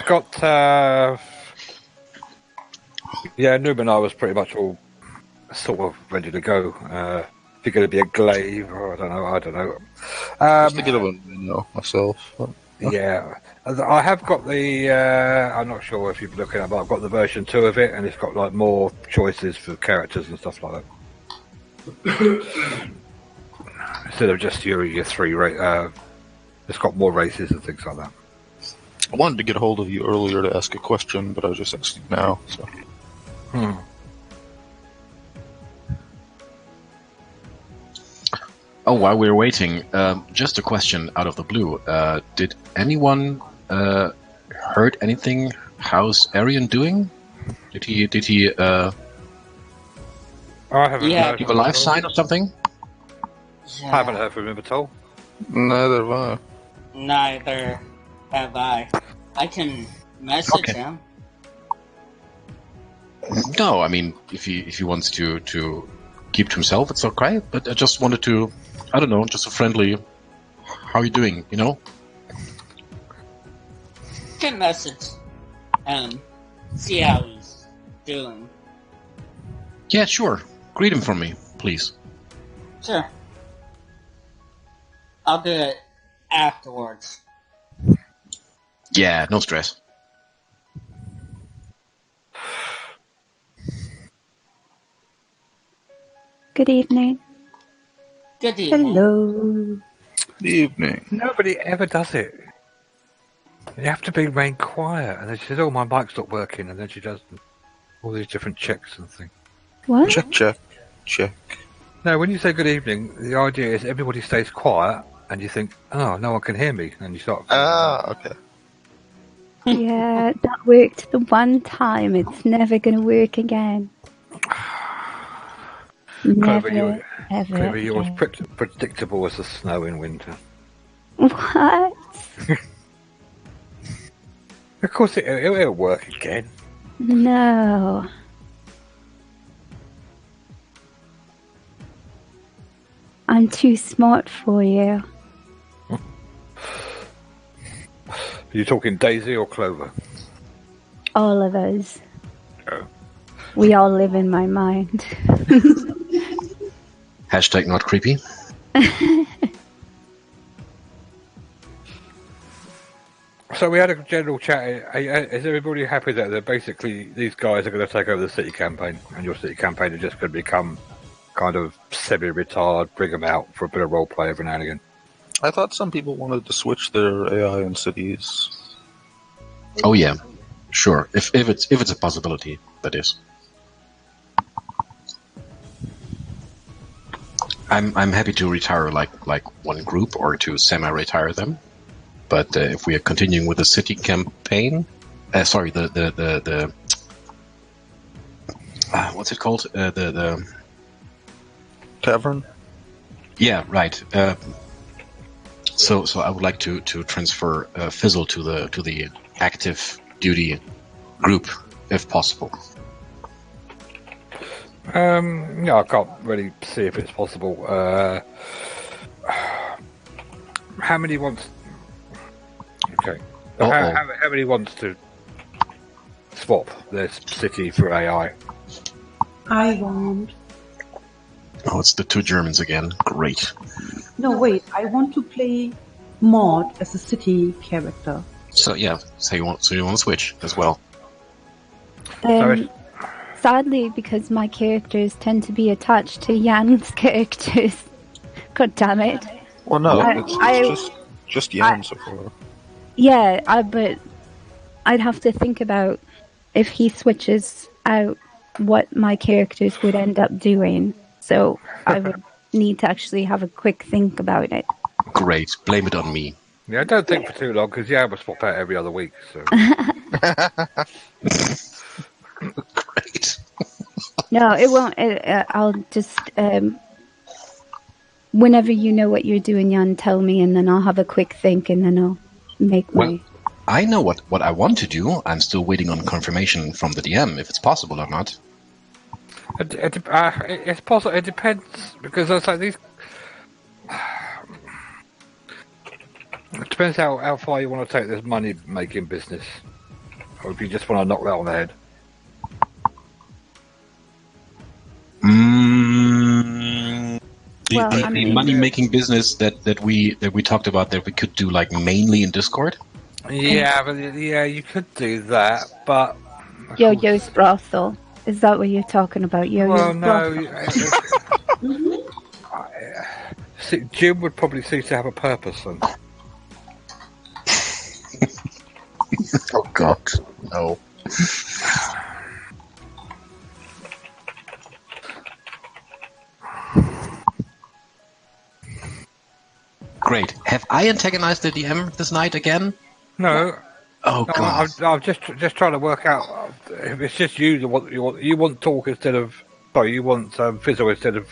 got Noob and I was pretty much all sort of ready to go. If you're going to be a glaive, or I don't know. Just to get a myself. Yeah, I have got the. I'm not sure if you've looking at, but I've got the version 2 of it, and it's got like more choices for characters and stuff like that. Instead of just your 3 it's got more races and things like that. I wanted to get a hold of you earlier to ask a question, but I was just asking now. So. Oh, while we're waiting, just a question out of the blue. Did anyone heard anything? How's Arian doing? Did he I haven't heard give a life sign or something? Yeah. I haven't heard from him at all. Neither have I. Neither have I. I can message him. No, I mean, if he wants to keep to himself, it's okay. But I just wanted to, I don't know, just a friendly, how are you doing, you know? Can message him, see how he's doing. Yeah, sure. Greet him from me, please. Sure. I'll do it afterwards. Yeah, no stress. Good evening. Good evening. Hello. Good evening. Nobody ever does it. You have to remain quiet, and then she says, "Oh, my mic's not working," and then she does all these different checks and things. What? Check. No, when you say good evening, the idea is everybody stays quiet, and you think, "Oh, no one can hear me," and you start. Okay. Yeah, that worked the one time. It's never going to work again. Never, Clever, you're as ever. predictable as the snow in winter. What? Of course, it'll work again. No. I'm too smart for you. Are you talking Daisy or Clover? All of us. Oh. We all live in my mind. Hashtag not creepy. So we had a general chat. Is everybody happy that they're basically these guys are going to take over the city campaign, and your city campaign is just going to become kind of semi-retired, bring them out for a bit of role play every now and again? I thought some people wanted to switch their AI in cities. Oh yeah, sure. If it's a possibility, that is. I'm happy to retire like one group or to semi-retire them, but if we are continuing with the city campaign, sorry, the what's it called? The Tavern. Yeah, right. So I would like to transfer Fizzle to the active duty group, if possible. Yeah, I can't really see if it's possible. How many wants? Okay. How many wants to swap their city for AI? I want. Oh, it's the 2 Germans again. Great. No, wait. I want to play Maud as a city character. So yeah, you want to switch as well. Sadly, because my characters tend to be attached to Jan's characters. God damn it. Well, no, it's just Jan so far. Yeah, but I'd have to think about if he switches out what my characters would end up doing. So I would need to actually have a quick think about it. Great. Blame it on me. Yeah, I don't think for too long, because Jan will swap out every other week. So. Great. No, it won't. I'll just... whenever you know what you're doing, Jan, tell me, and then I'll have a quick think, and then I'll make my... Well, I know what I want to do. I'm still waiting on confirmation from the DM, if it's possible or not. It's possible. It depends, because it's like these... It depends how far you want to take this money-making business. or if you just want to knock that on the head. The, Well, the, I the mean- money-making business that we talked about that we could do like mainly in Discord. Yeah, but yeah, you could do that, but Yo-Yo's brothel. Is that what you're talking about? well, Yo-Yo's no. brothel. Jim would probably cease to have a purpose then. Oh God, no. Great. Have I antagonized the DM this night again? No. Oh No, God. I'm just trying to work out if it's just you that you want talk instead of. Sorry, you want fizzle instead of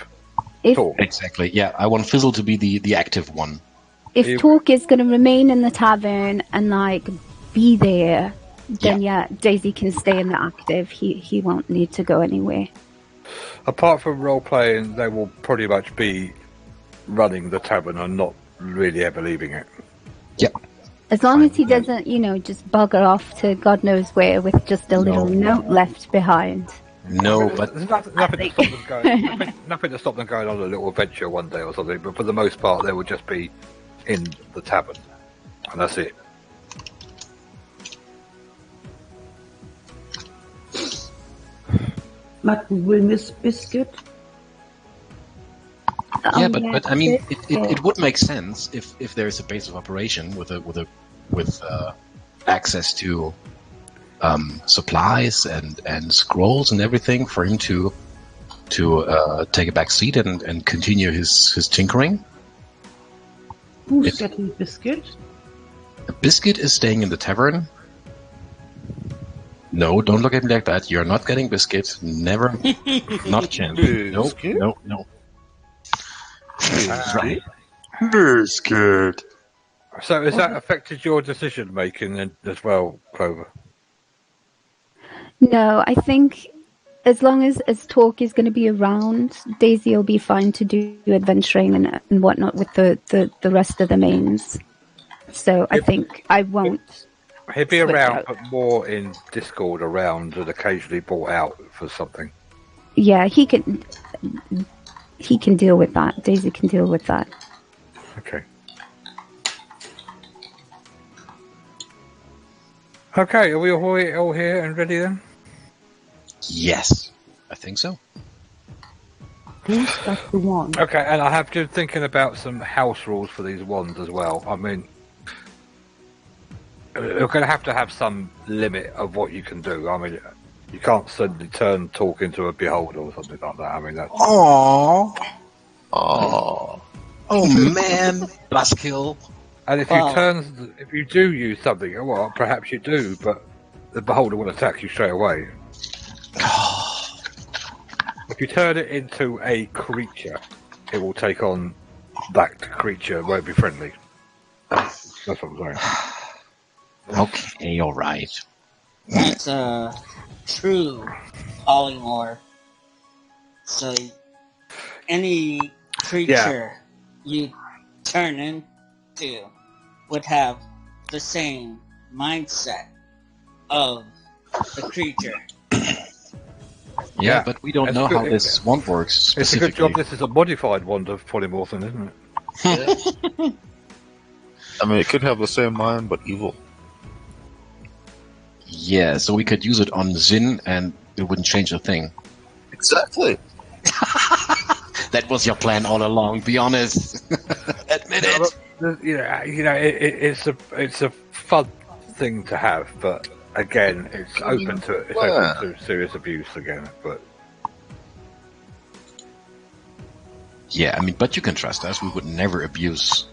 If talk. Exactly. Yeah, I want Fizzle to be the active one. if You- Talk is going to remain in the tavern and like be there, then yeah, Daisy can stay in the active. He won't need to go anywhere. Apart from role playing, they will pretty much be running the tavern and not really ever leaving it. Yep. As long as he Fine. doesn't, just bugger off to God knows where with just a little note left behind. No, but There's nothing to stop them going. Nothing to stop them going on a little adventure one day or something. But for the most part, they will just be in the tavern, and that's it. But we will miss Biscuit. yeah, Oh, but I mean, this it would make sense if there is a base of operation with access to supplies and scrolls and everything for him to take a back seat and continue his tinkering. Who's It's- getting Biscuit? Biscuit is staying in the tavern. No, don't look at me like that. You're not getting Biscuit. Never. Not a chance. No, Biscuit? no. Right. Biscuit. So has that affected your decision making then as well, Clover? No, I think as long as Talk is going to be around, Daisy will be fine to do adventuring and whatnot with the rest of the mains. So I think I won't. He'd be Switch around, out. but more in Discord around and occasionally brought out for something. Yeah, he can deal with that. Daisy can deal with that. Okay. Okay, are we all here and ready then? Yes, I think so. That's the one. Okay, and I have been thinking about some house rules for these wands as well. I mean, you're going to have some limit of what you can do. I mean, you can't suddenly turn Talk into a beholder or something like that. I mean, that's... Aww. Oh, Oh man, Buskill. And if if you do use something, well, perhaps you do, but the beholder will attack you straight away. If you turn it into a creature, it will take on that creature. It won't be friendly. That's what I'm saying. Okay, all right. That's a true polymorph. So any creature you turn into would have the same mindset of the creature. Yeah, but we don't That's know good. how this wand works It's a good job specifically. this is a modified wand of polymorphin, isn't it? I mean, it could have the same mind, but evil. Yeah, so we could use it on Zin, and it wouldn't change a thing. Exactly. That was your plan all along. Be honest. Admit it. It's a fun thing to have, but again, it's open to serious abuse again. But Yeah, I mean, but you can trust us. We would never abuse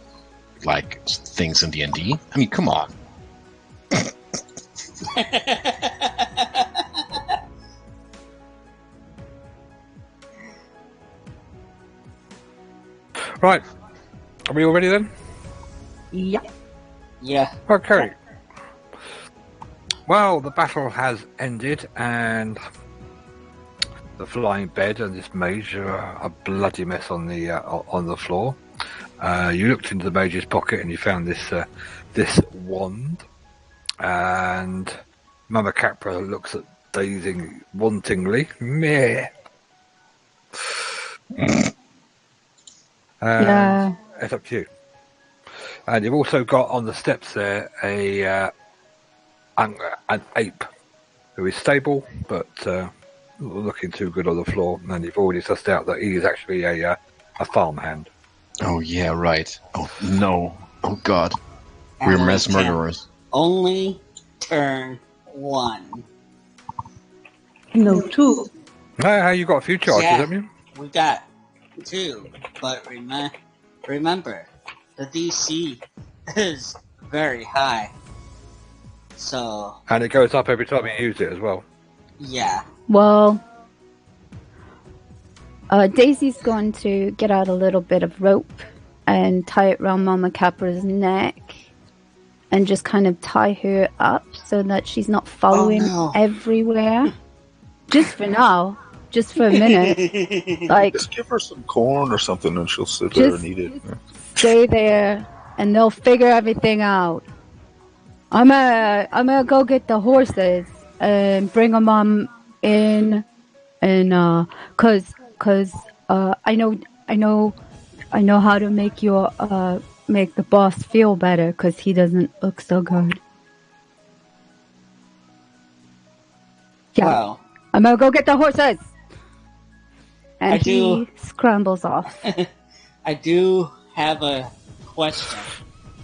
like things in D&D. I mean, come on. right, are we all ready then? Yeah. Yeah. Okay. Well, the battle has ended, and the flying bed and this mage are a bloody mess on the floor. You looked into the mage's pocket and you found this wand, and Mama Capra looks at Daisy wantingly. Meh. Yeah. It's up to you. And you've also got on the steps there an ape who is stable, but not looking too good on the floor. And you've already sussed out that he is actually a farmhand. Oh yeah, right. Oh no. Oh god. And We're we mass can murderers. Only turn one. No, 2. How you got a few charges, Yeah. haven't you? We got 2, but remember, the DC is very high. So, And it goes up every time you use it as well. yeah. Well, Daisy's going to get out a little bit of rope and tie it around Mama Capra's neck and just kind of tie her up so that she's not following no. everywhere. Just for now. Just for a minute. Like, Just give her some corn or something and she'll sit there and eat it. Yeah. stay there and they'll figure everything out. I'm gonna go get the horses and bring them in and cause I know how to make make the boss feel better cause he doesn't look so good. Yeah. Well, I'm gonna go get the horses. And I do- he scrambles off. I do have a question.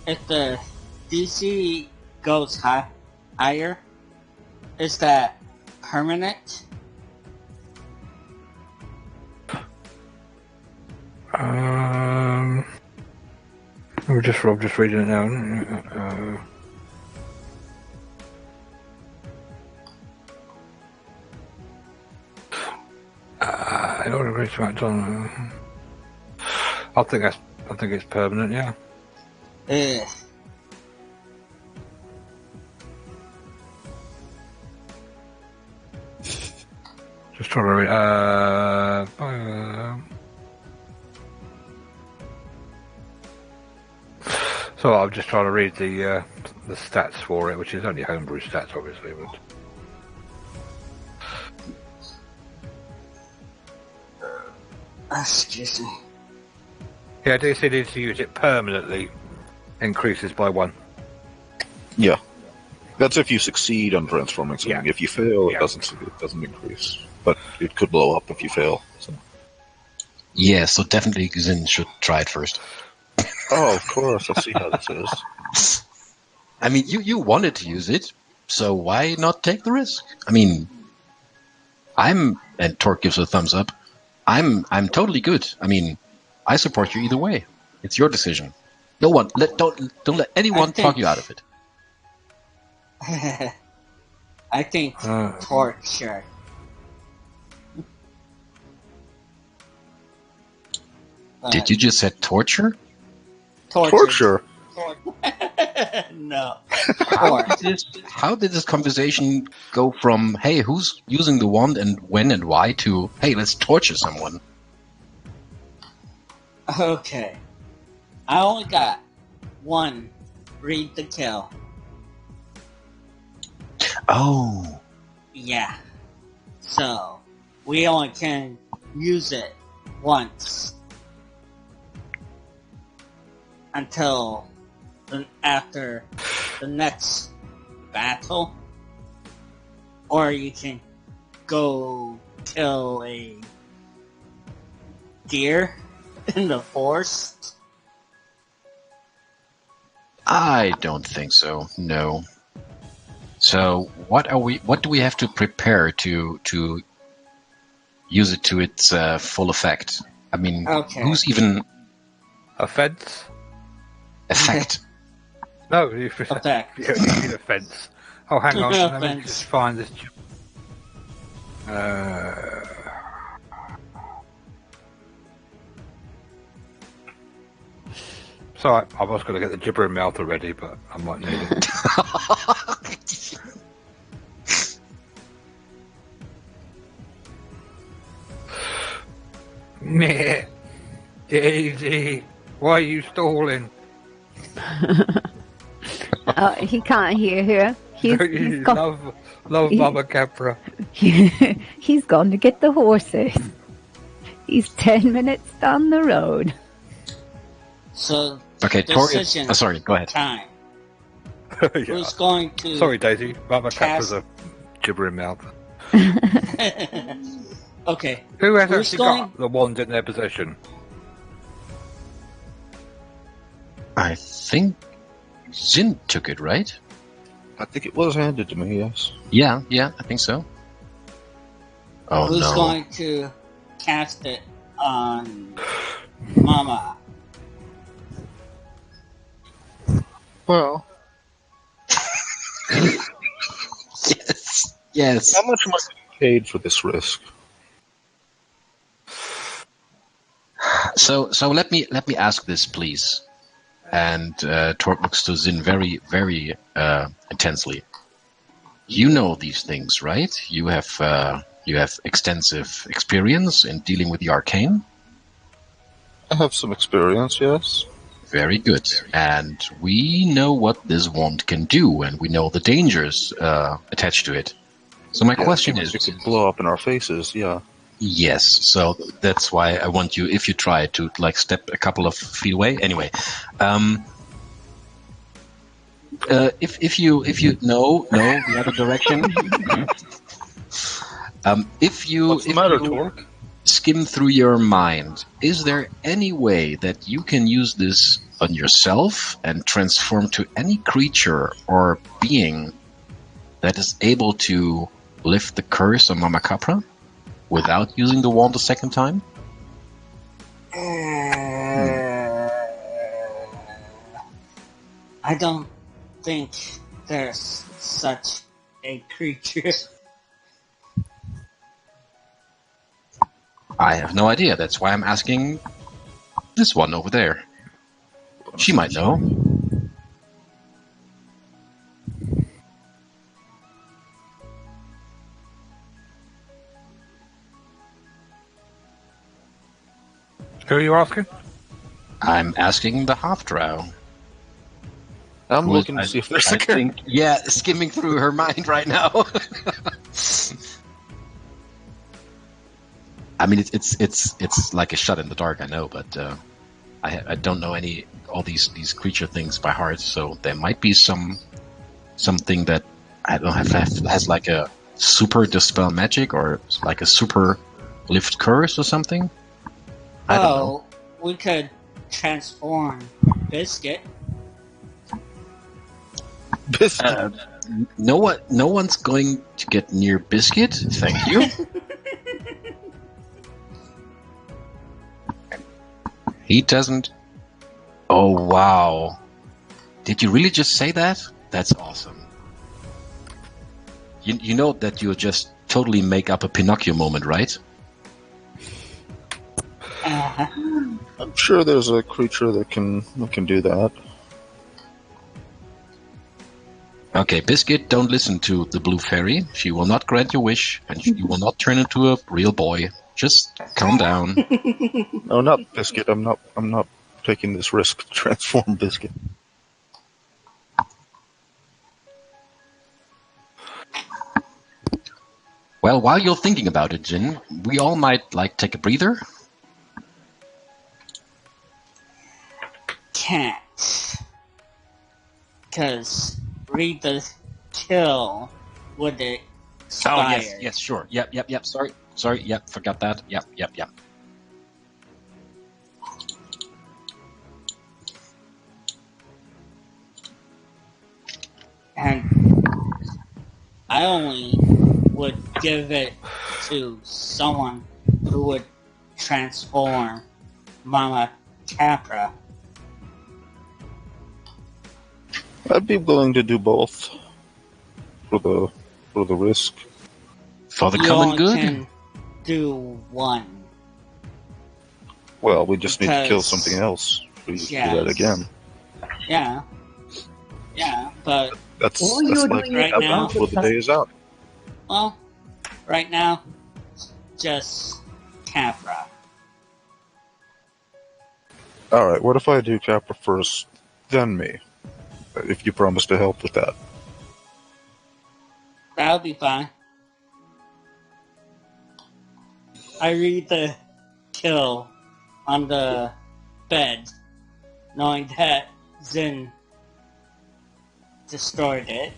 If the DC goes higher, is that permanent? I'm just reading it now. In order to reach back on, I think it's permanent. Yeah. Ugh. Just trying to read. So I'm just trying to read the stats for it, which is only homebrew stats, obviously. But Excuse me. yeah, DC needs to use it permanently. Increases by 1. Yeah. That's if you succeed on transforming something. Yeah. If you fail, Yeah. it doesn't increase. But it could blow up if you fail. So. Yeah, so definitely Xin should try it first. Oh, of course. I'll see how this is. I mean, you wanted to use it, so why not take the risk? I mean, and Torque gives a thumbs up. I'm totally good. I mean, I support you either way. It's your decision. Don't let anyone talk you out of it. I think torture. Did you just say torture? Torture? No. How did this conversation go from, hey, who's using the wand and when and why, to, hey, let's torture someone? Okay. I only got 1 read the kill. Oh. Yeah. So, we only can use it once. Until after the next battle. Or you can go kill a deer in the forest. I don't think so. No. So what do we have to prepare to use it to its full effect? I mean, Okay. who's even offense? effect? No, you Effect. you need offense. Oh, hang on. Let me Offense. just find this. Sorry, I was going to get the gibbering mouth already, but I might need it. Meh. Daisy, why are you stalling? He can't hear her. He's You got, love he- Mama Capra. he's gone to get the horses. He's 10 minutes down the road. So, Okay, Tori. decision Sorry, go ahead. time. Yeah. Who's going to... Sorry, Daisy. Mama Cast- Capra's a gibbering mouth. Okay. Who has Who's actually going- got the wand in their possession? I think Zin took it, right? I think it was handed to me, yes. Yeah, I think so. Oh Who's no. going to cast it on Mama? Well, Yes. how much am I getting paid for this risk? So let me ask this, please. And Torb looks to Zin very, very intensely. You know these things, right? You have extensive experience in dealing with the arcane. I have some experience, yes. Very good. And we know what this wand can do, and we know the dangers attached to it. So my question is... It could blow up in our faces, yeah. Yes, so that's why I want you, if you try to step a couple of feet away. Anyway, if you no the other direction. If you What's the matter, Torque? skim through your mind, is there any way that you can use this on yourself and transform to any creature or being that is able to lift the curse on Mama Capra without using the wand a second time? I don't think there's such a creature. I have no idea. That's why I'm asking this one over there. She might know. Who are you asking? I'm asking the half-drow. I'm Who looking to is- see if there's I a character. think, yeah, skimming through her mind right now. I mean, it's like a shot in the dark, I know, but I don't know all these creature things by heart. So there might be something that I don't have has like a super dispel magic or like a super lift curse or something. I don't know. We could transform Biscuit. Biscuit. No one's going to get near Biscuit. Thank you. He doesn't. Oh wow! Did you really just say that? That's awesome. You know that you'll just totally make up a Pinocchio moment, right? I'm sure there's a creature that can do that. Okay, Biscuit, don't listen to the Blue Fairy. She will not grant your wish, and you will not turn into a real boy. Just calm down. No, not Biscuit. I'm not taking this risk to transform Biscuit. Well, while you're thinking about it, Jin, we all might take a breather. Can't. Because read the kill would expire. Oh yes, sure. Yep. Sorry. Yep, forgot that. Yep. And I only would give it to someone who would transform Mama Capra. I'd be willing to do both for the risk. For the You common only good. can do one. Well, we just need to kill Because- something else. We do Yes. that again. Yeah, but That's All you're like doing right that now- before the day is out. well, right now, just Capra. All right. What if I do Capra first, then me? If you promise to help with that. That'll be fine. I read the kill on the bed, knowing that Zin destroyed it.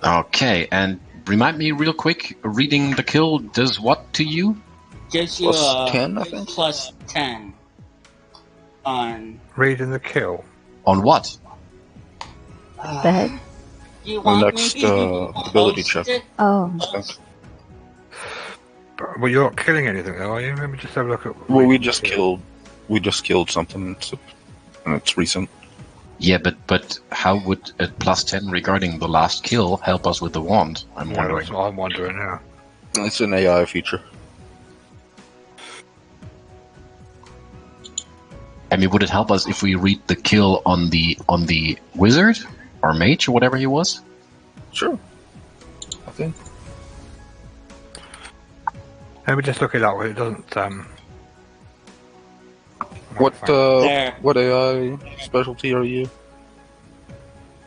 Okay, and remind me real quick, reading the kill does what to you? Gives you Plus a 10, I think? plus 10 on... Reading the kill. On what? Bed. You The want next me to ability post check. it? Oh, I think. Well, you're not killing anything, though, are you? Let me just have a look at. Well, we just killed something, and it's recent. Yeah, but how would a plus 10 regarding the last kill help us with the wand? I'm Yeah, wondering. that's what I'm wondering now. It's an AI feature. I mean, would it help us if we read the kill on the wizard or mage or whatever he was? Sure. I think. Let me just look it up. It doesn't. There. What AI specialty are you,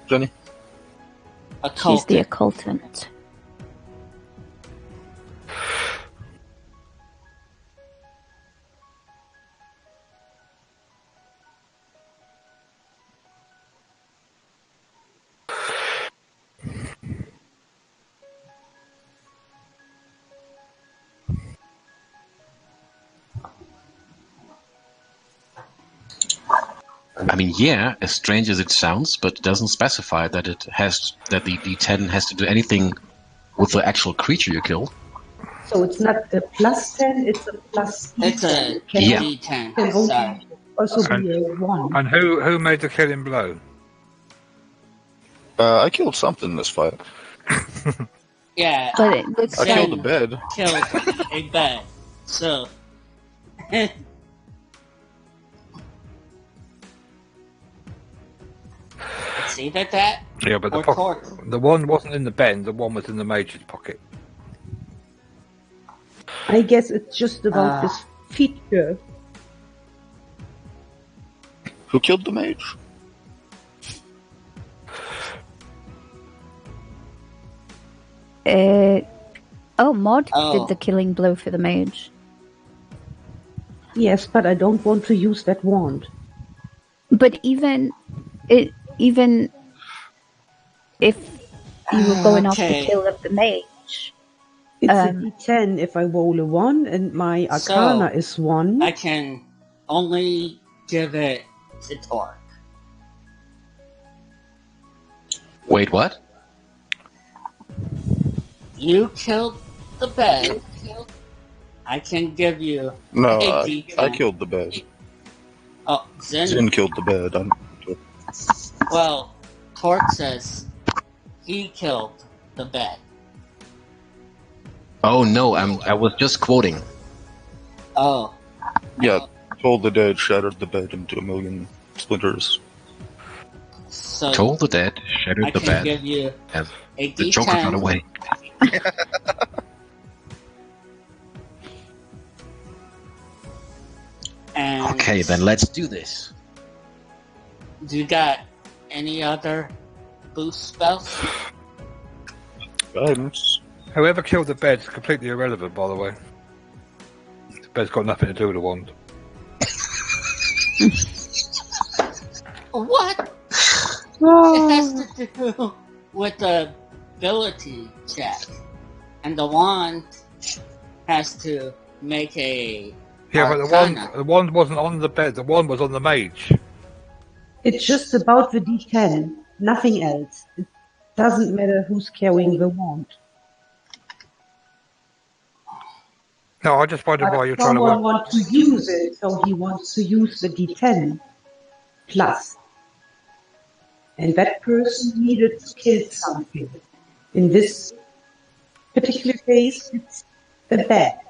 Jenny? he's the Occultant. occultant. I mean, yeah, as strange as it sounds, but it doesn't specify that it has that the D10 has to do anything with the actual creature you kill. So it's not a plus 10, it's a plus It's a 10. It can Yeah. only- D10. can only Sorry. also be a 1. And who made the killing blow? I killed something this fight. Yeah, But it looks I like killed the bed. killed a bed. So, it's either that Yeah, but the or pocket. Torque. The one wasn't in the bend. The one was in the mage's pocket. I guess it's just about this feature. Who killed the mage? Mod Oh. did the killing blow for the mage. Yes, but I don't want to use that wand. But even if you were going off the Okay. kill of the mage, It's a Um, d10 if I roll a 1, and my arcana is 1. I can only give it to Torque. Wait, what? You killed the bed. I can give you No, a I D10. killed the bed. Oh, Zen. Zin killed the bed. Well, Torque says he killed the bed. Oh no, I was just quoting. Oh, Yeah, Toll the Dead shattered the bed into a million splinters. so Toll the dead, shattered I the can bed, give you and a the Joker got D10. away. And Okay, then let's do this. you got any other boost spells? Guidance. Whoever killed the bed's completely irrelevant, by the way. The bed's got nothing to do with the wand. What? Oh, It has to do with the ability check, and the wand has to make a Yeah, but Arcana. the wand wasn't on the bed. The wand was on the mage. it's just about the d10, nothing else. It doesn't matter who's carrying the wand. No, I just wondered why But you're trying to someone work. wants to use it, so he wants to use the d10 plus. And that person needed to kill something. In this particular case, it's a bed.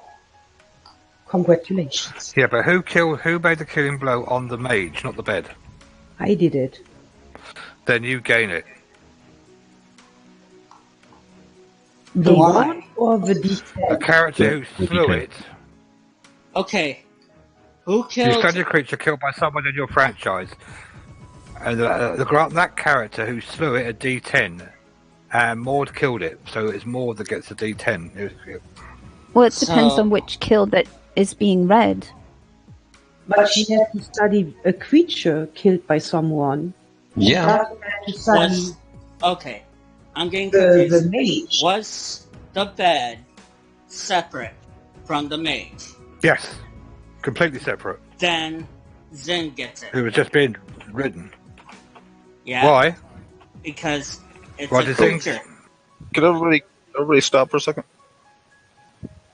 Congratulations. Yeah, but who made the killing blow on the mage, not the bed? I did it. Then you gain it. The Why? wand or the The d10? character who the threw D10. it. Okay. Who You killed? study a creature killed by someone in your franchise, And that character who slew it a D10, and Maud killed it, so it's Maud that gets a D10. Well, it depends on which kill that is being read. But she has to study a creature killed by someone. Yeah. She has to study Okay, I'm getting the confused. mage. Was the bed separate from the mage? Yes, completely separate. Then Zen gets it. It was just being ridden. Yeah. Why? Because it's Why a do you think- creature. Can everybody stop for a second?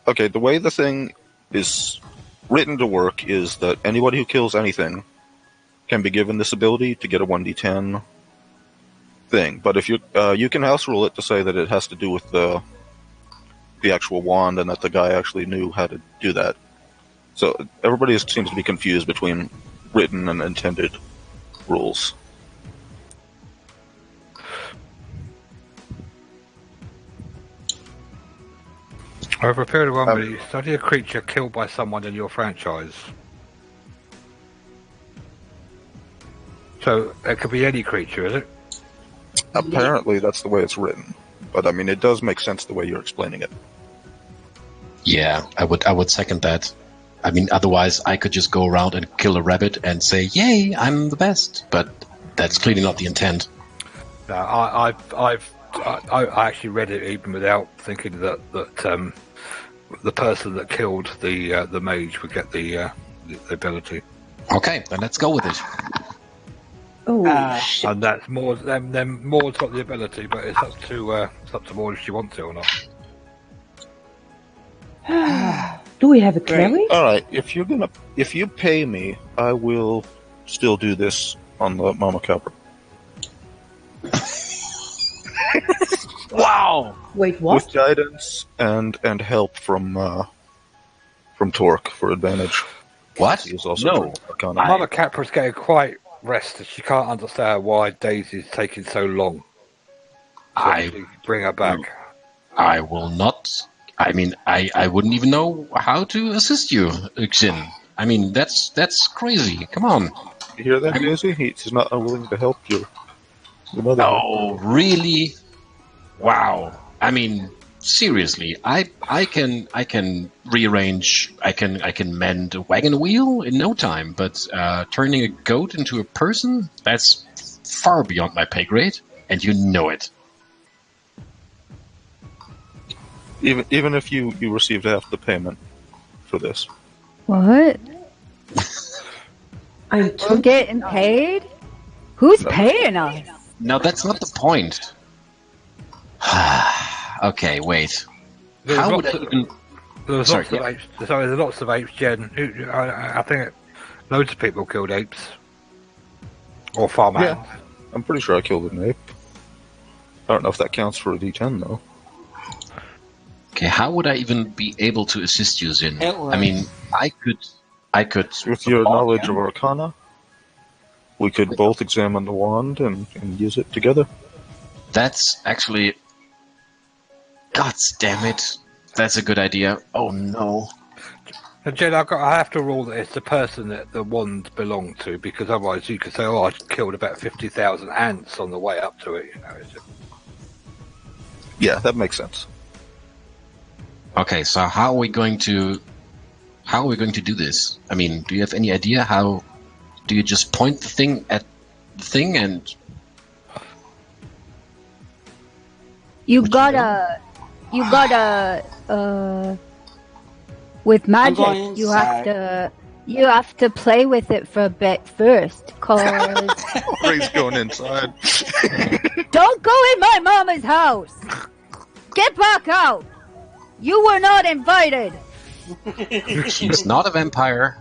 Okay, the way the thing is written to work is that anybody who kills anything can be given this ability to get a 1d10 thing. But if you can house rule it to say that it has to do with the actual wand and that the guy actually knew how to do that. So everybody seems to be confused between written and intended rules. Over a period of 1 minute, you study a creature killed by someone in your franchise. So it could be any creature, is it? Apparently, that's the way it's written. But I mean, it does make sense the way you're explaining it. Yeah, I would second that. I mean, otherwise I could just go around and kill a rabbit and say, "Yay, I'm the best." But that's clearly not the intent. No, I actually read it even without thinking that the person that killed the mage would get the ability, Okay, then let's go with it. Oh, shit. and that's more. Then Maud's got the ability, but it's up to Maud if she wants it or not. Do we have a cleric? All right, if you pay me, I will still do this on the Mama Copper. Wow! Wait, what? With guidance and help from Torque for advantage. What? He is also No. Arcana. Mother Capra's getting quite rested. She can't understand why Daisy's taking so long to actually bring her back. I will not. I mean, I wouldn't even know how to assist you, Xin. I mean, that's crazy. Come on. You hear that, Daisy? He's not unwilling to help your mother. Oh, really? Wow. I mean, seriously, I can rearrange. I can mend a wagon wheel in no time. But turning a goat into a person—that's far beyond my pay grade, and you know it. Even if you received half the payment for this. What? I'm We're too getting paid? Who's paying us? No, that's not the point. Okay, wait. There's How would lots I of- even? There's Sorry, lots of apes. Sorry, there's lots of apes, Jen. I think loads of people killed apes or farmhands. Yeah. I'm pretty sure I killed an ape. I don't know if that counts for a D10 though. Okay, how would I even be able to assist you, Zin? It was- I mean, I could. With your knowledge of Arcana, we could both examine the wand and use it together. That's actually. God damn it! That's a good idea. Oh no! And Jen, I have to rule that it's the person that the wand belonged to, because otherwise you could say, "Oh, I killed about 50,000 ants on the way up to it." You know, Yeah, that makes sense. Okay, so how are we going to do this? I mean, do you have any idea how? Do you just point the thing at the thing and? You gotta, with magic, going you have to play with it for a bit first, cause Ray's going inside. don't go in my mama's house. Get back out. You were not invited. She's not a vampire.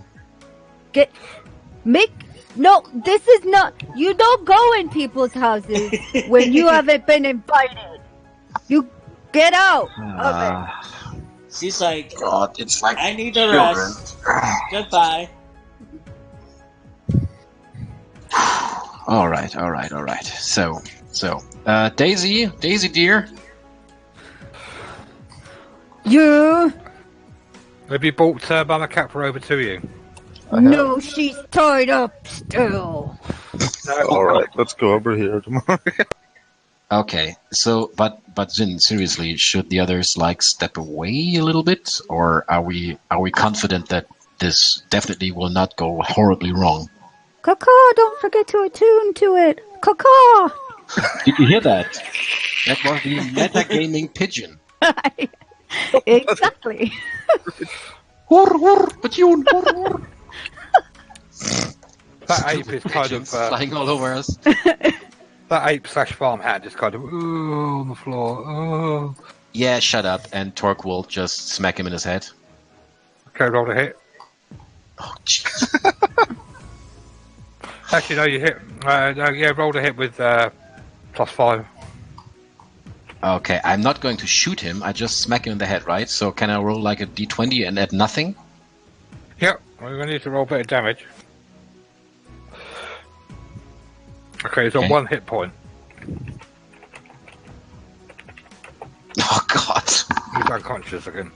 No, this is not. You don't go in people's houses when you haven't been invited. You get out of it. She's like, God, it's like I need a rest. Goodbye. All right. So, Daisy dear. You? have you brought Mama Capra over to you? No, she's tied up still. All right, let's go over here tomorrow. Okay, so but Zin, seriously, should the others like step away a little bit, or are we confident that this definitely will not go horribly wrong? Caw, don't forget to attune to it. Caw. Did you hear that? That was the metagaming pigeon. Exactly. Hurr, attune, hurr. That ape is kind of Pigeons flying all over us. that ape / farmhand is kind of ooh on the floor. Oh. Yeah, shut up, and Torque will just smack him in his head. Okay, roll a hit. Oh, jeez. Actually, no, you hit. No, yeah, roll a hit with +5. Okay, I'm not going to shoot him. I just smack him in the head, right? So can I roll like a d20 and add nothing? Yep, we're going to need to roll a bit of damage. Okay, it's on 1 hit point. Oh God. He's unconscious again.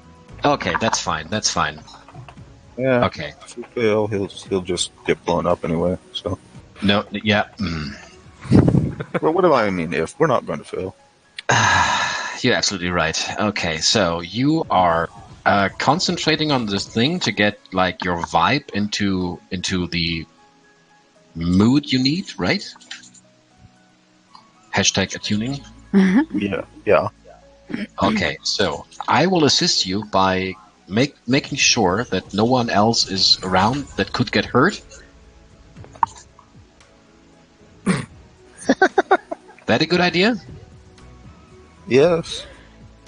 Okay, that's fine. That's fine. Yeah. Okay. If we fail, he'll just get blown up anyway. So. No. Yeah. Well, what do I mean? If we're not going to fail. You're absolutely right. Okay, so you are concentrating on this thing to get like your vibe into the mood you need, right? Hashtag attuning. Yeah. Okay, so I will assist you by making sure that no one else is around that could get hurt. That a good idea? Yes.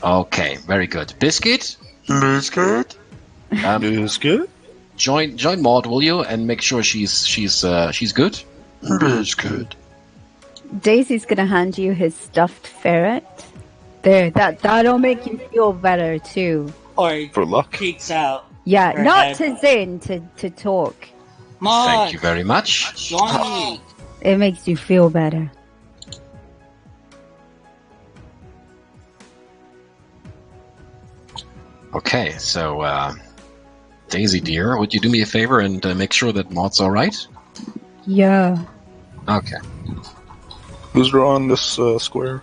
Okay, very good. Biscuit? Biscuit? Biscuit? Join Maud, will you, and make sure she's good? Biscuit. Daisy's gonna hand you his stuffed ferret. There, that'll make you feel better too. Or For luck. peeks out. Yeah, Her not head. to Zin, to talk. Maud, Thank you very much. join me. It makes you feel better. Okay, so Daisy dear, would you do me a favor and make sure that Maud's all right? Yeah. Okay. Who's drawing this square?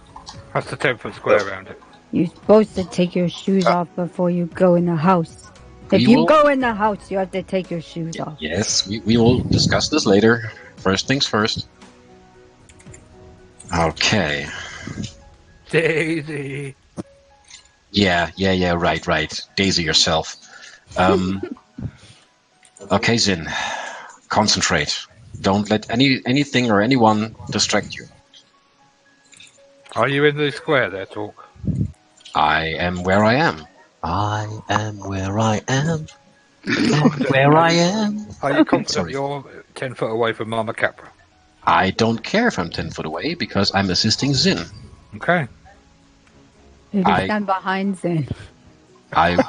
That's the 10-foot square around it. You're supposed to take your shoes off before you go in the house. If We you will- go in the house, you have to take your shoes off. Yes, we will discuss this later. First things first. Okay. Daisy. Yeah, right. Daisy yourself. Okay, Zin. Concentrate. Don't let anything or anyone distract you. Are you in the square there, Talk? I am where I am. I am where I am. Where I am. Are you confident Sorry. you're 10 foot away from Mama Capra? I don't care if I'm 10 foot away because I'm assisting Zin. Okay. Maybe I- stand behind Zin. If I'm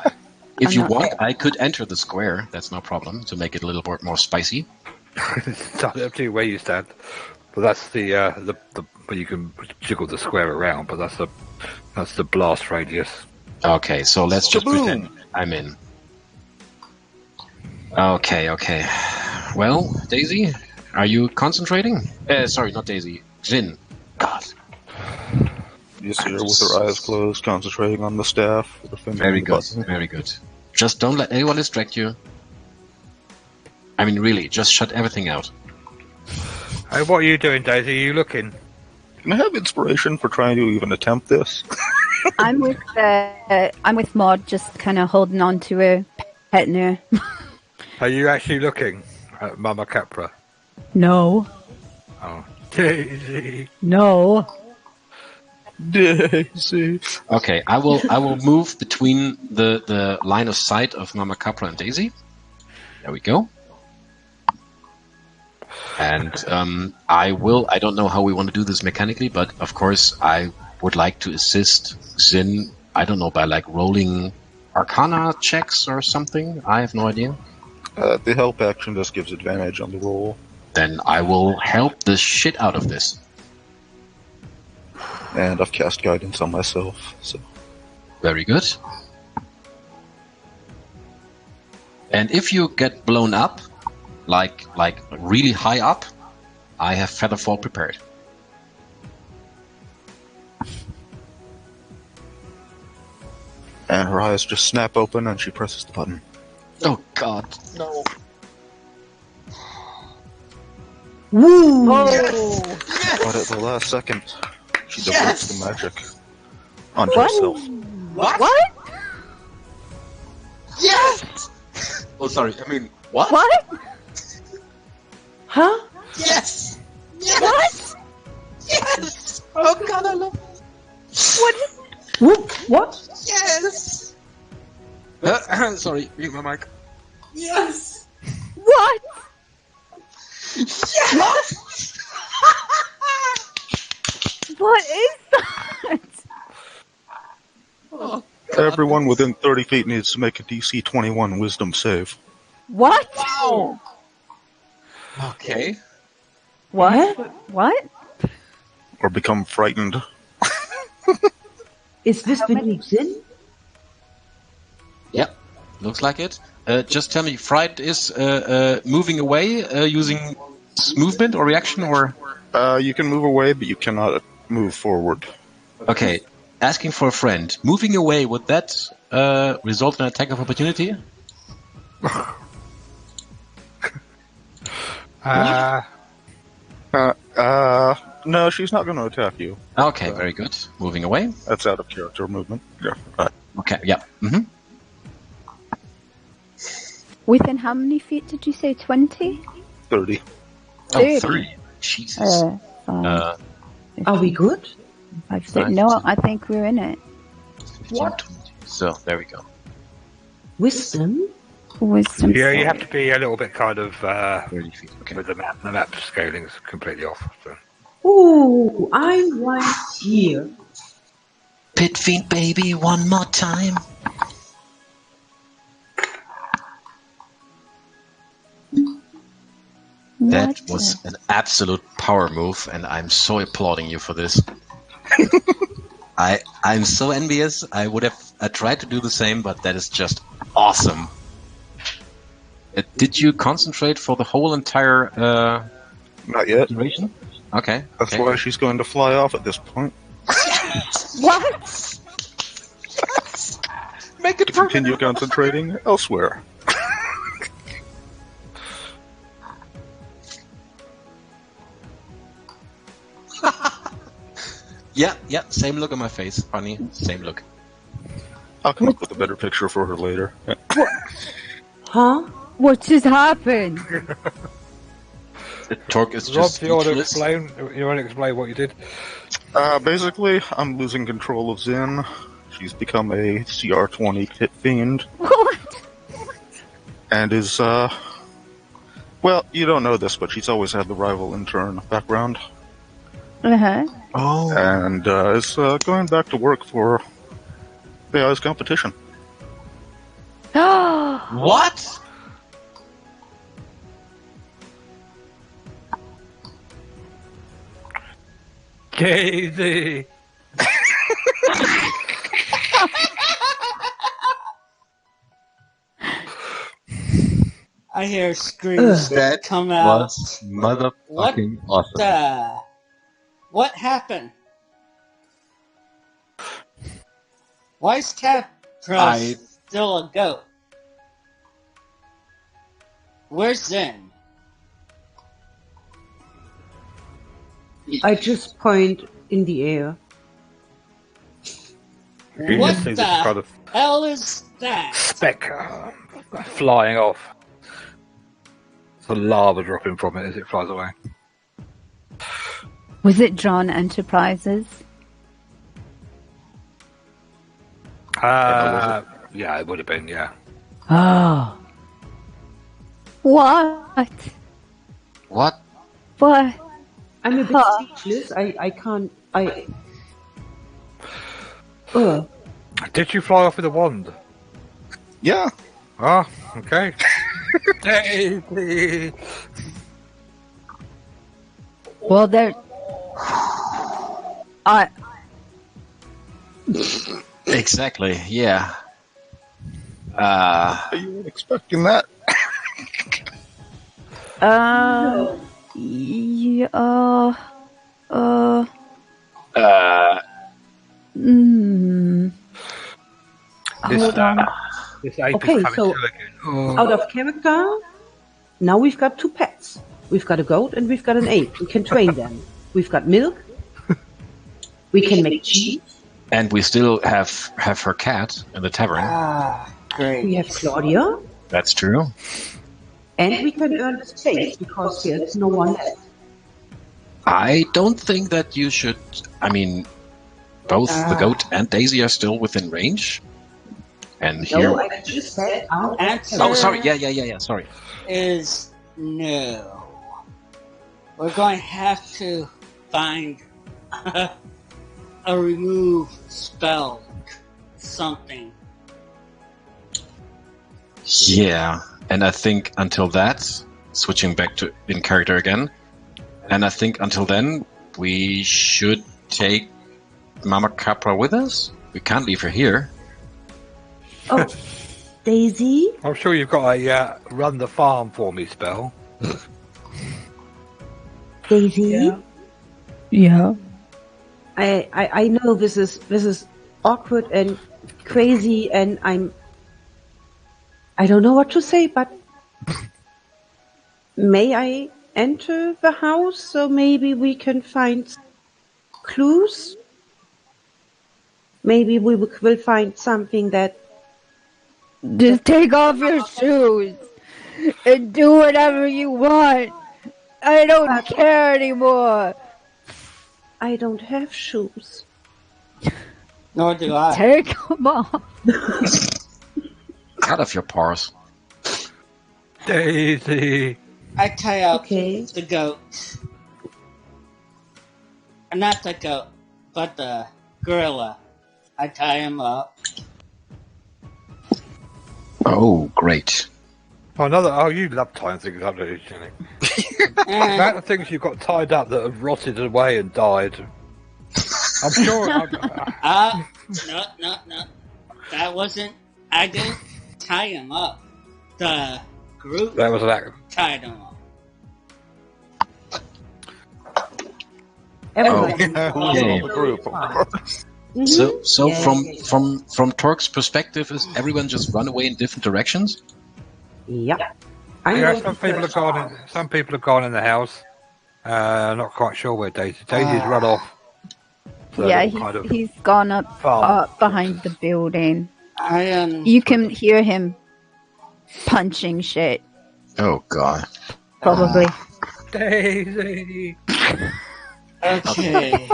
you not- want, I could enter the square. That's no problem to make it a little bit more spicy. It's up to you where you stand. But that's the but you can jiggle the square around, but that's the blast radius. Okay, so let's just Shaboom! pretend I'm in. Okay. Well, Daisy, are you concentrating? Sorry, not Daisy. Zin. God. You see her with her eyes closed, concentrating on the staff. With her finger Very on the good. button. Very good. Just don't let anyone distract you. I mean, really, just shut everything out. Hey, what are you doing, Daisy? Are you looking? Can I have inspiration for trying to even attempt this? I'm with Maud, just kind of holding on to her, petting her. Are you actually looking at Mama Capra? No. Oh, Daisy. No. Daisy. Okay, I will move between the line of sight of Mama Capra and Daisy. There we go. And I don't know how we want to do this mechanically, but of course I would like to assist Zin, I don't know, by like rolling Arcana checks or something. I have no idea. The help action just gives advantage on the roll. Then I will help the shit out of this. And I've cast guidance on myself, so. Very good. And if you get blown up, like really high up, I have Featherfall prepared. And her eyes just snap open and she presses the button. Oh God, no! Woo! But at the last second, she diverts the magic onto What? herself. What? Yes! Oh, sorry. I mean, what? What? Huh? Yes! What? Yes! Oh God, I love it. What is... Whoop, what? Yes! Sorry, mute my mic. Yes! What? Yes! What is that? Oh, Everyone within 30 feet needs to make a DC 21 Wisdom save, What? wow! Okay. What? What? or become frightened. Is this the new sin? Yep, looks like it. Just tell me, Fright is moving away using movement or reaction, or... You can move away, but you cannot move forward. Okay, asking for a friend. Moving away, would that result in an attack of opportunity? No, she's not going to attack you. Okay, very good. Moving away. That's out of character movement. Yeah. Okay, yeah. Mm-hmm. Within how many feet did you say? 20? 30. Oh, 3. Jesus. Are we good? 5, 6. No, I think we're in it. 15, 20. So, there we go. Wisdom? Wisdom. Yeah, you save. have to be a little bit kind of 30 feet. Okay. with the map. The map scaling is completely off. So. Ooh, I'm right here. Pit Fiend, baby, one more time. That What was the- an absolute power move, and I'm so applauding you for this. I'm so envious. I would have tried to do the same, but that is just awesome. Did you concentrate for the whole entire Not yet. duration? Okay. That's okay. why she's going to fly off at this point. What? Make it To continue concentrating elsewhere. Yeah, same look on my face. Funny, same look. I'll come up with a better picture for her later. Huh? What just happened? The torque is Rob, just do you want to speechless. explain? You want to explain what you did? Basically, I'm losing control of Zin. She's become a CR20 pit fiend. What? And is, well, you don't know this, but she's always had the rival intern background. Uh-huh. Oh. And is going back to work for the AI's competition. What? Daisy! I hear screams That come out. was motherfucking awesome. What happened? Why is Capra still a goat? Where's Zen? I just point in the air. You What just see the this kind of hell is that? speck flying off. The lava dropping from it as it flies away. Was it John Enterprises? Yeah, it would have been, yeah. Oh. What? What? What? I'm a bit speechless. I can't. Did you fly off with a wand? Yeah. Ah, okay. Daisy! Well, there. Exactly, yeah. You weren't expecting that. Yeah, hold on. This ape Okay, is coming so to again. Oh. out of character, now we've got 2 pets. We've got a goat and we've got an ape. We can train them. We've got milk. We can make cheese. And we still have her cat in the tavern. Ah, great. We have Claudia. That's true. And we can earn the space because there's no one left. I don't think that you should. I mean, both the goat and Daisy are still within range. And here. No, I just said out of Answer Oh, sorry. Yeah. Sorry. is no. We're going to have to find a remove spell, something. Yeah, and I think until that, switching back to in character again, and I think until then we should take Mama Capra with us. We can't leave her here. Oh, Daisy? I'm sure you've got a run the farm for me spell. Daisy? Yeah. I know this is awkward and crazy, and I don't know what to say, but may I enter the house so maybe we can find clues? Maybe we will find something that... Just take off your shoes and do whatever you want. I don't care anymore. I don't have shoes. Nor do I. Take them off. Out of your paws. Daisy. I tie out Okay. the goat. Not the goat, but the gorilla. I tie him up. Oh, great. Oh, you love tying things up, don't you, Jenny? The amount of things you've got tied up that have rotted away and died. I'm sure. No. That wasn't. I didn't tie him up. The group That was an act. tied him up. Everybody Okay. The group, of course. Mhm. So Yeah. from Torque's perspective, is everyone just run away in different directions? Yep. I'm Yeah, going some to people have search gone. the In, house. some people have gone in the house. Not quite sure where Daisy's run off. So Yeah, they're all kind of he's gone up farm. behind the building. I You can hear him punching shit, Oh God. probably. Daisy. Okay.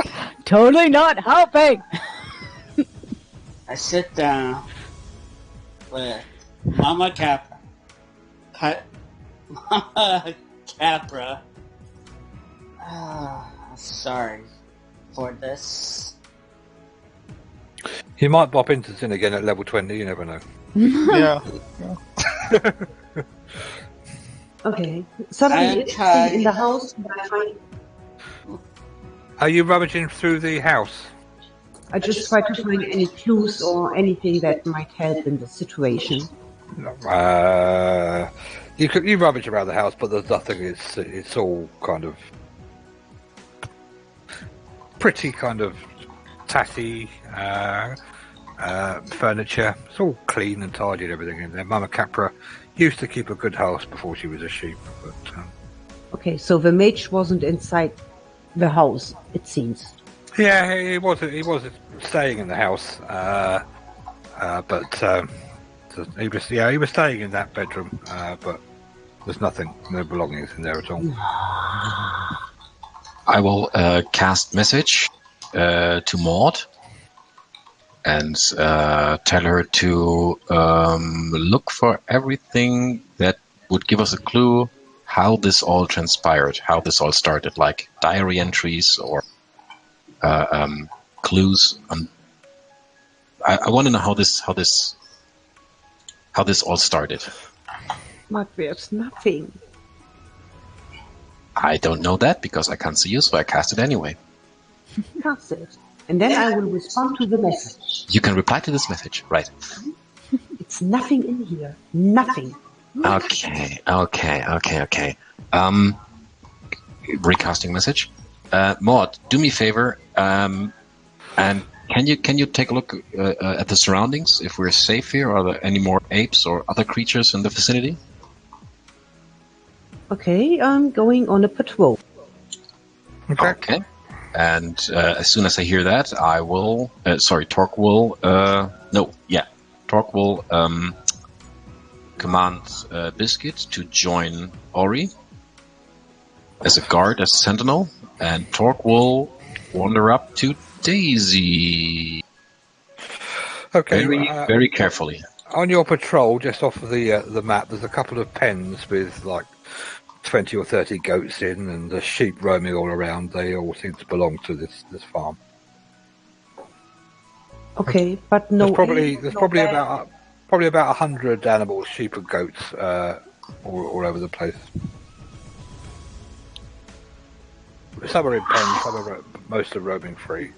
Totally not helping. I sit down with Mama Capra. Mama Capra. Sorry for this. You might bop into Zin again at level 20. You never know. Yeah. Okay. Something is Okay. in the house. But I find... Are you rummaging through the house? I just try to find any clues or anything that might help in the situation. You rummage around the house, but there's nothing. It's all kind of pretty kind of tatty furniture. It's all clean and tidy and everything in there. Mama Capra used to keep a good house before she was a sheep, but Okay, so the mage wasn't inside the house, it seems. yeah, he was staying in the house, but he was staying in that bedroom, but there's no belongings in there at all. I will cast message to Maud and tell her to look for everything that would give us a clue how this all transpired, how this all started, like diary entries or clues. I want to know how this all started. But there's nothing. I don't know that because I can't see you, so I cast it anyway. Cast it. And then I will respond to the message. You can reply to this message, right? It's nothing in here. Nothing. Okay. recasting message. Maud, do me a favor, and can you take a look at the surroundings? If we're safe here, are there any more apes or other creatures in the vicinity? Okay, I'm going on a patrol. Okay. And as soon as I hear that, I will. Torque will. Torque will command Biscuit to join Ori as a guard, as a sentinel, and Torque will wander up to Daisy. Okay. Very carefully. On your patrol, just off of the map, there's a couple of pens with like 20 or 30 goats in, and the sheep roaming all around. They all seem to belong to this farm. Okay, but no. There's probably about 100 animals, sheep and goats, all over the place. Some are in pens, most are roaming free.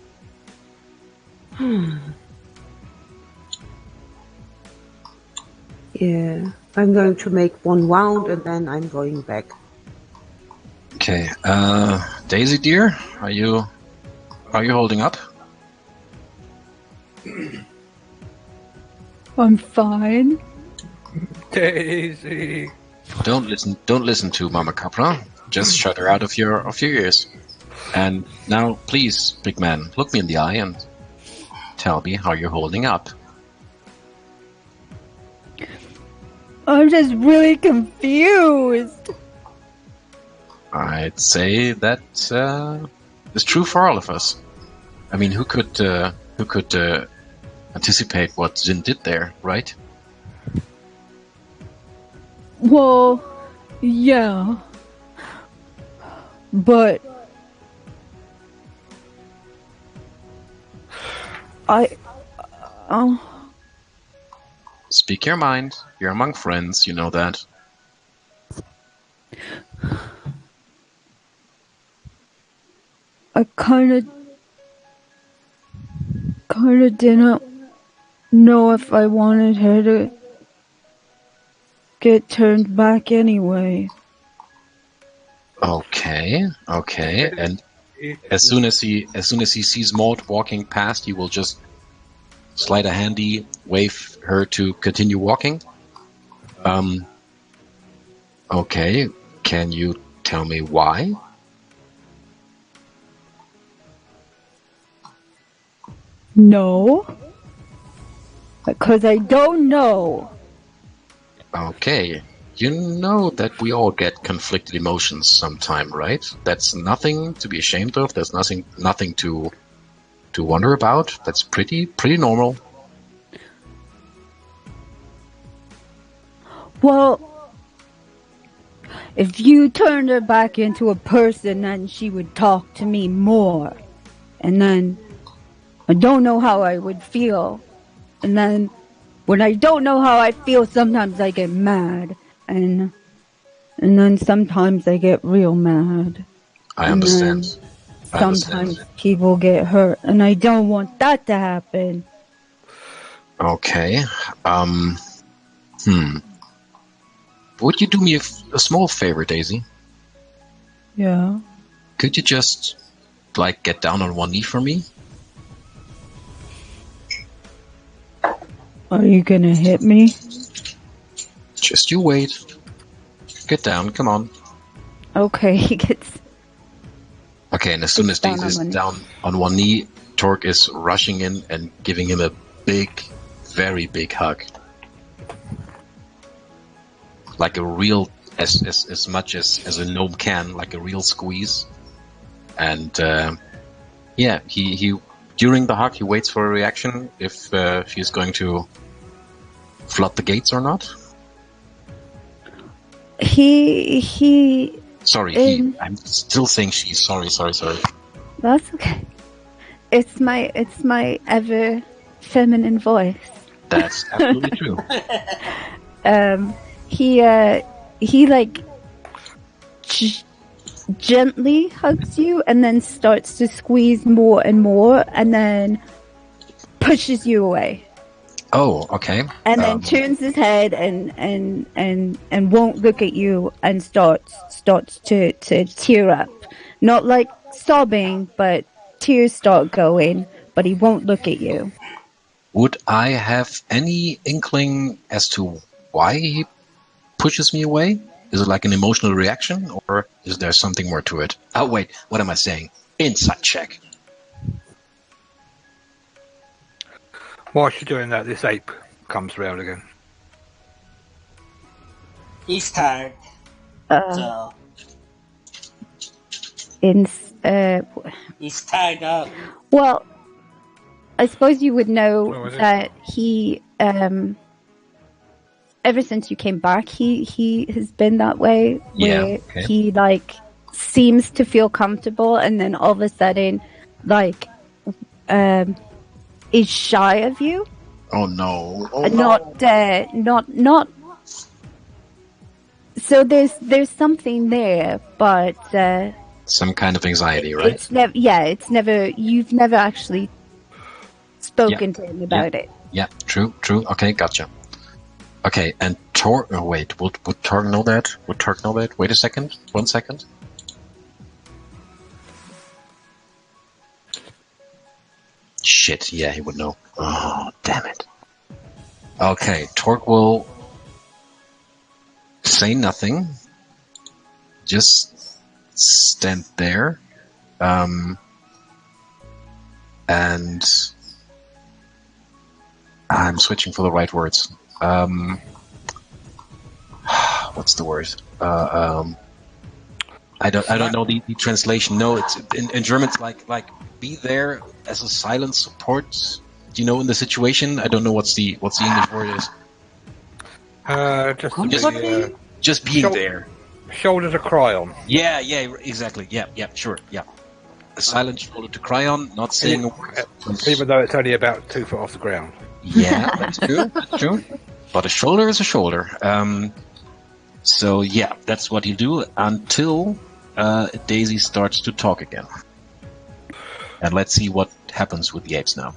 Yeah, I'm going to make one round and then I'm going back. Okay, Daisy dear, are you holding up? I'm fine. Daisy. Don't listen to Mama Capra. Just shut her out of your ears. And now, please, big man, look me in the eye and tell me how you're holding up. I'm just really confused. I'd say that is true for all of us. I mean, who could anticipate what Zin did there, right? Well, yeah. But Speak your mind. You're among friends, you know that. I kind of didn't know if I wanted her to get turned back anyway. Okay. And as soon as he sees Maud walking past, he will just slide a handy, wave her to continue walking. Okay. Can you tell me why? No. Because I don't know. Okay. You know that we all get conflicted emotions sometime, right? That's nothing to be ashamed of. There's nothing to wonder about. That's pretty normal. Well, if you turned her back into a person, then she would talk to me more. And then I don't know how I would feel. And then when I don't know how I feel, sometimes I get mad. And then sometimes I get real mad. I understand. Sometimes people get hurt, and I don't want that to happen. Okay. Would you do me a small favor, Daisy? Yeah. Could you just, get down on one knee for me? Are you gonna hit me? Just you wait. Get down, come on. Okay, he gets... Okay, and as soon as Daisy's down on one knee, Torque is rushing in and giving him a big, very big hug. Like a real, as much as a gnome can, like a real squeeze. And, he during the hug, he waits for a reaction if she's going to flood the gates or not. I'm still saying she. Sorry. That's okay. It's my ever feminine voice. That's absolutely true. He gently hugs you and then starts to squeeze more and more and then pushes you away. Oh, okay. And then turns his head and won't look at you and starts to tear up. Not like sobbing, but tears start going, but he won't look at you. Would I have any inkling as to why he pushes me away? Is it like an emotional reaction, or is there something more to it? Oh, wait, what am I saying? Insight check. Whilst you're doing that, this ape comes round again. He's tired, Uh, so in he's tied up. Well, I suppose you would know Oh, is it? that he, ever since you came back, he has been that way, Yeah, where okay. he, like, seems to feel comfortable, and then all of a sudden, like, is shy of you. Oh no. Not. So there's something there, but Some kind of anxiety, right? it's never. You've never actually spoken to him about it. Yeah, true. Okay, gotcha. Okay, and Torg... Oh, wait, would Torg know that? Would Torg know that? Wait a second. 1 second. Shit, yeah, he would know. Oh, damn it. Okay, Torg will say nothing. Just stand there. And I'm switching for the right words. What's the word? I don't know the translation. No, it's in German. It's like be there as a silent support. In the situation. I don't know what's the English word is. Just being there. Shoulder to cry on. Yeah, exactly. Yeah, sure. Yeah, a silent shoulder to cry on, not saying a word. Even though it's only about 2 foot off the ground. Yeah, that's true. That's true. But a shoulder is a shoulder. So yeah, that's what he'll do until Daisy starts to talk again. And let's see what happens with the apes now.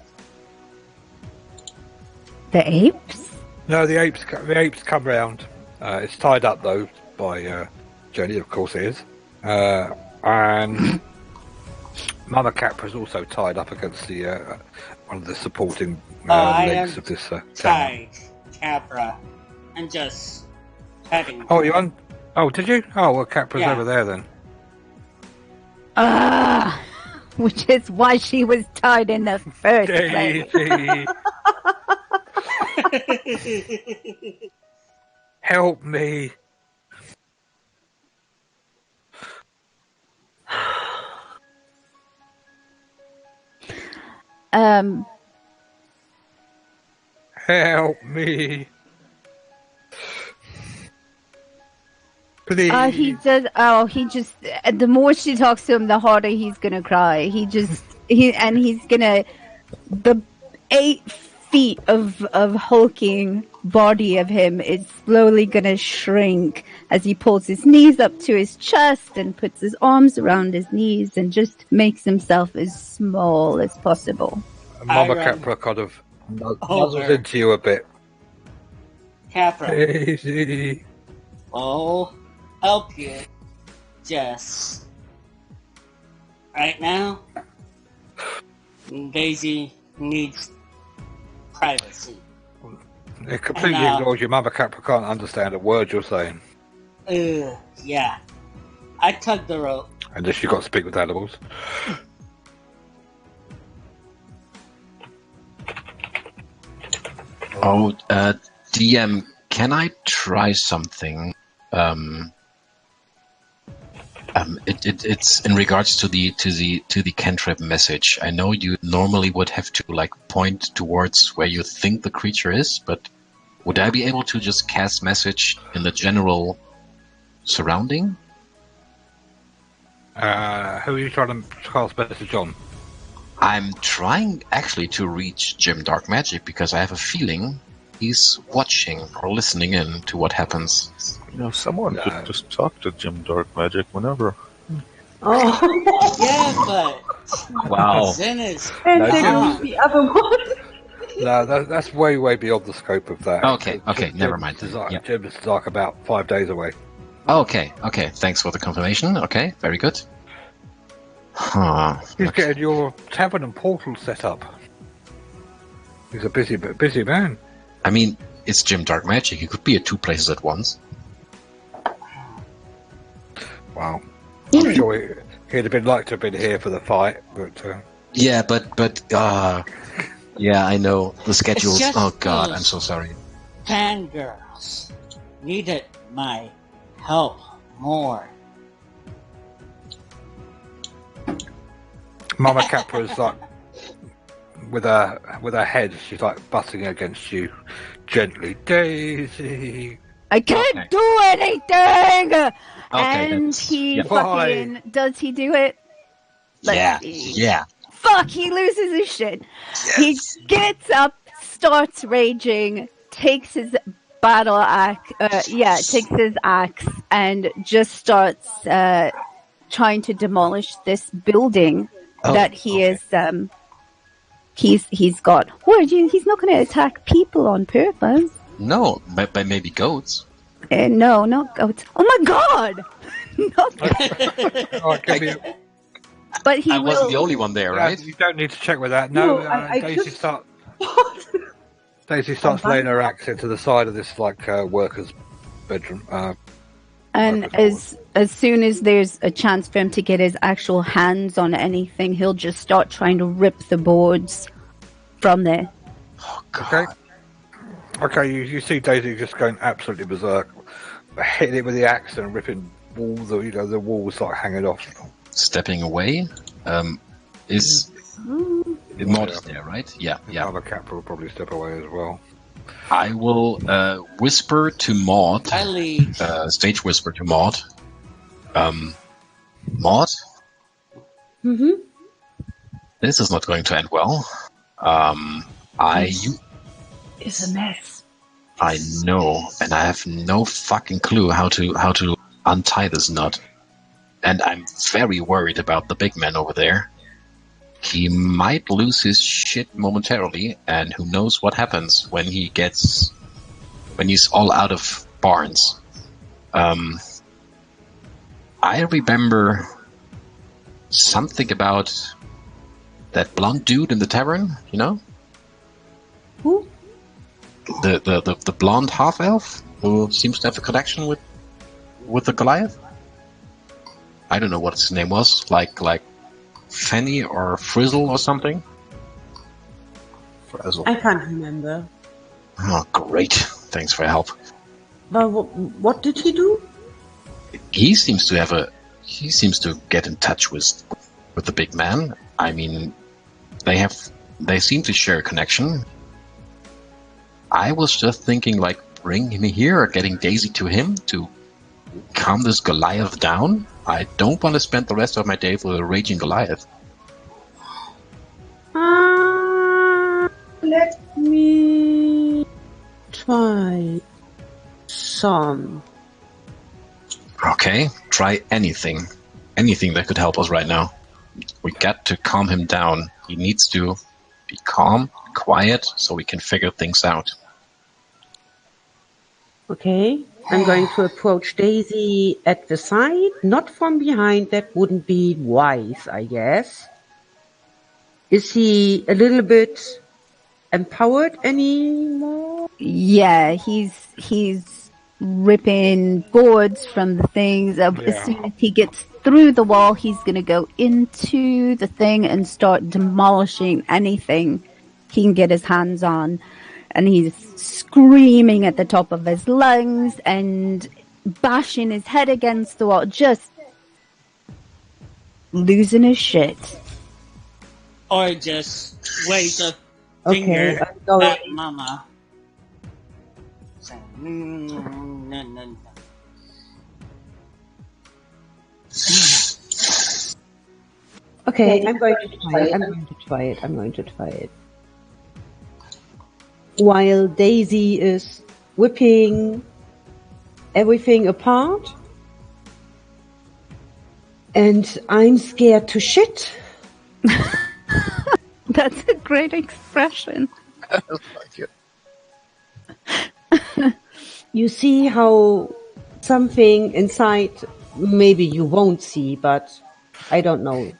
The apes? No, the apes come round. It's tied up though by Jenny, of course it is. And Mama Capra's also tied up against the one of the supporting legs of this tower. Tied Capra and just petting. Oh, Oh, did you? Oh, well, Capra's Yeah. over there then. Which is why she was tied in the first place. Daisy, help me. Help me. Please. He does. Oh, he just. The more she talks to him, the harder he's gonna cry. He's gonna. The 8 feet of hulking body of him is slowly gonna shrink as he pulls his knees up to his chest and puts his arms around his knees and just makes himself as small as possible. Mama I Capra kind of nuzzles over. into you a bit. Capra, Daisy. I'll help you. Just right now, Daisy needs privacy. It completely And, ignores you. Mama Capra can't understand a word you're saying. Yeah. I tugged the rope. Unless you've got to speak with animals. Oh, DM, can I try something? It's in regards to the cantrip message. I know you normally would have to point towards where you think the creature is, but would I be able to just cast message in the general surrounding? Who are you trying to cast message on? I'm trying actually to reach Jim Dark Magic because I have a feeling he's watching or listening in to what happens. Someone could just talk to Jim Dark Magic whenever. Oh, Yeah, but Wow. Zen is and No, then Jim- the other one. No, that's way beyond the scope of that. Okay, never mind then. Yeah. Jim's about 5 days away. Okay. Thanks for the confirmation. Okay, very good. Huh. He's getting your tavern and portal set up. He's a busy man. I mean, it's Jim Dark Magic. He could be at 2 places at once. Wow. I'm sure he'd have been like to have been here for the fight, but Yeah, but yeah, I know the schedules. just Oh God, those- I'm so sorry. Fangirls needed my help more. Mama Capra's like with her head, she's like butting against you gently. Daisy. I can't Okay. do anything! Okay, And that's- he yeah. fucking... Does he do it? Let's see. Yeah. Fuck, he loses his shit. He gets up, starts raging, takes his battle axe, takes his axe, and just starts trying to demolish this building Oh, that he okay. is. He's got. What? He's not going to attack people on purpose. No, but maybe goats. No, not goats. Oh my god! Not, Oh, give me a- but he I wasn't will. the only one there, right? You don't need to check with that. No, No, I Daisy just- Daisy starts laying her axe into the side of this worker's bedroom. And as soon as there's a chance for him to get his actual hands on anything, he'll just start trying to rip the boards from there. Oh Okay. God. Okay, you see Daisy just going absolutely berserk, hitting it with the axe and ripping walls. The walls like hanging off. Stepping away. Is Maud is there, right? Yeah. Mama Capra will probably step away as well. I will whisper to Maud. I lead. Stage whisper to Maud. Maud, Mm-hmm. this is not going to end well. It's a mess. I know, and I have no fucking clue how to untie this knot. And I'm very worried about the big man over there. He might lose his shit momentarily, and who knows what happens when he's all out of Barnes. I remember something about that blonde dude in the tavern, you know? Who? The blonde half elf who seems to have a connection with the Goliath. I don't know what his name was, like Fanny or Frizzle or something. Frizzle. I can't remember. Oh, great! Thanks for your help. But what did he do? He seems to get in touch with the big man. I mean, they seem to share a connection. I was just thinking, like, bring him here or getting Daisy to him to calm this Goliath down. I don't want to spend the rest of my day with a raging Goliath. Let me try some. Okay, try anything. Anything that could help us right now. We got to calm him down. He needs to be calm, quiet, so we can figure things out. Okay, I'm going to approach Daisy at the side, not from behind. That wouldn't be wise, I guess. Is he a little bit empowered anymore? Yeah, he's ripping boards from the things. As soon as he gets through the wall, he's gonna go into the thing and start demolishing anything he can get his hands on. And he's screaming at the top of his lungs and bashing his head against the wall, just losing his shit. Or just wave a Okay, finger I'm going. at Mama. Saying, no. Okay, I'm going to try it. While Daisy is whipping everything apart, and I'm scared to shit. That's a great expression. You see how something inside, maybe you won't see, but I don't know.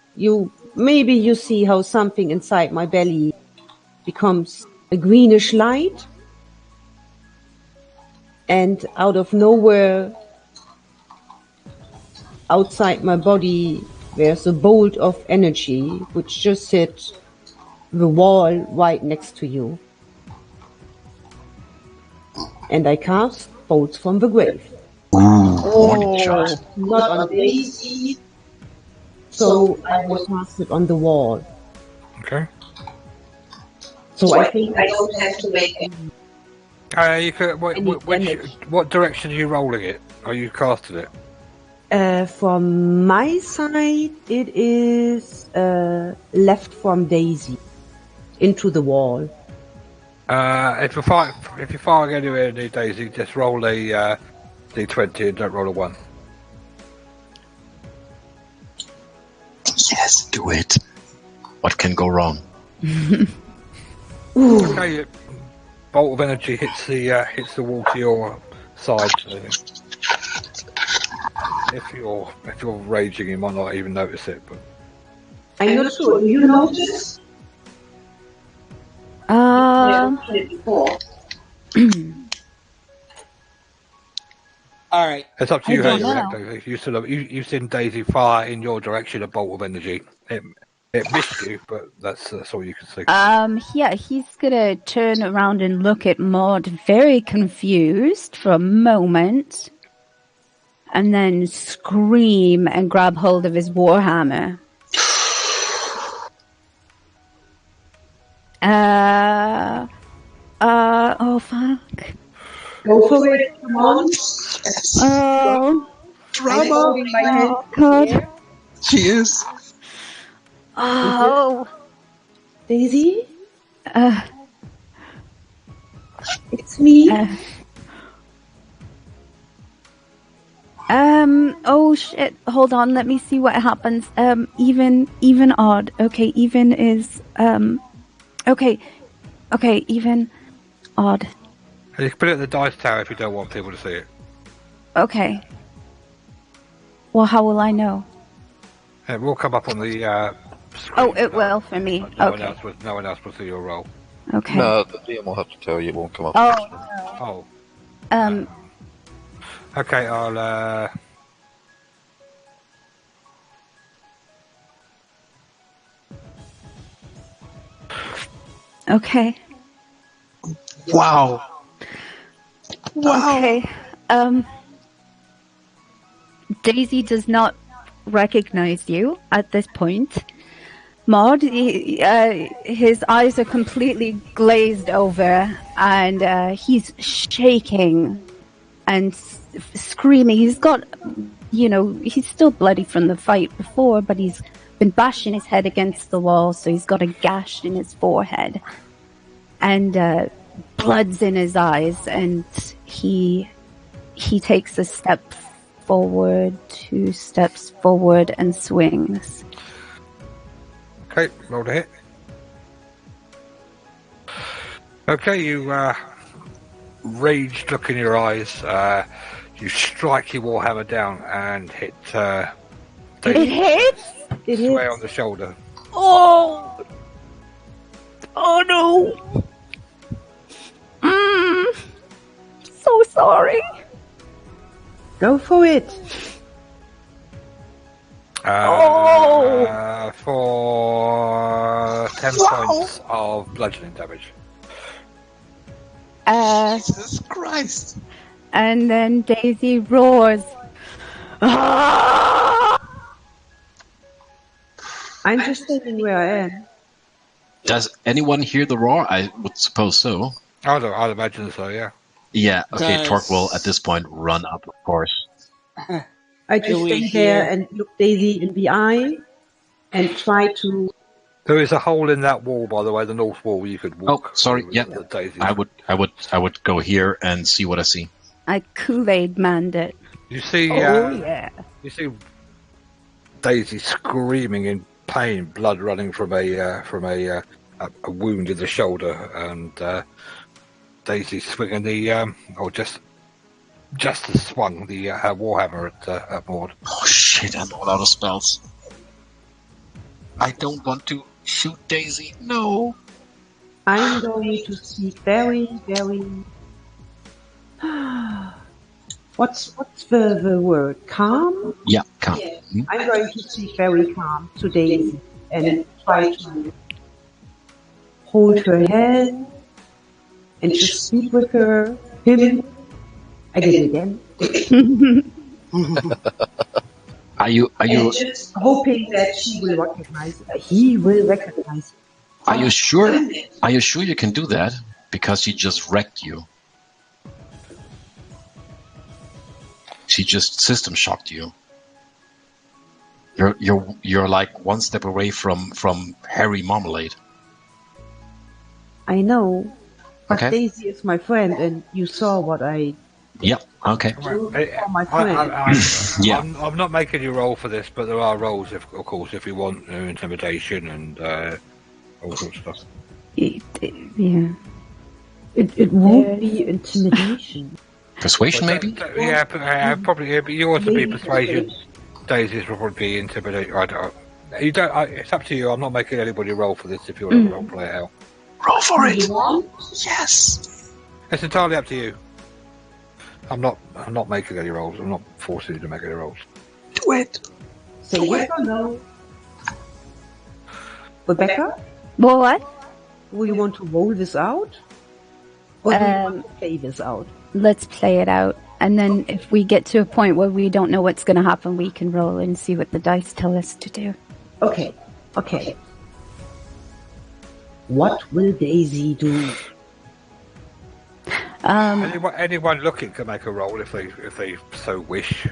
maybe you see how something inside my belly becomes a greenish light, and out of nowhere, outside my body, there's a bolt of energy which just hit the wall right next to you. And I cast Bolts from the Grave. Warning shot. Not on Daisy, so I will cast it on the wall. Okay. So I think I don't have to make it. You could, what direction are you rolling it? Are you casting it? From my side, it is left from Daisy into the wall. If you're firing anywhere near Daisy, just roll a d20 and don't roll a 1. Yes, do it. What can go wrong? Okay, bolt of energy hits the wall to your side. If you're raging, you might not even notice it. But I'm not sure. Do you notice? All right. it's up to you how you don't react. know. If you've seen Daisy fire in your direction a bolt of energy. It missed you, but that's all you can see. Yeah, he's gonna turn around and look at Maud, very confused for a moment, and then scream and grab hold of his warhammer. Oh fuck. Go for it. Come on. Oh, I'm holding my hand. God. She is. Oh. Daisy, it's me. Oh shit. Hold on. Let me see what happens. Even odd. Okay, even is, okay, even odd. And you can put it in the dice tower if you don't want people to see it. Okay. Well, how will I know? It will come up on the screen. Oh, it will for me. But no Okay. one else will see your roll. Okay. No, the DM will have to tell you. It won't come up. Oh, Oh. Okay, I'll okay. Wow. Okay. Daisy does not recognize you at this point. Maud, his eyes are completely glazed over, and he's shaking and screaming. He's got, he's still bloody from the fight before, but he's been bashing his head against the wall, so he's got a gash in his forehead. And blood's in his eyes, and he takes a step forward, 2 steps forward, and swings. Okay, roll to hit. Okay, you raged look in your eyes. You strike your warhammer down and hit It Daisy hits? It square is. on the shoulder. Oh! Oh no! So sorry. Go for it. For 10 points of bludgeoning damage. Jesus Christ. And then Daisy roars. Ah! I'm just standing where I am. Does anyone hear the roar? I would suppose so. I'd imagine so, yeah. Yeah, okay, Does- Torque will at this point run up, of course. I just Do we stand there hear- and look Daisy in the eye and try to. There is a hole in that wall, by the way, the north wall. You could walk. Oh, sorry, through yeah. the Daisy. I would go here and see what I see. I Kool-Aid manned it. You see, Yeah. you see Daisy screaming in pain, blood running from a wound in the shoulder, and Daisy swinging the just as swung the her warhammer at Maud. Oh shit, I'm all out of spells. I don't want to shoot Daisy. No. I'm going to speak very, very. What's the word? Calm? Yeah, come. Yes. I'm going to speak very calm to Daisy and try to hold her hand and just speak with her. Him. I did it again. Are you And just hoping that she will recognize it. He will recognize it. are you sure? Are you sure you can do that? Because she just wrecked you. She just system shocked you. You're like one step away from Harry Marmalade. I know. But Okay. Daisy is my friend, and you saw what I Yeah. Okay. do for my friend. Yeah. I'm not making you roll for this, but there are rolls, of course, if you want intimidation and all sorts of stuff. Yeah. It won't be intimidation. Persuasion, maybe? Yeah, probably. But yours would be persuasion. Daisy's will probably be intimidation. I don't. You don't. It's up to you. I'm not making anybody roll for this. If you want to roll play it out, Roll for it. You want? Yes. it's entirely up to you. I'm not making any rolls. I'm not forcing you to make any rolls. Do it. Say yes or no. Rebecca, Well, what? will you want to roll this out? Or do you want to play this out? Let's play it out. And then if we get to a point where we don't know what's going to happen, we can roll and see what the dice tell us to do. Okay. What will Daisy do? Anyone looking can make a roll if they so wish.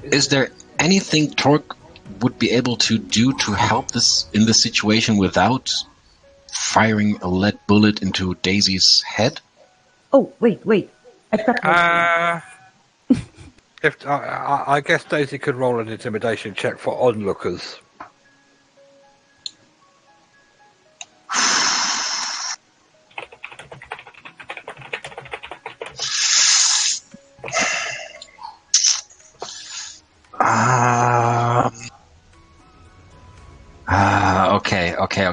Is there anything Torque would be able to do to help this in this situation without firing a lead bullet into Daisy's head? Oh, wait. I've got my If I guess Daisy could roll an intimidation check for onlookers.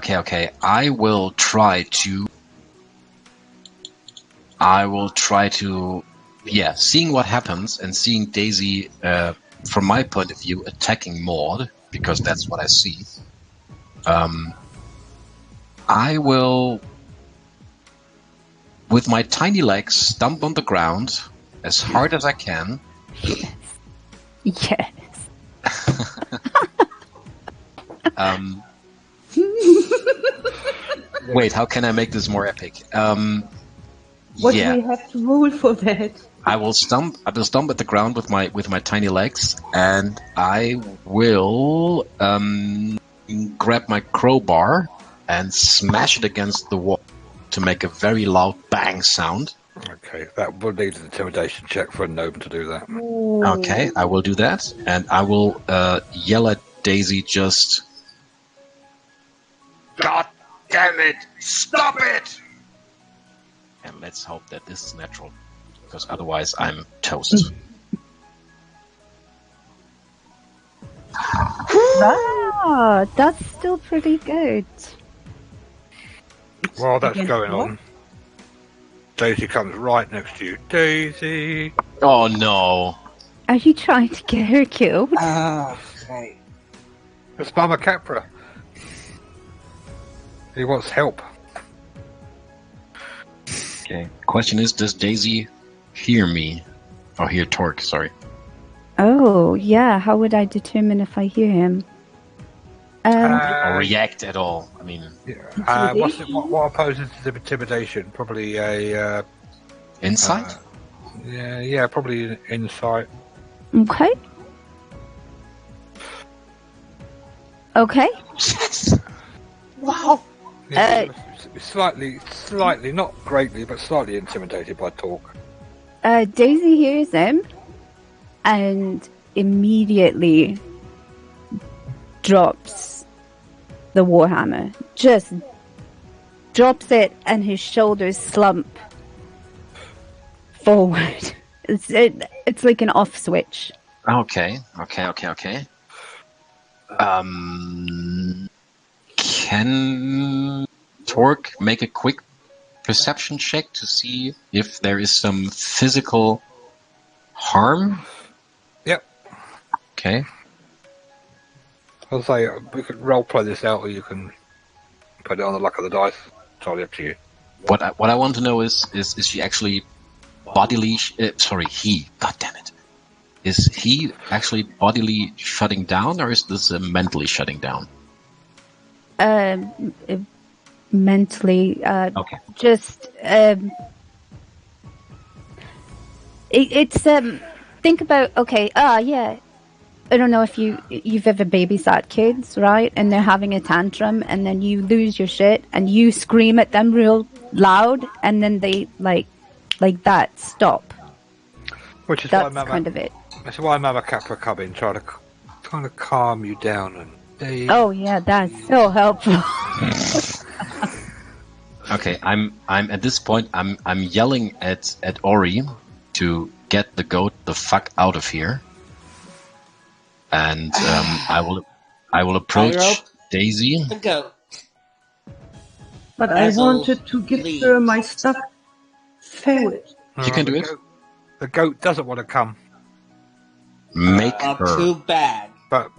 Okay. I will try to, seeing what happens and seeing Daisy, from my point of view, attacking Maud, because that's what I see. I will, with my tiny legs, stomp on the ground as hard as I can. Yes. Wait, how can I make this more epic? What do we have to roll for that? I will stomp at the ground with my tiny legs, and I will grab my crowbar and smash it against the wall to make a very loud bang sound. Okay, that would need an intimidation check for a gnome to do that. Okay, I will do that, and I will yell at Daisy just... God damn it! Stop it! And let's hope that this is natural, because otherwise I'm toast. Ah, that's still pretty good. While that's Against going what? on, Daisy comes right next to you. Daisy! Oh no! Are you trying to get her killed? Okay. It's Mama Capra. He wants help. Okay. Question is, does Daisy hear me? Or hear Torque, sorry. Oh, yeah. How would I determine if I hear him? Or react at all. I mean... What opposes intimidation? Probably a... Insight? yeah, probably insight. Okay. Okay. Yes! Wow! Yeah, slightly, not greatly, but slightly intimidated by talk. Daisy hears him and immediately drops the warhammer. Just drops it, and his shoulders slump forward. It's like an off switch. Okay. Can Torque make a quick perception check to see if there is some physical harm? Yep. Okay. I'll say we could role play this out, or you can put it on the luck of the dice. Totally up to you. What I want to know is she actually bodily? He. God damn it! Is he actually bodily shutting down, or is this mentally shutting down? Mentally. Okay. Just it's think about yeah. I don't know if you've ever babysat kids, right? And they're having a tantrum, and then you lose your shit, and you scream at them real loud, and then they like that stop. Which is That's why kind of it. That's why Mama Capra come in, trying to calm you down and. Oh yeah, that's so helpful. Okay, I'm at this point. I'm yelling at Ori to get the goat the fuck out of here, and I will approach Pyro? Daisy. The goat. But I Basil wanted to give leaves. her my stuffed ferret. You can do it. The goat doesn't want to come, Make her. Too bad. but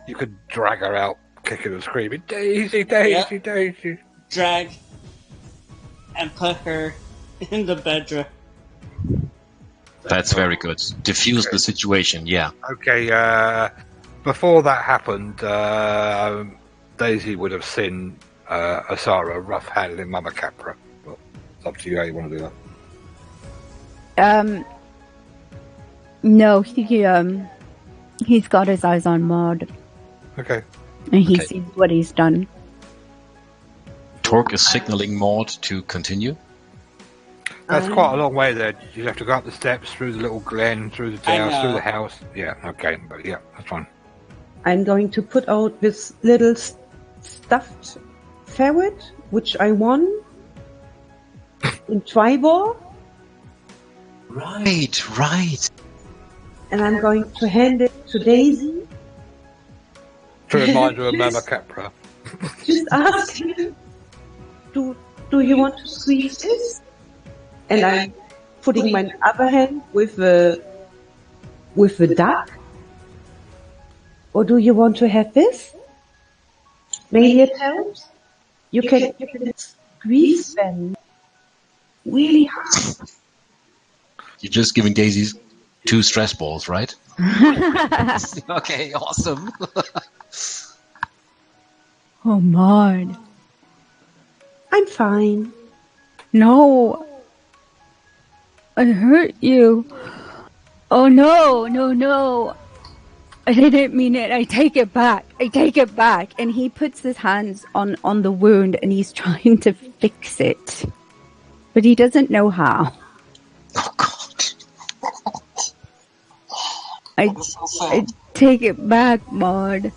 you could drag her out, kicking and screaming, Daisy, Daisy, Yep. Daisy. Drag and put her in the bedroom. That's very good. Diffuse the situation. Yeah. Okay, before that happened, Daisy would have seen Asara rough handling Mama Capra. Well, it's up to you how you want to do that. No, he's got his eyes on Maud, Okay. and he Okay. sees what he's done. Torque is signaling Maud to continue. That's quite a long way there. You have to go up the steps, through the little glen, through the I house, through know. the house. Yeah, okay, but yeah, that's fine. I'm going to put out this little stuffed ferret, which I won in Tribor, Right. and I'm going to hand it to Daisy. To remind her of Mama Capra. Just ask him, do you want to squeeze this? And I'm putting my other hand with the duck. Or do you want to have this? Maybe it helps. You can squeeze them really hard. You're just giving Daisy 2 stress balls, right? Okay, awesome. Oh, Maud. I'm fine. No. I hurt you. Oh, no. I didn't mean it. I take it back. And he puts his hands on the wound, and he's trying to fix it. But he doesn't know how. Oh God. I take it back, Maud.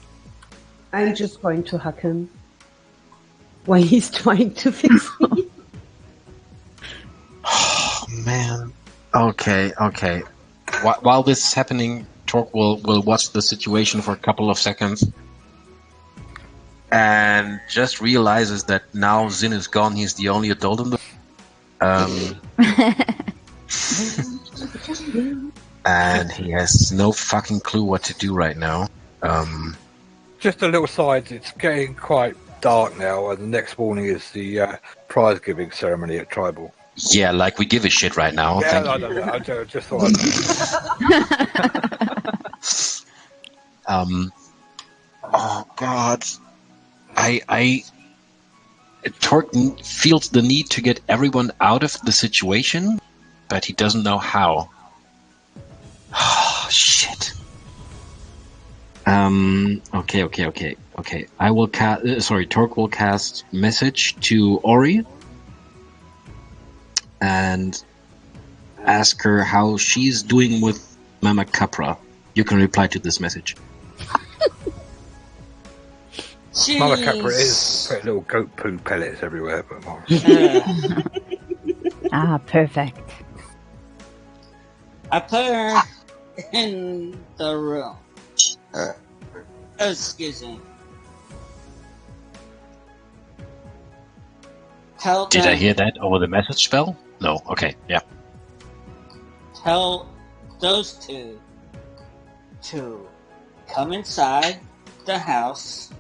I'm just going to hug him while he's trying to fix me. Oh, man. Okay. While this is happening, Torque will watch the situation for a couple of seconds and just realizes that now Zin is gone. He's the only adult in the and he has no fucking clue what to do right now. Just a little side, it's getting quite dark now, and the next morning is the prize giving ceremony at Tribal. Yeah, like we give a shit right now. Yeah, Thank I you. don't know. I just thought Oh God, I Torque feels the need to get everyone out of the situation, but he doesn't know how. Oh shit. Okay. I will Torque will cast message to Ori and ask her how she's doing with Mama Capra. You can reply to this message. Mama Capra is putting little goat poo pellets everywhere, but Ah, perfect. I put her in the room. Oh, excuse me. Tell Did I them, hear that over the message spell? No. Okay. Yeah. tell those two to come inside the house,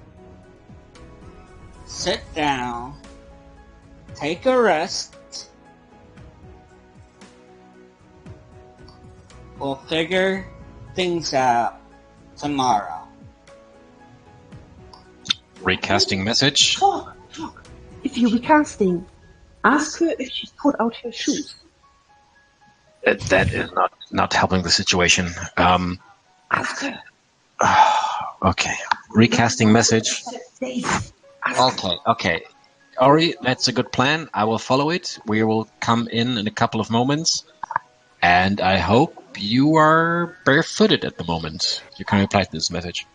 sit down, take a rest. We'll figure things out tomorrow. Recasting message. Talk. If you're recasting, ask her if she's put out her shoes. That is not helping the situation. Ask her. Okay. Recasting message. Daisy. Ask her. Okay. Ori, that's a good plan. I will follow it. We will come in a couple of moments. And I hope you are barefooted at the moment. You can reply to this message.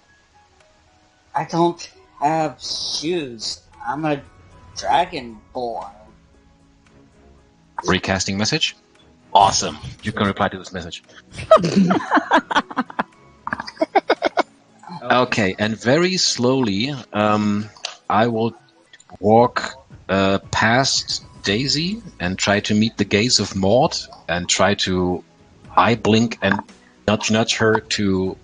I don't have shoes. I'm a dragonborn. Recasting message. Awesome. You can reply to this message. Okay, and very slowly, I will walk past Daisy and try to meet the gaze of Maud and try to eye blink and nudge her to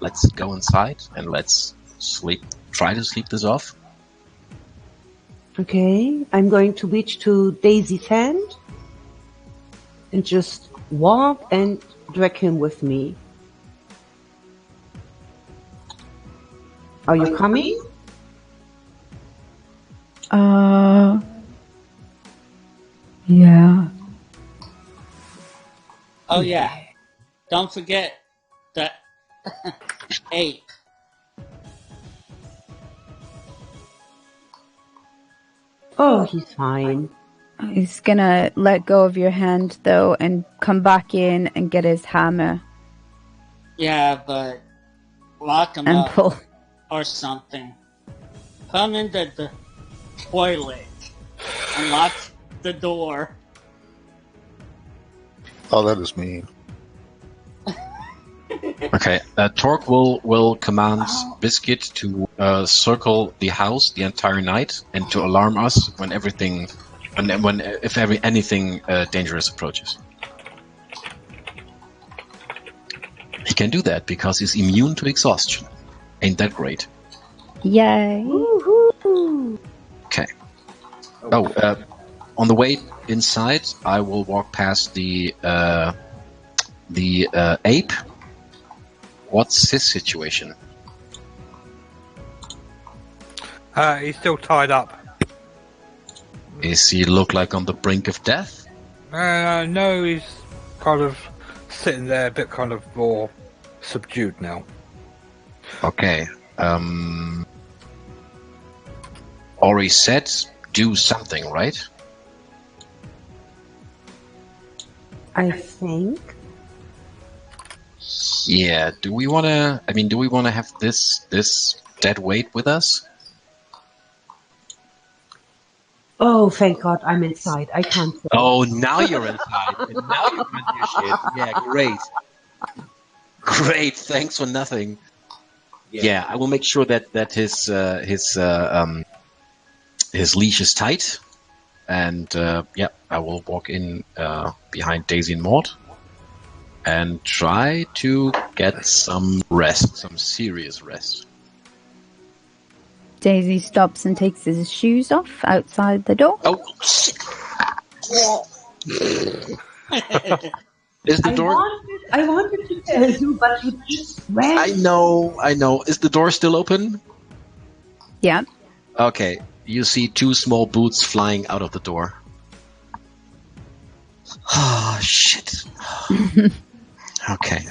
let's go inside and let's sleep. Try to sleep this off. Okay, I'm going to reach to Daisy's hand and just walk and drag him with me. Are you coming? Yeah. Oh yeah. Don't forget the ape. Oh, he's fine. He's gonna let go of your hand though and come back in and get his hammer Yeah, but lock him and up pull. or something. Come into the toilet and lock the door. Oh, that is mean. Okay, Torque will command Biscuit to circle the house the entire night and to alarm us when anything dangerous approaches. He can do that because he's immune to exhaustion. Ain't that great? Yay. Woohoo! Okay. Oh, on the way inside, I will walk past the ape. What's his situation? He's still tied up. Is he look like on the brink of death? No, he's kind of sitting there a bit kind of more subdued now. Okay. Ori said do something, right? I think. Yeah. Do we wanna have this dead weight with us? Oh, thank God, I'm inside. I can't. Oh, now you're inside. And now you can do shit. Yeah, great. Great. Thanks for nothing. Yeah, I will make sure that his leash is tight, and I will walk in behind Daisy and Maud and try to get some rest, some serious rest. Daisy stops and takes his shoes off outside the door. Oh, is the door? I wanted to tell you, but you just ran. I know. Is the door still open? Yeah. Okay. You see two small boots flying out of the door. Oh, shit. Okay.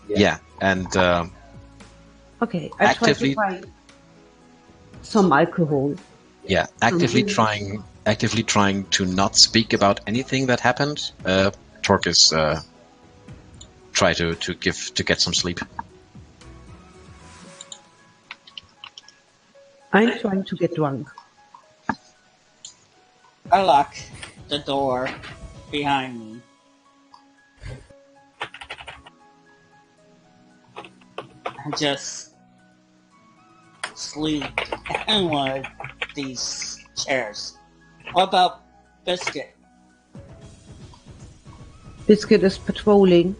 Yeah, and Okay, I actively- tried to find some alcohol. yeah, actively trying to not speak about anything that happened. Torque is try to get some sleep. I'm trying to get drunk. I lock the door behind me. just sleep in one of these chairs. What about Biscuit? Biscuit is patrolling.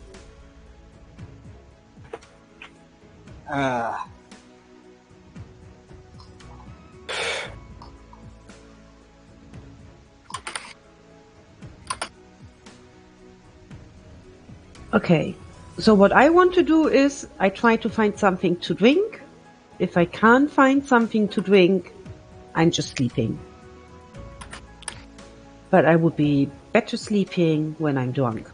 Okay, so what I want to do is I try to find something to drink. If I can't find something to drink, I'm just sleeping. But I would be better sleeping when I'm drunk.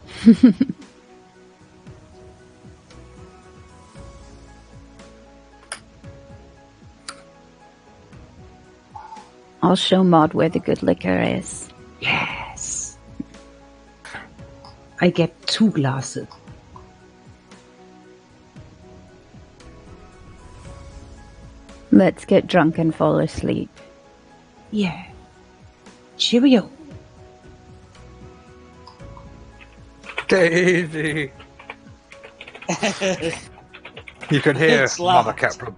I'll show Maud where the good liquor is. Yes. I get 2 glasses. Let's get drunk and fall asleep. Yeah. Cheerio. Daisy. You can hear It's Mother locked. Cat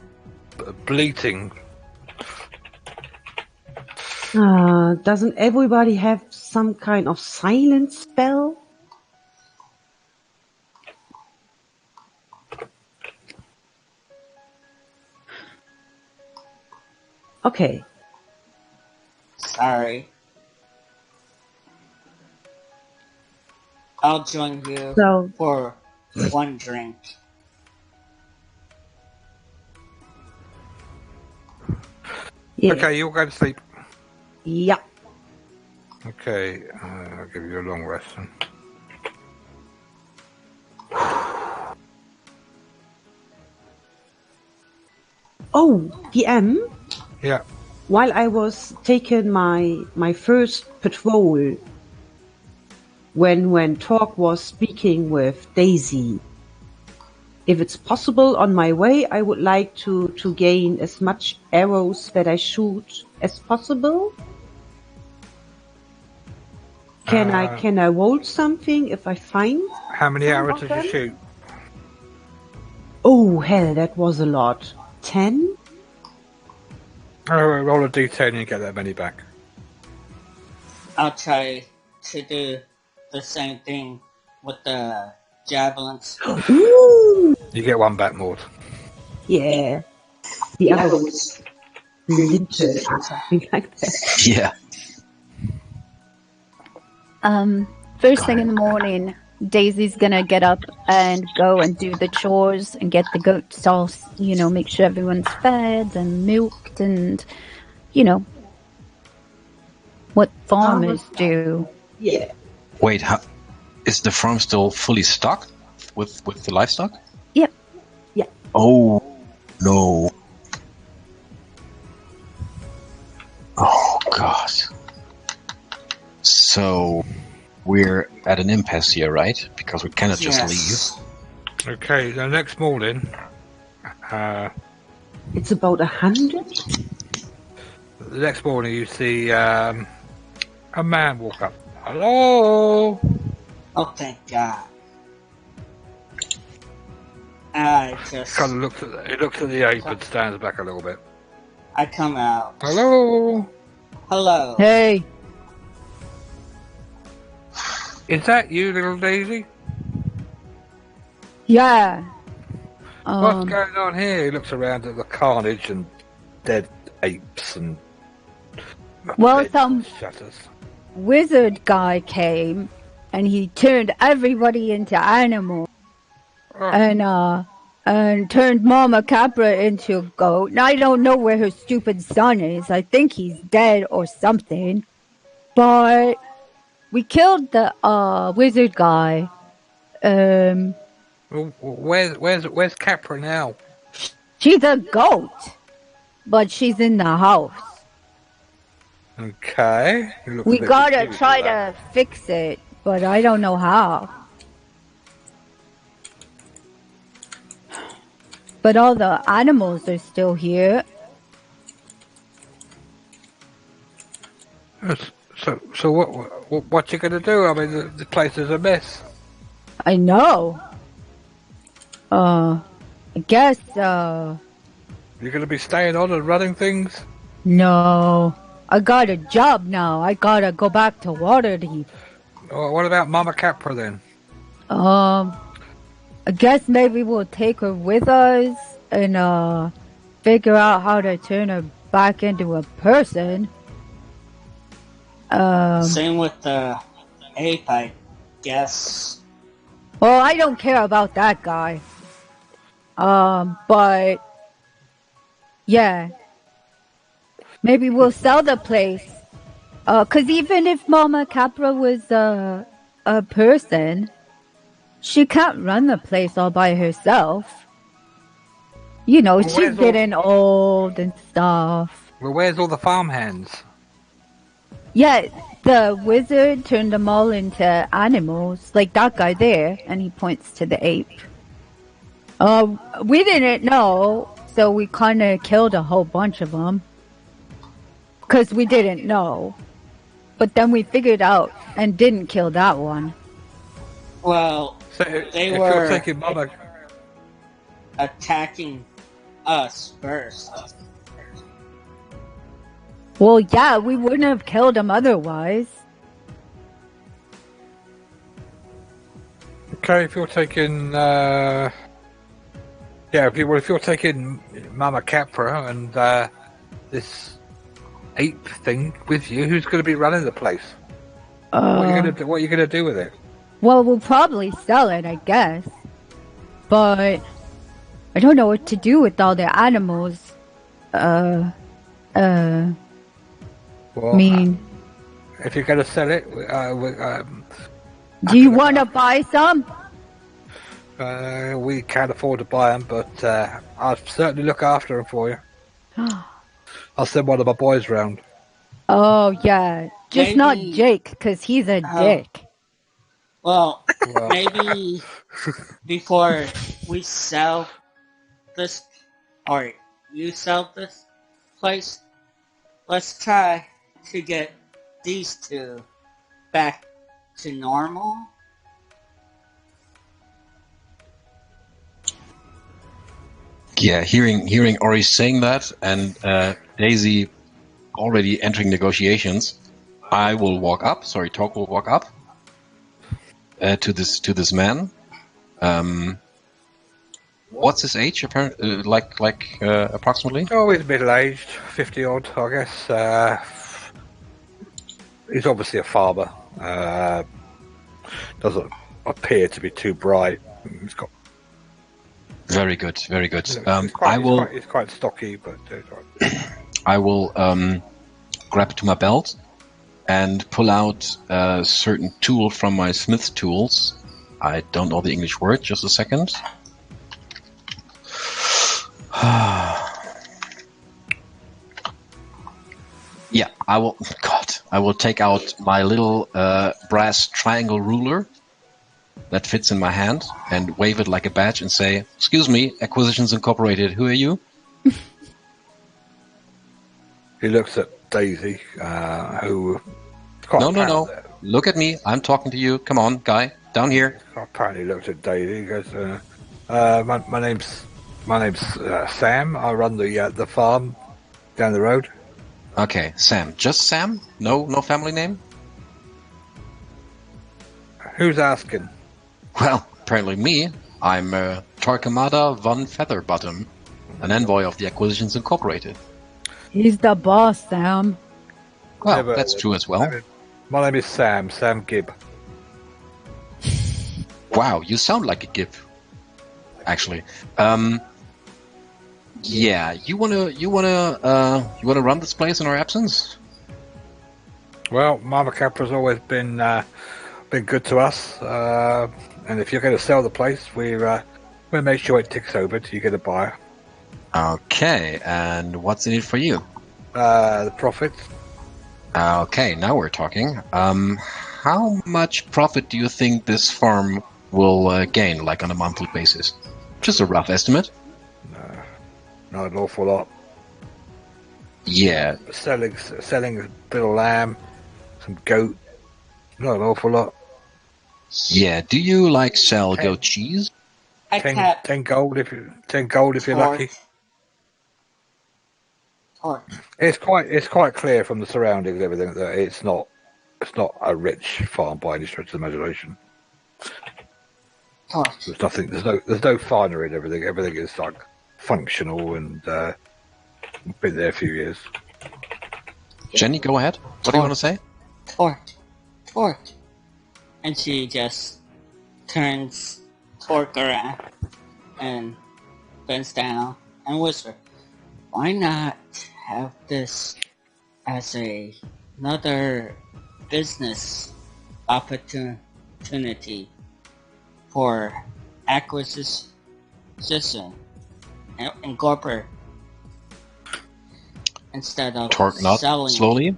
bleating. Doesn't everybody have some kind of silence spell? Okay. Sorry. I'll join you So, for one drink. yeah. Okay, you'll go to sleep. Yeah. Okay, I'll give you a long rest. Then. Oh, PM. Yeah. While I was taking my first patrol, when Torque was speaking with Daisy, if it's possible on my way, I would like to gain as much arrows that I shoot as possible. Can I roll something if I find? How many some arrows of did you them? shoot? Oh hell, that was a lot. 10? Oh, roll a d10 and you get that many back. I'll try to do the same thing with the javelins. Ooh, You get one back, Maud. yeah. The other was splintered or something like that. Yeah. First thing in the morning, Daisy's gonna get up and go and do the chores and get the goats all, make sure everyone's fed and milked and, what farmers do. Yeah. Wait, is the farm still fully stocked with the livestock? Yep. Yeah. Oh, no. Oh, God. So, we're at an impasse here, right? Because we cannot just Yes. leave. Okay, the next morning, It's about 100? you see a man walk up. Hello. Oh, thank God. I just... Kind of looks at the ape and stands back a little bit. I come out. Hello. Hello. Hey! Is that you, little Daisy? Yeah. What's going on here? He looks around at the carnage and dead apes and Well, beds some and shutters. wizard guy came and he turned everybody into animals Oh, and turned Mama Capra into a goat. And I don't know where her stupid son is. I think he's dead or something. But we killed the wizard guy. well, where's Capra now? She's a goat, but she's in the house. Okay. He looks a We bit gotta confused try at that. to fix it, but I don't know how. But all the animals are still here. So what you gonna do? I mean, the place is a mess. I know. I guess, You're going to be staying on and running things? no. I got a job now. I gotta go back to Waterdeep. Or what about Mama Capra then? I guess maybe we'll take her with us and, figure out how to turn her back into a person. Same with the ape, I guess. Well, I don't care about that guy. But yeah, maybe we'll sell the place. 'Cause even if Mama Capra was a person, she can't run the place all by herself. You know, Well, she's where's all- getting old and stuff. Well, where's all the farmhands? Yeah, the wizard turned them all into animals, like that guy there, and he points to the ape. We didn't know, so we kind of killed a whole bunch of them. 'Cause we didn't know. But then we figured out and didn't kill that one. Well, So They if were- you're taking Mama... attacking us first. Well, yeah, we wouldn't have killed him otherwise. Okay, if you're taking... Yeah, if you're taking Mama Capra and this ape thing with you, who's going to be running the place? What are you going to do with it? Well, we'll probably sell it, I guess. But I don't know what to do with all the animals. Well, if you're going to sell it, do you want to buy some? we can't afford to buy them, but I'll certainly look after them for you. I'll send one of my boys round. Oh, yeah. Just not Maybe- Jake, because he's a dick. Well, Well, maybe before we sell this, or you sell this place, let's try to get these two back to normal. Yeah, hearing Ori saying that and Daisy already entering negotiations, I will walk up. Sorry, Talk will walk up to this man. What's his age? Apparently, approximately. oh, he's middle-aged, 50-odd, I guess. He's obviously a farmer. Doesn't appear to be too bright. He's got. Very good, very good. He's quite stocky, but I will grab to my belt and pull out a certain tool from my smith's tools. I don't know the English word. Just a second. Yeah, I will. God, I will take out my little brass triangle ruler that fits in my hand and wave it like a badge and say, "Excuse me, Acquisitions Incorporated. Who are you?" he looks at Daisy, who. Quite No. Look at me. I'm talking to you. Come on, guy, down here. Apparently, looks at Daisy. He goes, "My name's Sam. I run the farm down the road." Okay, Sam. Just Sam? No family name? Who's asking? Well, apparently me. I'm Tarkamada von Featherbottom, an envoy of the Acquisitions Incorporated. He's the boss, Sam. Well, Never- that's true as well. My name is Sam Gibb. Wow, you sound like a Gib. Actually, yeah, you wanna run this place in our absence? Well, Mama Capra's always been good to us, and if you're going to sell the place, we'll make sure it ticks over till you get a buyer. Okay, and what's in it for you? The profits. Okay, now we're talking. How much profit do you think this farm will gain, like on a monthly basis? Just a rough estimate. Not an awful lot. Yeah, Selling a bit of lamb, some goat. Not an awful lot. yeah. Do you like sell goat cheese? I kept 10 gold if you're lucky. Torch. It's quite clear from the surroundings and everything that it's not a rich farm by any stretch of the imagination. Torch. There's nothing. There's no finery and everything. Everything is like functional and been there a few years. Jenny, go ahead. What do you want to say? Torch. And she just turns Torque around and bends down and whispers, "Why not have this as another business opportunity for acquisition and incorporate instead of Torque nods selling slowly.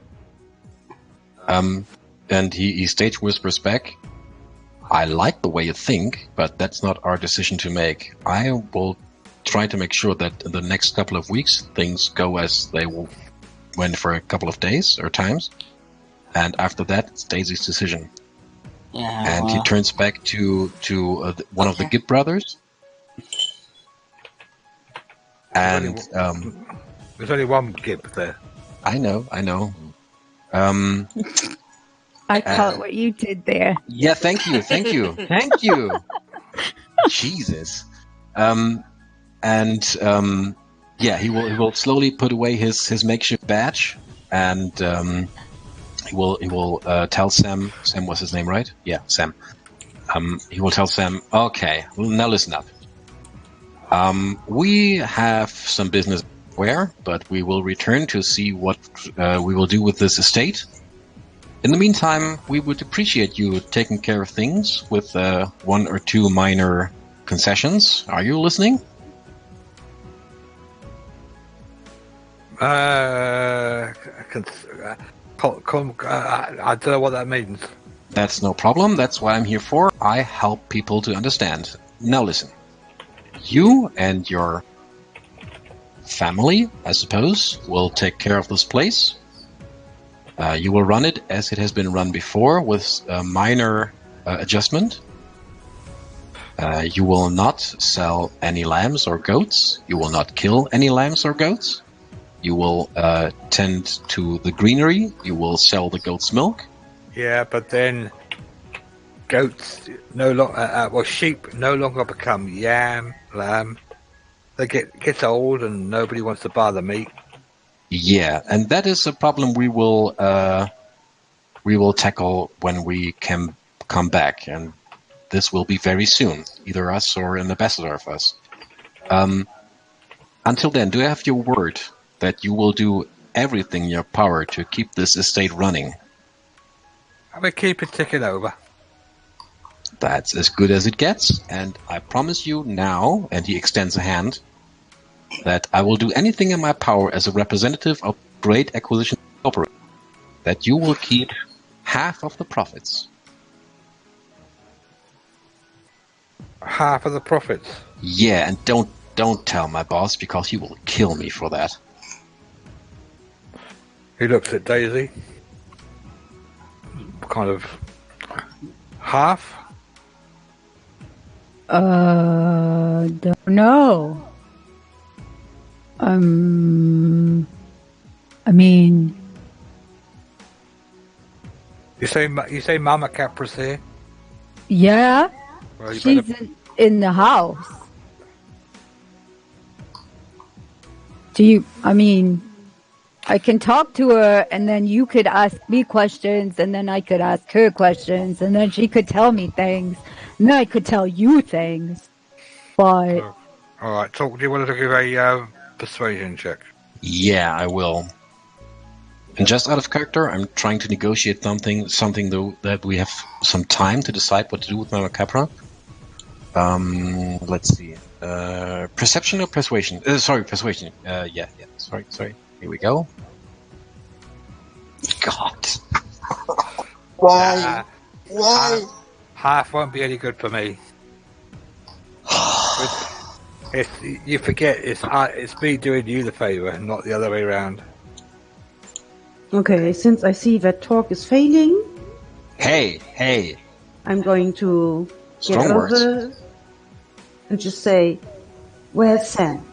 And he stage whispers back, "I like the way you think, but that's not our decision to make. I will try to make sure that in the next couple of weeks things go as they went for a couple of days or times. And after that, it's Daisy's decision." Yeah, And he turns back to one of the Gibb brothers. And There's only one Gib there. I know. I caught what you did there. Yeah, thank you. Jesus. Yeah, he will slowly put away his makeshift badge, and he will tell Sam. Sam was his name, right? Yeah, Sam. He will tell Sam, "Okay, well, now listen up. We have some business where, but we will return to see what we will do with this estate. In the meantime, we would appreciate you taking care of things with 1 or 2 minor concessions. Are you listening?" I don't know what that means. That's no problem. That's what I'm here for. I help people to understand. Now listen. You and your family, I suppose, will take care of this place. You will run it as it has been run before, with a minor adjustment. You will not sell any lambs or goats. You will not kill any lambs or goats. You will tend to the greenery. You will sell the goat's milk. Yeah, but then goats sheep no longer become lamb. They gets old and nobody wants to buy the meat. Yeah, and that is a problem we will tackle when we can come back, and this will be very soon, either us or an ambassador of us. Until then, do you have your word that you will do everything in your power to keep this estate running? I will keep it ticking over. That's as good as it gets, and I promise you now, and he extends a hand, that I will do anything in my power as a representative of Great Acquisition Corporation, that you will keep half of the profits. Half of the profits? Yeah, and don't tell my boss, because he will kill me for that. He looks at Daisy. Kind of half? Don't know. I mean, You say Mama Capra's here? yeah, Well, you she's better- in the house. I can talk to her, and then you could ask me questions, and then I could ask her questions, and then she could tell me things, and then I could tell you things. But All right. Do you want to give a persuasion check? Yeah, I will. And just out of character, I'm trying to negotiate something though that we have some time to decide what to do with Mama Capra. Let's see. Perception or persuasion? Persuasion. Yeah. Sorry. Here we go. God. Why? Half won't be any good for me. You forget it's me doing you the favour, not the other way around. Okay, since I see that talk is failing, Hey. I'm going to Strong get words. over and just say, "Where's Sam?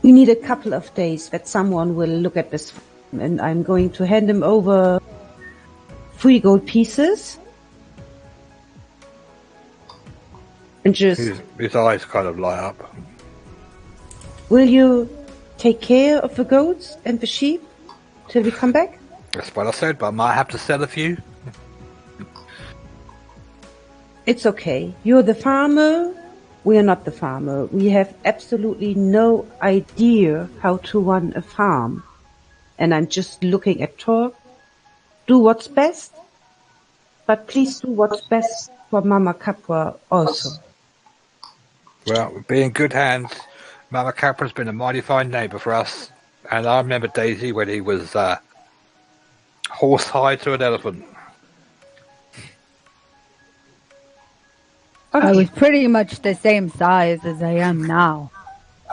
We need a couple of days that someone will look at this, and I'm going to hand him over 3 gold pieces." And just, His eyes kind of light up. "Will you take care of the goats and the sheep till we come back?" That's what I said, but I might have to sell a few. "It's okay. You're the farmer. We are not the farmer. We have absolutely no idea how to run a farm. And I'm just looking at Tor. Do what's best, but please do what's best for Mama Capra also." Well, we'll be in good hands. Mama Capra's been a mighty fine neighbour for us. And I remember Daisy when he was horse-hide to an elephant. I was pretty much the same size as I am now.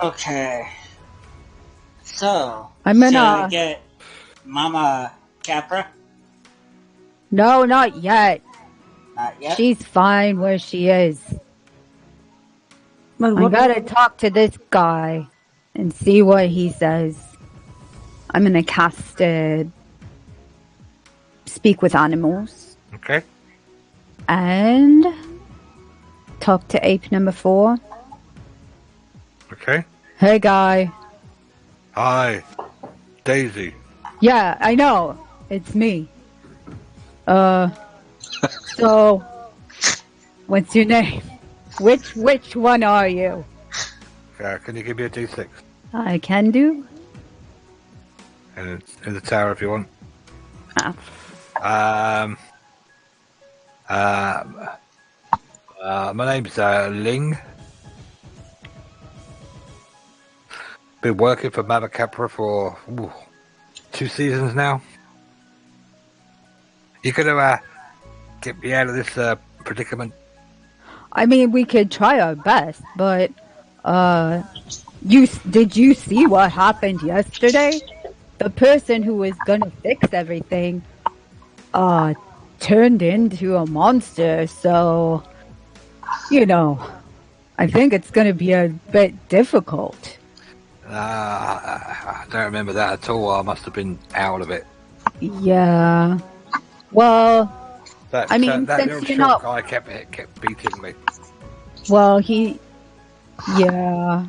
Okay. So, I'm should gonna- we get Mama Capra? No, not yet. Not yet? She's fine where she is. Well, I what- gotta talk to this guy and see what he says. I'm gonna cast Speak with Animals Okay. and talk to ape number 4. Okay. Hey, guy. Hi. Daisy. Yeah, I know. It's me. So, what's your name? Which one are you? Can you give me a D6? I can do. In the tower if you want. Ah. My name's Ling. Been working for Mama Capra for 2 seasons now. You gonna get me out of this predicament? I mean, we could try our best, but did you see what happened yesterday? The person who was gonna fix everything turned into a monster, so I think it's gonna be a bit difficult. I don't remember that at all. I must have been out of it. Yeah. Well, That, I mean, that since little you're short not- guy kept beating me. well, yeah.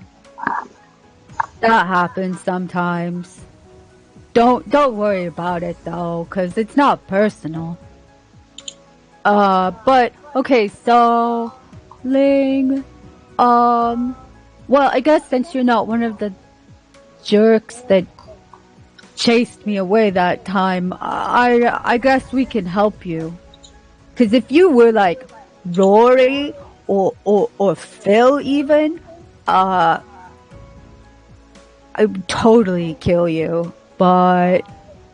That happens sometimes. Don't worry about it though, cause it's not personal. But okay, so Ling, well, I guess since you're not one of the jerks that chased me away that time, I guess we can help you. Cause if you were like Rory or Phil even, I would totally kill you. But,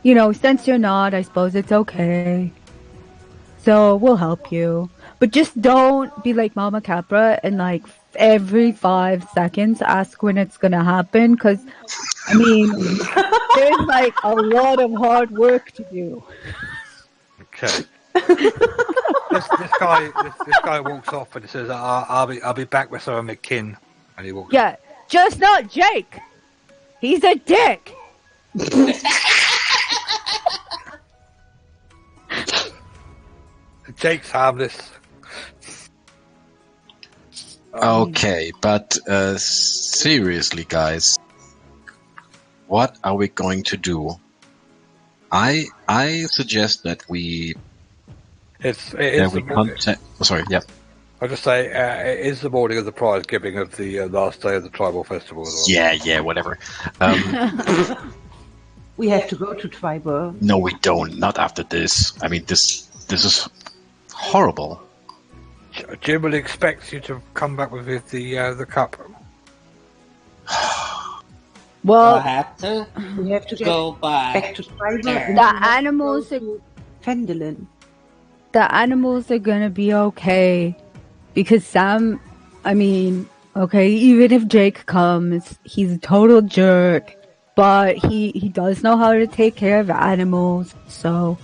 since you're not, I suppose it's okay. So we'll help you. But just don't be like Mama Capra and like every 5 seconds ask when it's gonna happen. Cause, I mean, there's like a lot of hard work to do. Okay. this guy walks off and he says, "I'll be back with some of my kin," and he walks. Yeah, just not Jake. He's a dick. Jake's harmless. Okay, but seriously, guys, what are we going to do? I suggest that we contact. Sorry, yeah. I'll just say it is the morning of the prize giving of the last day of the tribal festival as well. Yeah, whatever. We have to go to tribal. No, we don't. Not after this. I mean, this is horrible. Jim will expect you to come back with the cup. I'll Well, have to We have to get go by. back to tribal. there. and The then we have to animals go are- to Fendelin. the animals are gonna be okay. Because Sam, I mean, okay, even if Jake comes, he's a total jerk. But he does know how to take care of animals. So,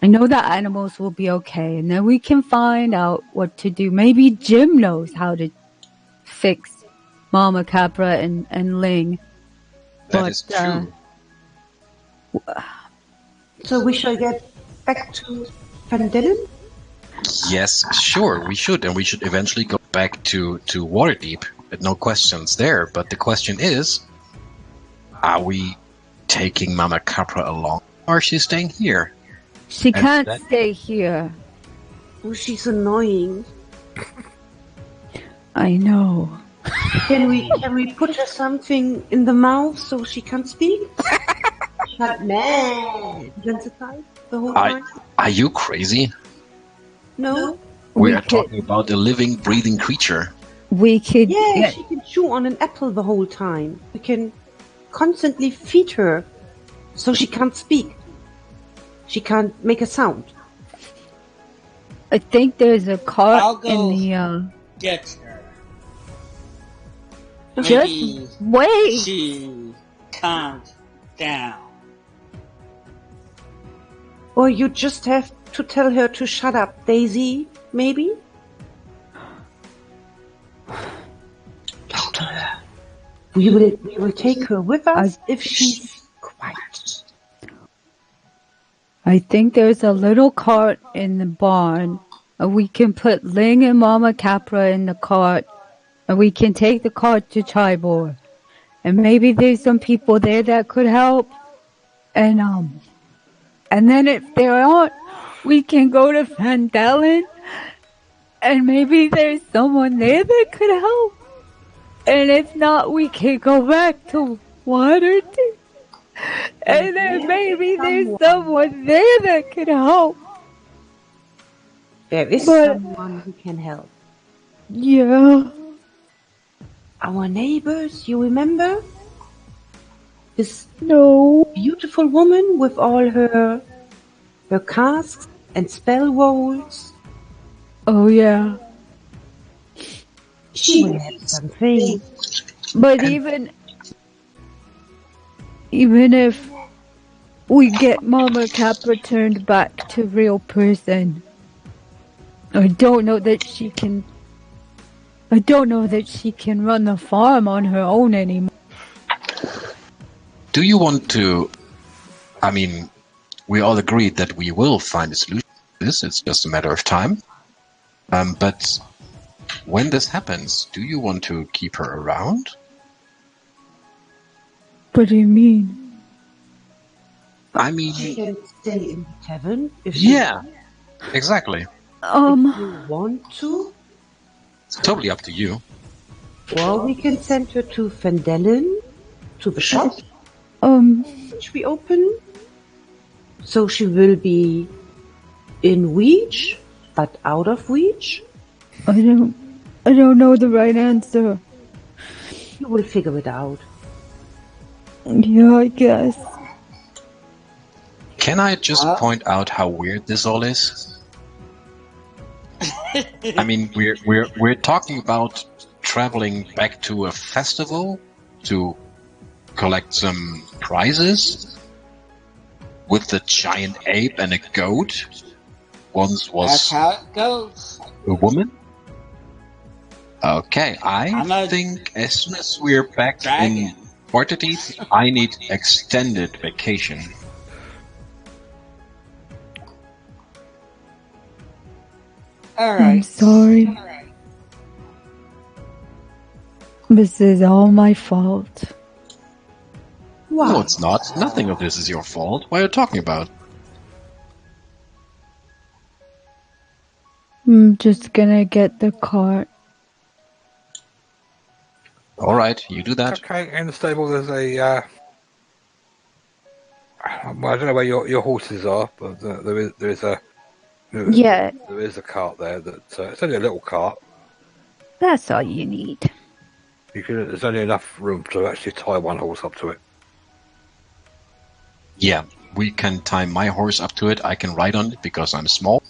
I know that animals will be okay, and then we can find out what to do. Maybe Jim knows how to fix Mama Capra and Ling. That is true. So we shall get back to Van Dellen? Yes, sure, we should, and we should eventually go back to Waterdeep. No questions there, but the question is, are we taking Mama Capra along, or is she staying here? She And can't that- stay here. Oh, she's annoying. I know. Can we put her something in the mouth so she can speak? Not mad. Identified the whole time? Are you crazy? No. We We are could- talking about a living, breathing creature. We could Yeah, get, she can chew on an apple the whole time. We can constantly feed her so she can't speak. She can't make a sound. I think there's a I'll cart go. in the Get her. just Maybe wait. she calmed down. Or you just have to tell her to shut up, Daisy, maybe? Talk to her. We will take her with us if she's quiet. I think there's a little cart in the barn. We can put Ling and Mama Capra in the cart, and we can take the cart to Tribor. And maybe there's some people there that could help. And then if there aren't, we can go to Van Dellen, and maybe there's someone there that could help. And if not, we can go back to Waterdeep. And then maybe there's someone there that could help. There is But- someone who can help. Yeah. Our neighbors, you remember? This No. beautiful woman with all her casks and spell rolls. Oh, yeah. She will have something. But even if we get Mama Capra turned back to real person, I don't know that she can run the farm on her own anymore. Do you want to... I mean, we all agreed that we will find a solution to this. It's just a matter of time. But when this happens, do you want to keep her around? What do you mean? I mean, She can stay in the tavern if she yeah, exactly. want to. It's totally up to you. Or we can send her to Van Dellen, to the shop which we open. So she will be in reach, but out of reach. I don't know the right answer. You will figure it out. Yeah, I guess. Can I just point out how weird this all is? I mean, we're talking about traveling back to a festival to collect some prizes with a giant ape and a goat. Once That's was how it goes. a woman. Okay, I'm I a think as soon as we're back dragon. in Waterdeep, I need extended vacation. All I'm right. sorry. This is all my fault. Wow. No, it's not. Nothing of this is your fault. What are you talking about? I'm just gonna get the cart. Alright, you do that. Okay, in the stable there's a. Well, I don't know where your horses are, but there is a. Yeah, There is a cart there that it's only a little cart. that's all you need. There's only enough room to actually tie one horse up to it. Yeah, we can tie my horse up to it. I can ride on it because I'm small.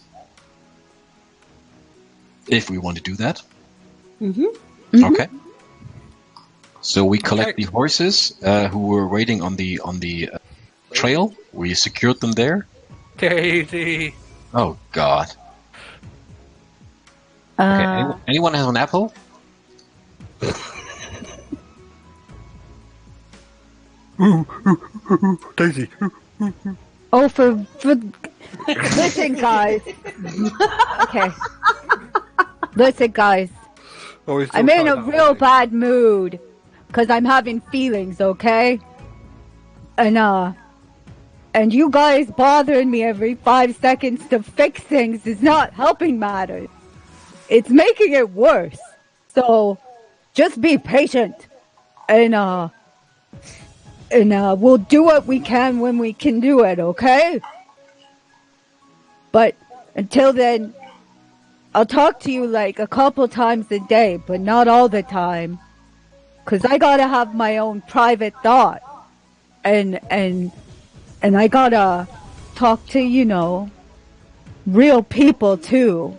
If we want to do that. Mm-hmm. Okay. So we collect Okay. the horses who were waiting on the trail. We secured them there. Daisy. Oh God. Okay. Anyone has an apple? Daisy. Oh, for listen, guys. Okay. Listen, guys. Oh, he's still I'm in tied a up, real isn't he? bad mood because I'm having feelings. Okay. And you guys bothering me every 5 seconds to fix things is not helping matters. It's making it worse. So just be patient. And we'll do what we can when we can do it, okay? But until then, I'll talk to you like a couple times a day, but not all the time. 'Cause I gotta have my own private thought. And I gotta talk to, real people too.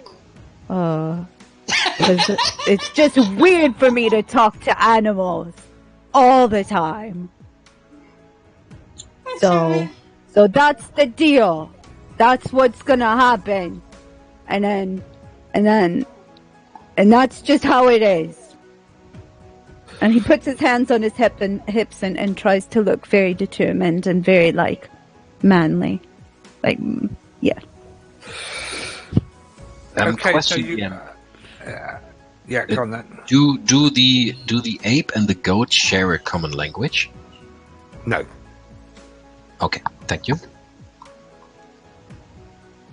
'Cause it's just weird for me to talk to animals all the time. So that's the deal. That's what's gonna happen. And that's just how it is. And he puts his hands on his hips and tries to look very determined and very, like, manly. Like, yeah. Okay, Question so you. again. Yeah, go on then. Do the ape and the goat share a common language? No. Okay, thank you.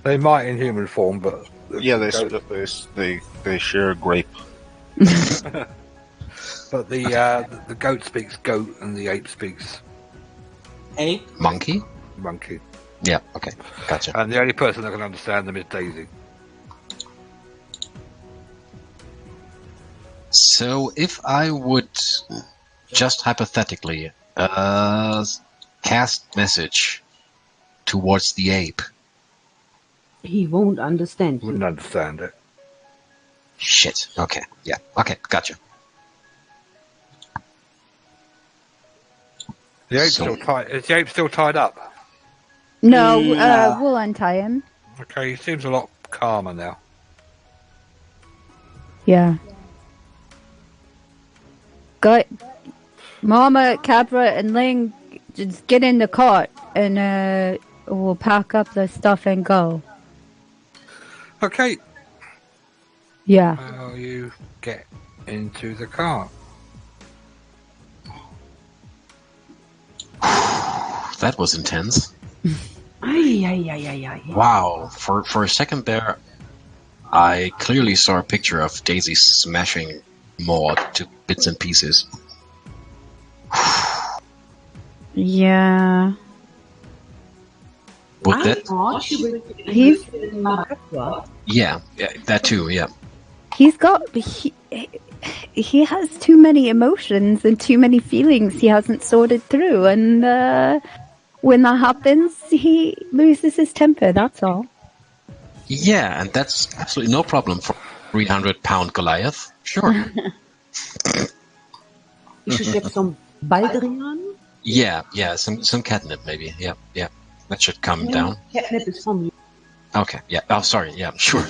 They might in human form, but. Yeah, they share a grape. But the goat speaks goat and the ape speaks Ape? Monkey? monkey. Yeah, okay, gotcha. And the only person that can understand them is Daisy. So if I would just hypothetically cast message towards the ape. He won't understand you. Wouldn't understand it. Shit. Okay. Yeah. Okay. Gotcha. The ape's So- still tied. Is the ape still tied up? No, No. we'll untie him. Okay, he seems a lot calmer now. Yeah. Got Mama, Capra, and Ling, just get in the cart and we'll pack up the stuff and go. Okay, Yeah. how you get into the car? That was intense. Ay, ay, ay, ay, ay. Wow. For a second there, I clearly saw a picture of Daisy smashing Maud to bits and pieces. Yeah. Would I that? thought you were He's- in Maracua. Yeah, that too. Yeah. He has too many emotions and too many feelings he hasn't sorted through, and when that happens, he loses his temper. That's all. Yeah, and that's absolutely no problem for 300-pound Goliath. Sure. You should get some Baldrian. Yeah, some catnip maybe. Yeah. That should calm down. Catnip is from you. Okay. Yeah. Oh, sorry. Yeah. Sure.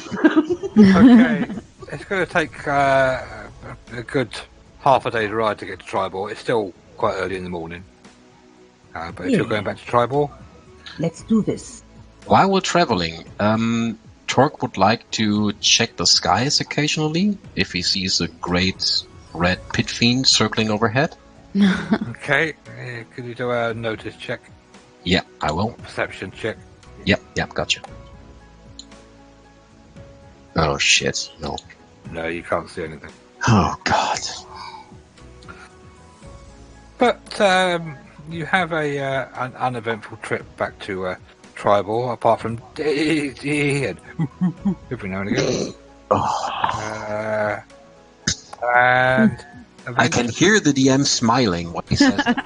Okay, it's going to take a good half a day's ride to get to Tribal. It's still quite early in the morning. But if you're Yeah. going back to Tribal, Let's do this. While we're traveling, Torque would like to check the skies occasionally if he sees a great red pit fiend circling overhead. okay, could you do a notice check, Yeah, I will. perception check? Yep, gotcha. Oh shit, no. No, you can't see anything. Oh god. But you have an uneventful trip back to Tribal, apart from Daisy and every now and again. And I can hear the DM smiling when he says that.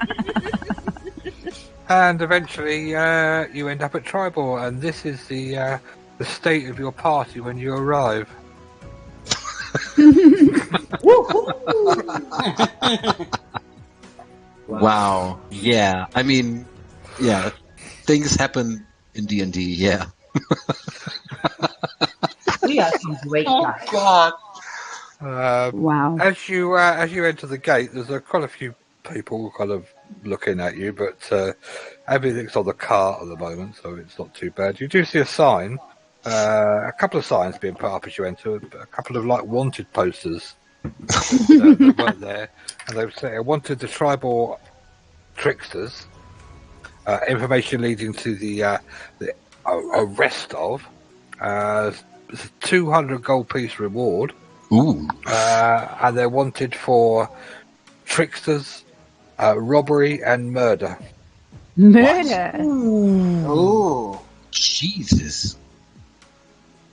and eventually you end up at Tribal, and this is the state of your party when you arrive. Wow. Yeah, I mean, yeah, things happen in D&D, yeah. We are some great guys. God. Wow. As you enter the gate, there's quite a few people kind of looking at you, but everything's on the cart at the moment, so it's not too bad. You do see a sign, a couple of signs being put up as you enter, a couple of like wanted posters that weren't there, and they say wanted the tribal tricksters. Information leading to the arrest of. It's a 200 gold piece reward. Ooh. And they're wanted for tricksters, robbery, and murder. Murder. Ooh. Jesus.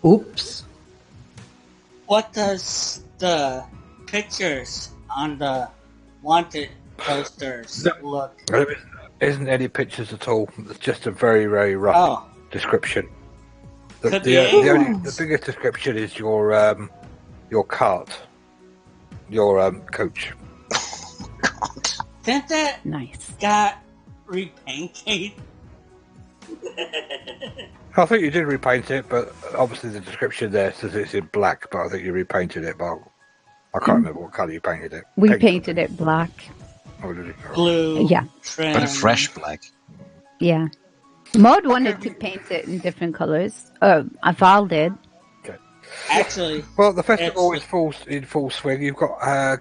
Oops. What does the pictures on the wanted posters look? There isn't any pictures at all. It's just a very, very rough Oh, description. Could be aliens. The biggest description is your cart, your coach. didn't that Nice. got repainted? I think you did repaint it, but obviously the description there says it's in black, but I think you repainted it, but I can't remember what colour you painted it. We Pink. painted it black. Oh, did you? Blue. Yeah. Trim. But a fresh black. Yeah. Maud wanted to paint it in different colors. Val did. Actually, Well, the festival is in full swing. You've got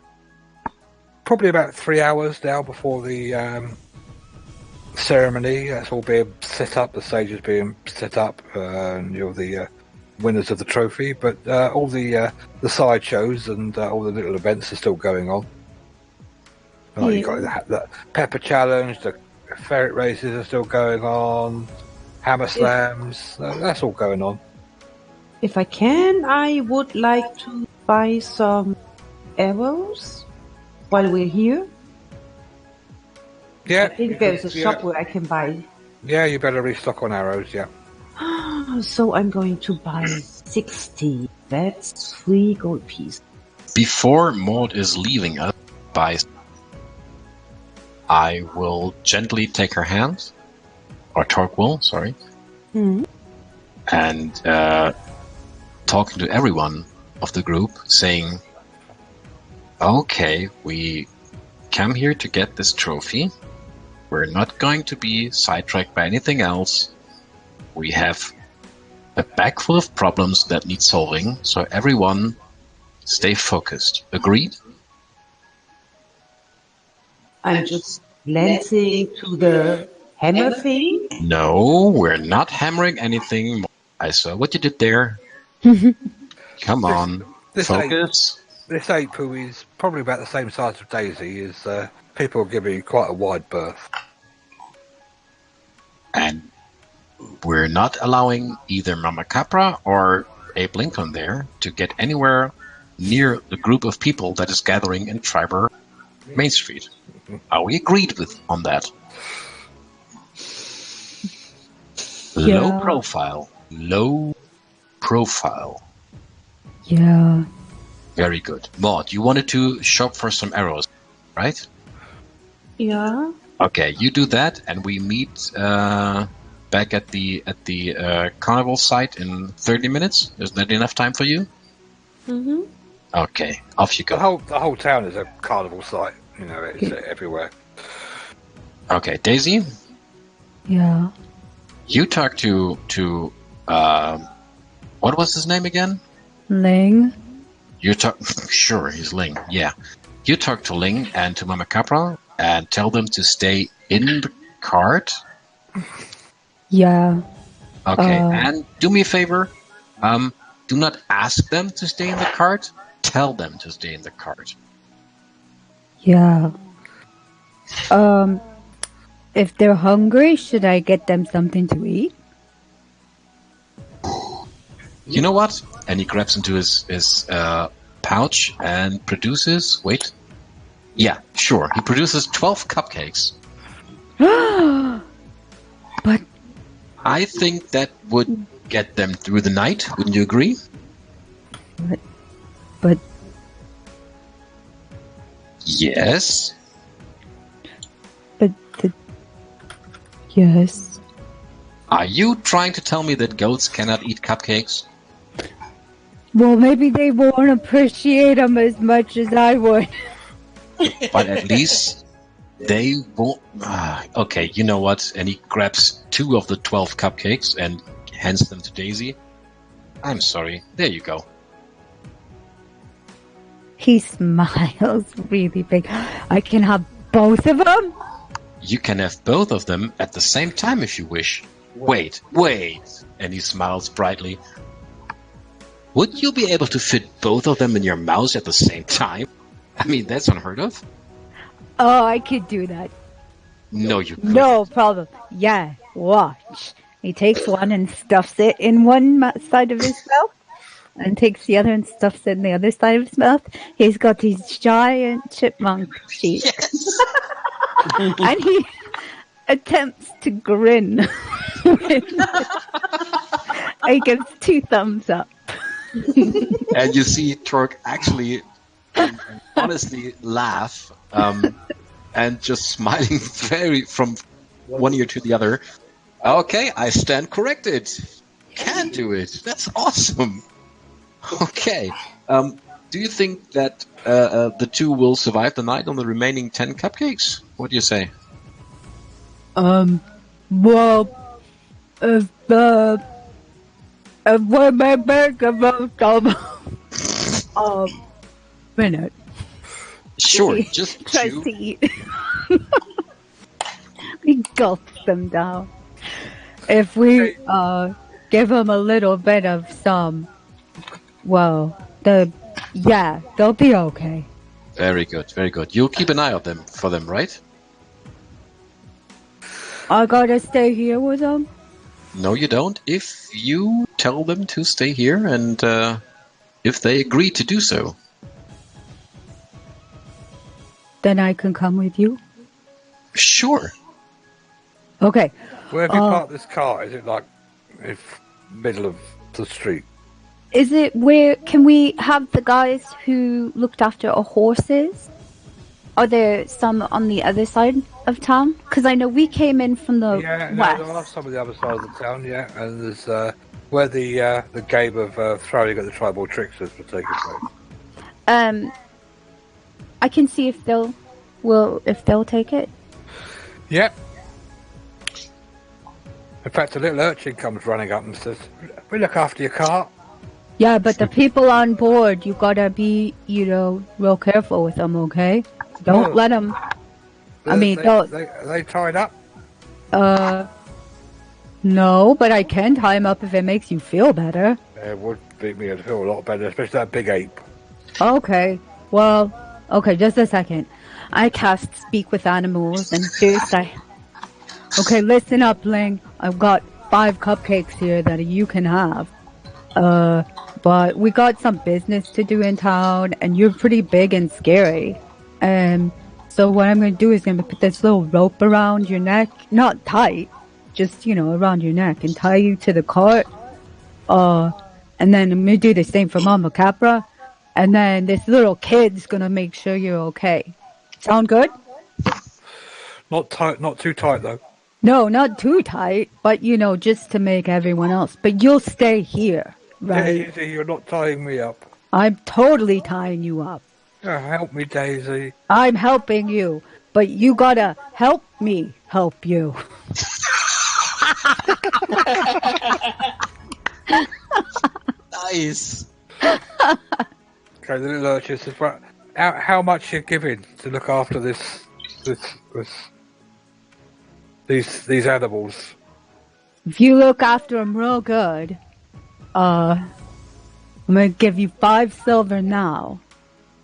probably about 3 hours now before the ceremony. That's all being set up. The stage is being set up, and you're the winners of the trophy. But all the side shows and all the little events are still going on. You got the pepper challenge, the ferret races are still going on, hammer slams. That's all going on. If I can, I would like to buy some arrows while we're here. Yeah, I think there's a shop where I can buy. Yeah, you better restock on arrows. Yeah. So I'm going to buy 60. That's 3 gold pieces. Before Maud is leaving us, I will gently take her hand, or Torque will, sorry, and talking to everyone of the group, saying, okay, we come here to get this trophy. We're not going to be sidetracked by anything else. We have a bag full of problems that need solving, so everyone stay focused. Agreed? I'm just glancing to the hammer thing. No, we're not hammering anything. I saw what you did there. Come on, This focus. This ape, who is probably about the same size as Daisy, is people are giving quite a wide berth. And we're not allowing either Mama Capra or Abe Lincoln there to get anywhere near the group of people that is gathering in Triber Main Street. Are we agreed on that? Yeah. Low profile. Yeah. Very good. Maud, you wanted to shop for some arrows, right? Yeah. Okay, you do that, and we meet back at the carnival site in 30 minutes. Is that enough time for you? Mm-hmm. Okay, off you The go. whole town is a carnival site. You know, it's everywhere. Okay, Daisy, Yeah. you talk to what was his name again? Ling. You talk. Sure, he's Ling. Yeah, you talk to Ling and to Mama Capra and tell them to stay in the cart. Yeah. Okay, and do me a favor. Do not ask them to stay in the cart. Tell them to stay in the cart. Yeah. If they're hungry, should I get them something to eat? You know what? And he grabs into his pouch and produces. Wait. Yeah, sure. He produces 12 cupcakes. But I think that would get them through the night. Wouldn't you agree? but Yes. yes. Are you trying to tell me that goats cannot eat cupcakes? Well, maybe they won't appreciate them as much as I would. But at least they won't. Okay, you know what? And he grabs 2 of the 12 cupcakes and hands them to Daisy. I'm sorry. There you go. He smiles really big. I can have both of them? You can have both of them at the same time if you wish. Wait. And he smiles brightly. Would you be able to fit both of them in your mouth at the same time? I mean, that's unheard of. Oh, I could do that. No, you couldn't. No problem. Yeah, watch. He takes one and stuffs it in one side of his mouth, and takes the other and stuffs it in the other side of his mouth. He's got these giant chipmunk teeth. Yes! And he attempts to grin. He gives 2 thumbs up. And you see Turk actually honestly laugh and just smiling very from one ear to the other. Okay, I stand corrected. Can do it. That's awesome. Okay. Do you think that the 2 will survive the night on the remaining 10 cupcakes? What do you say? Well, if we may make about them, minute. Sure, He just tries chew. to eat. He gulps them down. If we give them a little bit of some, well, they'll be okay. Very good, very good. You'll keep an eye on them for them, right? I gotta stay here with them. No, you don't. If you tell them to stay here and if they agree to do so. Then I can come with you. Sure. Okay. Where have you parked this car? Is it like in middle of the street? Is it where can we have the guys who looked after our horses? Are there some on the other side of town? Because I know we came in from the Yeah, west. no, there are some of the other side of the town, yeah. And there's where the game of throwing at the tribal tricksters will take place. I can see if they'll take it. Yep. In fact, a little urchin comes running up and says, "We look after your car." Yeah, but the people on board, you gotta be, real careful with them, okay? Don't let them. I mean, are they tied up? No, but I can tie them up if it makes you feel better. It would make me feel a lot better, especially that big ape. Okay, well, okay, just a second. I cast Speak with Animals, and first okay, listen up, Ling. I've got 5 cupcakes here that you can have. But we got some business to do in town, and you're pretty big and scary. So what I'm going to do is going to put this little rope around your neck, not tight, just, around your neck, and tie you to the cart. And then I'm going to do the same for Mama Capra. And then this little kid's going to make sure you're okay. Sound good? Not tight, not too tight though. No, not too tight, but, just to make everyone else. But you'll stay here, right? Daisy, you're not tying me up. I'm totally tying you up. Help me, Daisy. I'm helping you, but you gotta help me help you. Nice. Okay, the little urchin says, "Well, how much you giving to look after these animals?" If you look after them real good, I'm gonna give you 5 silver now.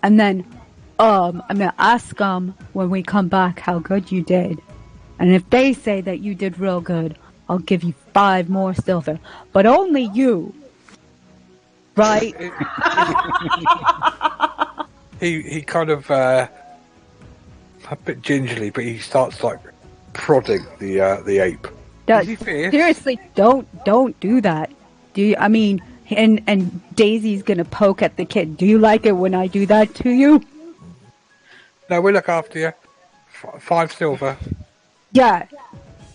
And then, I'm gonna ask them when we come back how good you did. And if they say that you did real good, I'll give you 5 more silver. But only you. Right? He kind of, a bit gingerly, but he starts like prodding the ape. Is he fierce? Seriously, don't do that. And Daisy's gonna poke at the kid. Do you like it when I do that to you? No, we look after you. 5 silver. Yeah.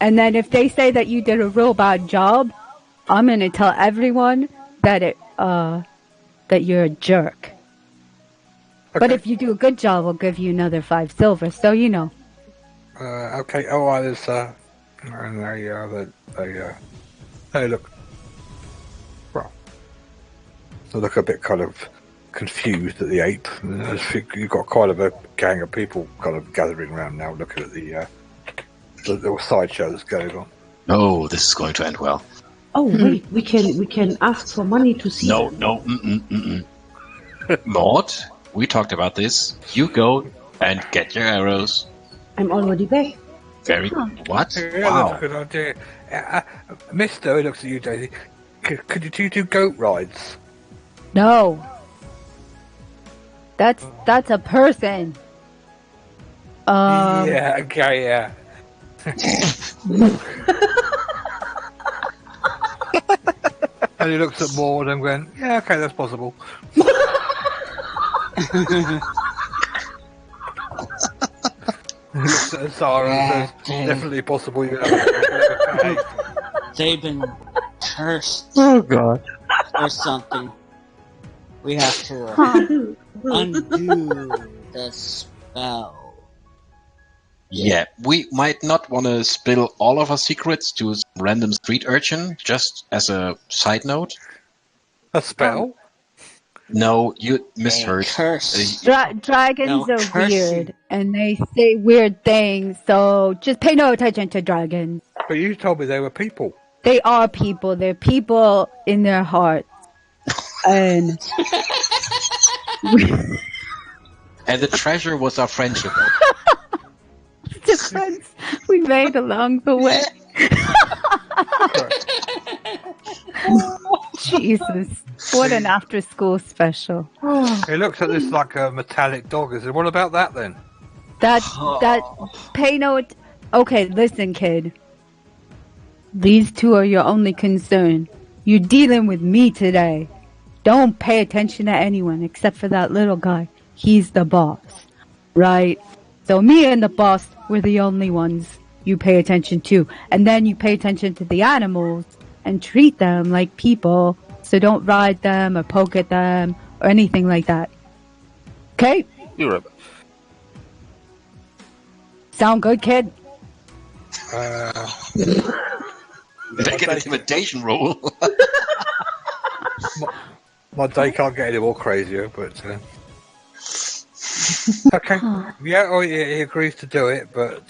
And then if they say that you did a real bad job, I'm gonna tell everyone that that you're a jerk. But if you do a good job, I'll give you another 5 silver. So you know. Okay. Oh, there's and hey, look. Well, they look a bit kind of confused at the ape. I think you've got kind of a gang of people kind of gathering around now, looking at the little sideshow that's going on. Oh, this is going to end well. Oh wait, we can ask for money to see No, them. no, Maud, we talked about this. You go and get your arrows. I'm already back. Very what? Yeah, Wow. that's a good idea. Mister, he looks at you, Daisy. Could you two do goat rides? No. That's a person. Yeah. Okay. Yeah. And he looks at Maud and went, "Yeah, okay, that's possible." He looks at Sarah and says, "Definitely possible. You have a They've been cursed Oh God. or something. We have to undo the spell. Yeah, we might not want to spill all of our secrets to a random street urchin, just as a side note. a spell." No, you misheard. Curse. Dragons No, are curse weird, you. and they say weird things. So just pay no attention to dragons. But you told me they were people. They are people. They're people in their hearts. And And the treasure was our friendship. the friends we made along the way. Jesus, what an after-school special. He looks at this like a metallic dog. He said, "What about that then?" That pay no. Okay, listen, kid. These two are your only concern. You're dealing with me today. Don't pay attention to anyone except for that little guy. He's the boss, right? So me and the boss, we're the only ones you pay attention to. And then you pay attention to the animals and treat them like people. So don't ride them or poke at them or anything like that. Okay? You're right. Sound good, kid? Make an intimidation roll. My day can't get any more crazier, but okay. Yeah, he agrees to do it, but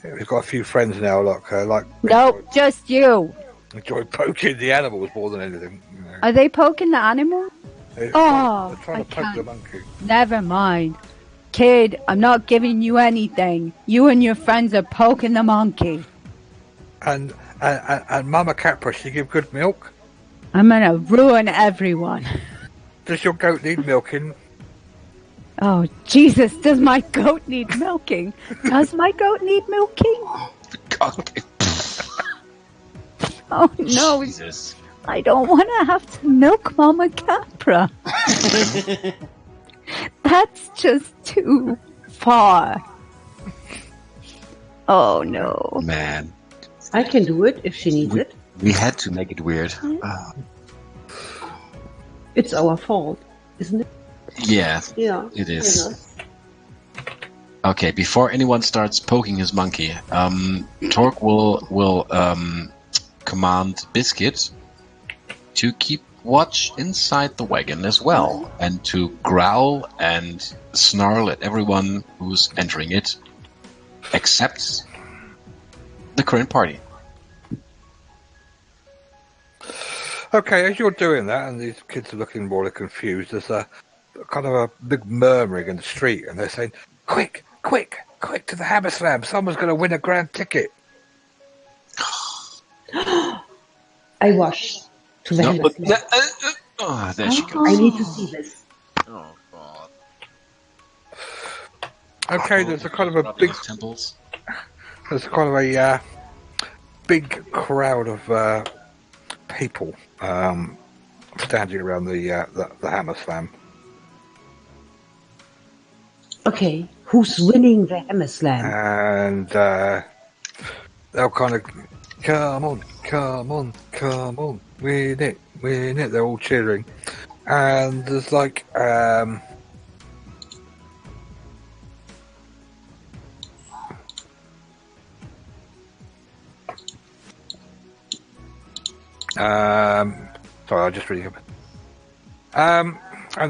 we've got a few friends now. Like Nope, just you. enjoy poking the animals more than anything. You know. Are they poking the animal? They're Oh, trying I to poke the can't. monkey. Never mind. Kid, I'm not giving you anything. You and your friends are poking the monkey. And Mama Capra, she give good milk. I'm gonna ruin everyone. Does your goat need milking? Oh, Jesus, does my goat need milking? Does my goat need milking? God. Oh, no, Jesus. I don't want to have to milk Mama Capra. That's just too far. Oh, no. Man, I can do it if she needs it. we had to make it weird. It's our fault, isn't it? Yeah, Yeah. it is. You know. Okay, before anyone starts poking his monkey, Torque will command Biscuit to keep watch inside the wagon as well, and to growl and snarl at everyone who's entering it, except the current party. Okay, as you're doing that, and these kids are looking more confused, there's a kind of a big murmuring in the street, and they're saying, "Quick, quick, quick to the Hammer Slam! Someone's going to win a grand ticket." I wash to the hand. Oh, there she goes. I need to see this. Oh, God. Okay, there's a kind of a big, temples. there's kind of a big crowd of people standing around the Hammer Slam. Okay, Who's winning the Hammer Slam? and they'll kind of, come on, come on, come on, win it, win it. They're all cheering, and there's like sorry, I just read it. And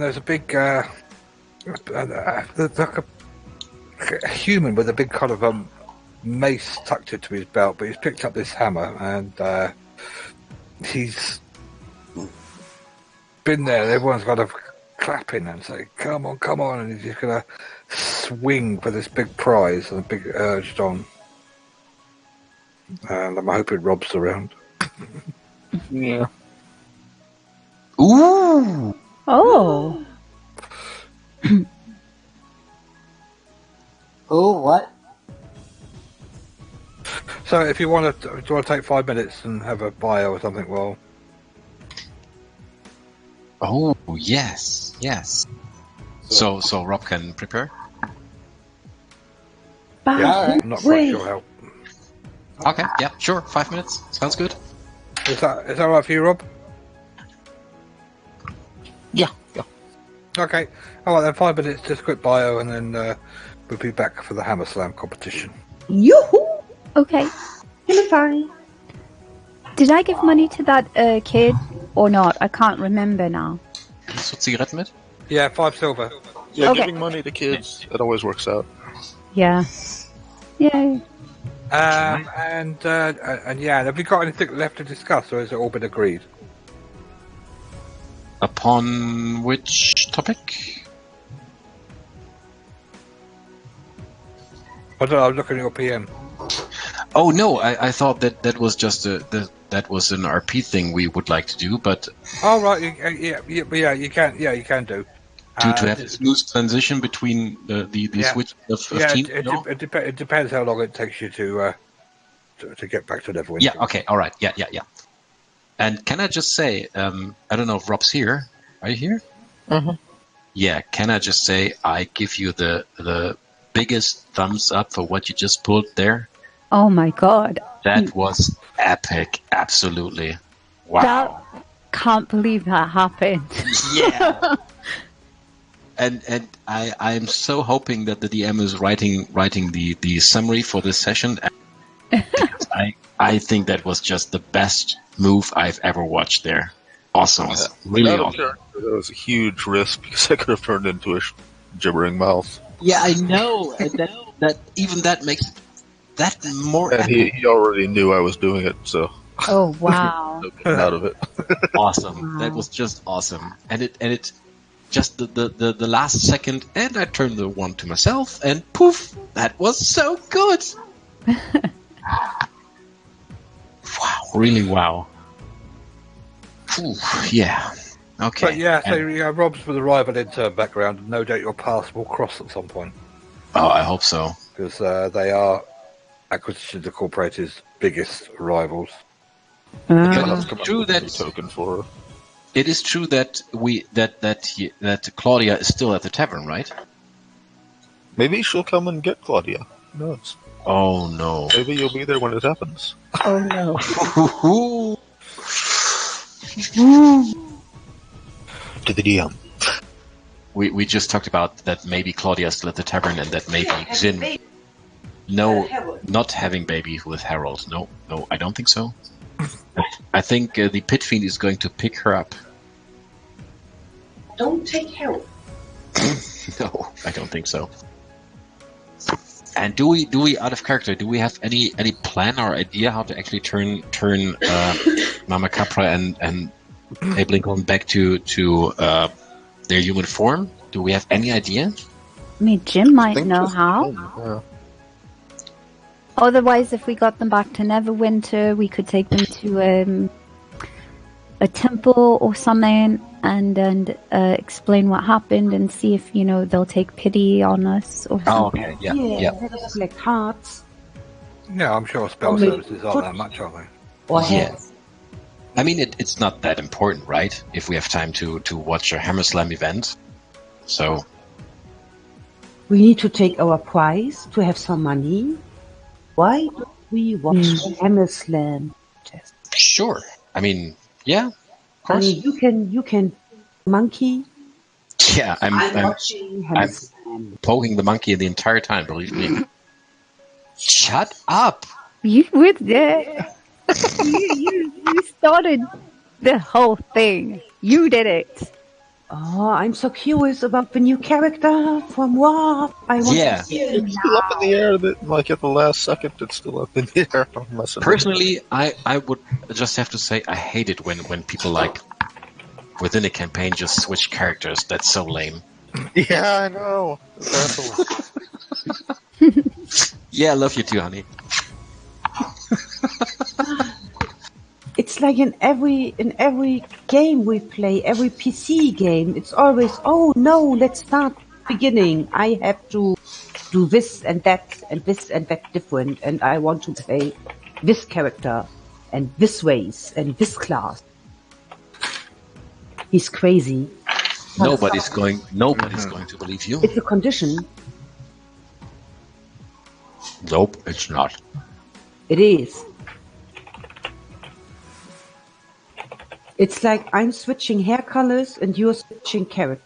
there's a big there's like a human with a big kind of mace tucked into his belt, but he's picked up this hammer and he's been there. Everyone's kind of clapping and saying, "Come on, come on!" And he's just gonna swing for this big prize and a big urged on. And I'm hoping Rob's around. Yeah. Ooh! Oh. Oh, what? So if you want to, do you want to take 5 minutes and have a bio or something? Well, Oh, yes, yes. So Rob can prepare? But yeah, I'm not quite wait, sure how. Okay, yeah, sure. 5 minutes. Sounds good. Is that right for you, Rob? Yeah. Okay. All right, then 5 minutes, just quick bio, and then we'll be back for the Hammer Slam competition. yoo-hoo! Okay. Hammer time. Did I give money to that kid or not? I can't remember now. Hast du Zigaretten mit? Yeah, 5 silver. Yeah, Okay. giving money to kids, it always works out. Yeah. Yay. And yeah, have we got anything left to discuss, or has it all been agreed? Upon which topic? I don't know. I'm looking at your PM. Oh no, I thought that was just that was an RP thing we would like to do, but Oh right, yeah, you can do. to have a smooth transition between the Yeah. switch of Yeah, teams. it depends how long it takes you to get back to level. Yeah. Okay. All right. Yeah. And can I just say, I don't know if Rob's here. Are you here? Mm-hmm. Yeah. Can I just say, I give you the biggest thumbs up for what you just pulled there. Oh my god. That was epic. Absolutely. Wow. Can't believe that happened. Yeah. And I'm so hoping that the DM is writing the summary for this session. Because I think that was just the best move I've ever watched there. Awesome. Really Without a awesome. character, that was a huge risk because I could have turned into a gibbering mouth. Yeah, I know. And that makes that more And he already knew I was doing it, so Oh wow. no getting out of it. awesome. Wow. That was just awesome. And it just the last second, and I turned the one to myself, and poof, that was so good. Wow, really wow. Ooh, yeah. Okay. But yeah, so And- yeah, Rob's with a rival intern background, and no doubt your paths will cross at some point oh, I hope so. because they are Acquisitions Incorporated's biggest rivals. I'll But have it's to come up true with a new that token for her. it is true that that Claudia is still at the tavern, right? Maybe she'll come and get Claudia. Who knows? Oh no. Maybe you'll be there when it happens. Oh no. To the DM. We just talked about that maybe Claudia is still at the tavern and that maybe Jin. No, not having baby with Harold. No, I don't think so. I think the Pit Fiend is going to pick her up. Don't take help. No, I don't think so. And do we out of character? Do we have any plan or idea how to actually turn Mama Capra and Abe Lincoln back to their human form? Do we have any idea? I mean, Jim might Think know just- how. Yeah. Otherwise, if we got them back to Neverwinter, we could take them to a temple or something and explain what happened and see if they'll take pity on us or something. Oh, okay, yeah. Let us collect hearts Yeah, I'm sure spell Only services aren't that much, are they? or Yeah. heads. I mean, it's not that important, right? If we have time to watch a Hammer Slam event, so We need to take our prize to have some money. Why don't we watch the Hammer Slam test? Sure. I mean, yeah, of I course. mean, you can monkey. Yeah, I'm watching Hammer I'm Slam. poking the monkey the entire time. Believe me. Shut up. You were there. You started the whole thing. You did it. Oh, I'm so curious about the new character from WoW. I want Yeah. to see him It's still up in the air. That like at the last second, it's still up in the air. I'm messing with it. Personally, I would just have to say I hate it when people like within a campaign just switch characters. That's so lame. Yeah, I know. Exactly. Yeah, I love you too, honey. It's like in every game we play, every PC game, it's always, oh no, let's start beginning. I have to do this and that different, and I want to play this character and this race and this class. He's crazy. Nobody's going to believe you. It's a condition. Nope, it's not. It is. It's like I'm switching hair colors and you're switching characters.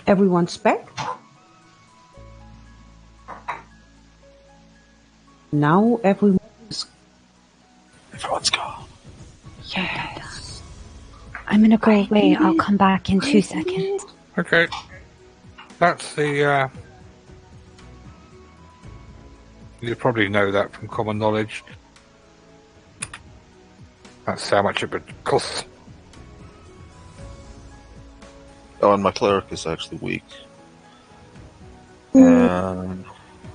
Everyone's back. Now everyone's gone. Yes. I'm gonna go away. I'll come back in 2 seconds. Okay. That's the. You probably know that from common knowledge. That's how much it would cost. Oh, and my cleric is actually weak. And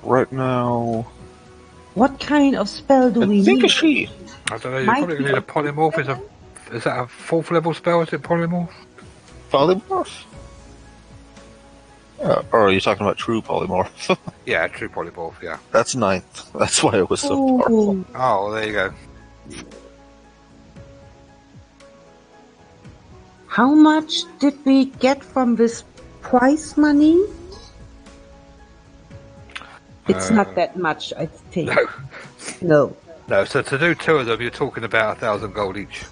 right now, What kind of spell do we I think need? it's she. I don't know. You're Might probably going to need a polymorph. Is that a 4th level spell? Is it polymorph? Polymorph? Or are you talking about true polymorph? Yeah, true polymorph. Yeah. That's 9th. That's why it was so powerful. Oh, Oh, well, there you go. how much did we get from this prize money? It's not that much, I think. No. No. No. So to do 2 of them, you're talking about 1,000 gold each.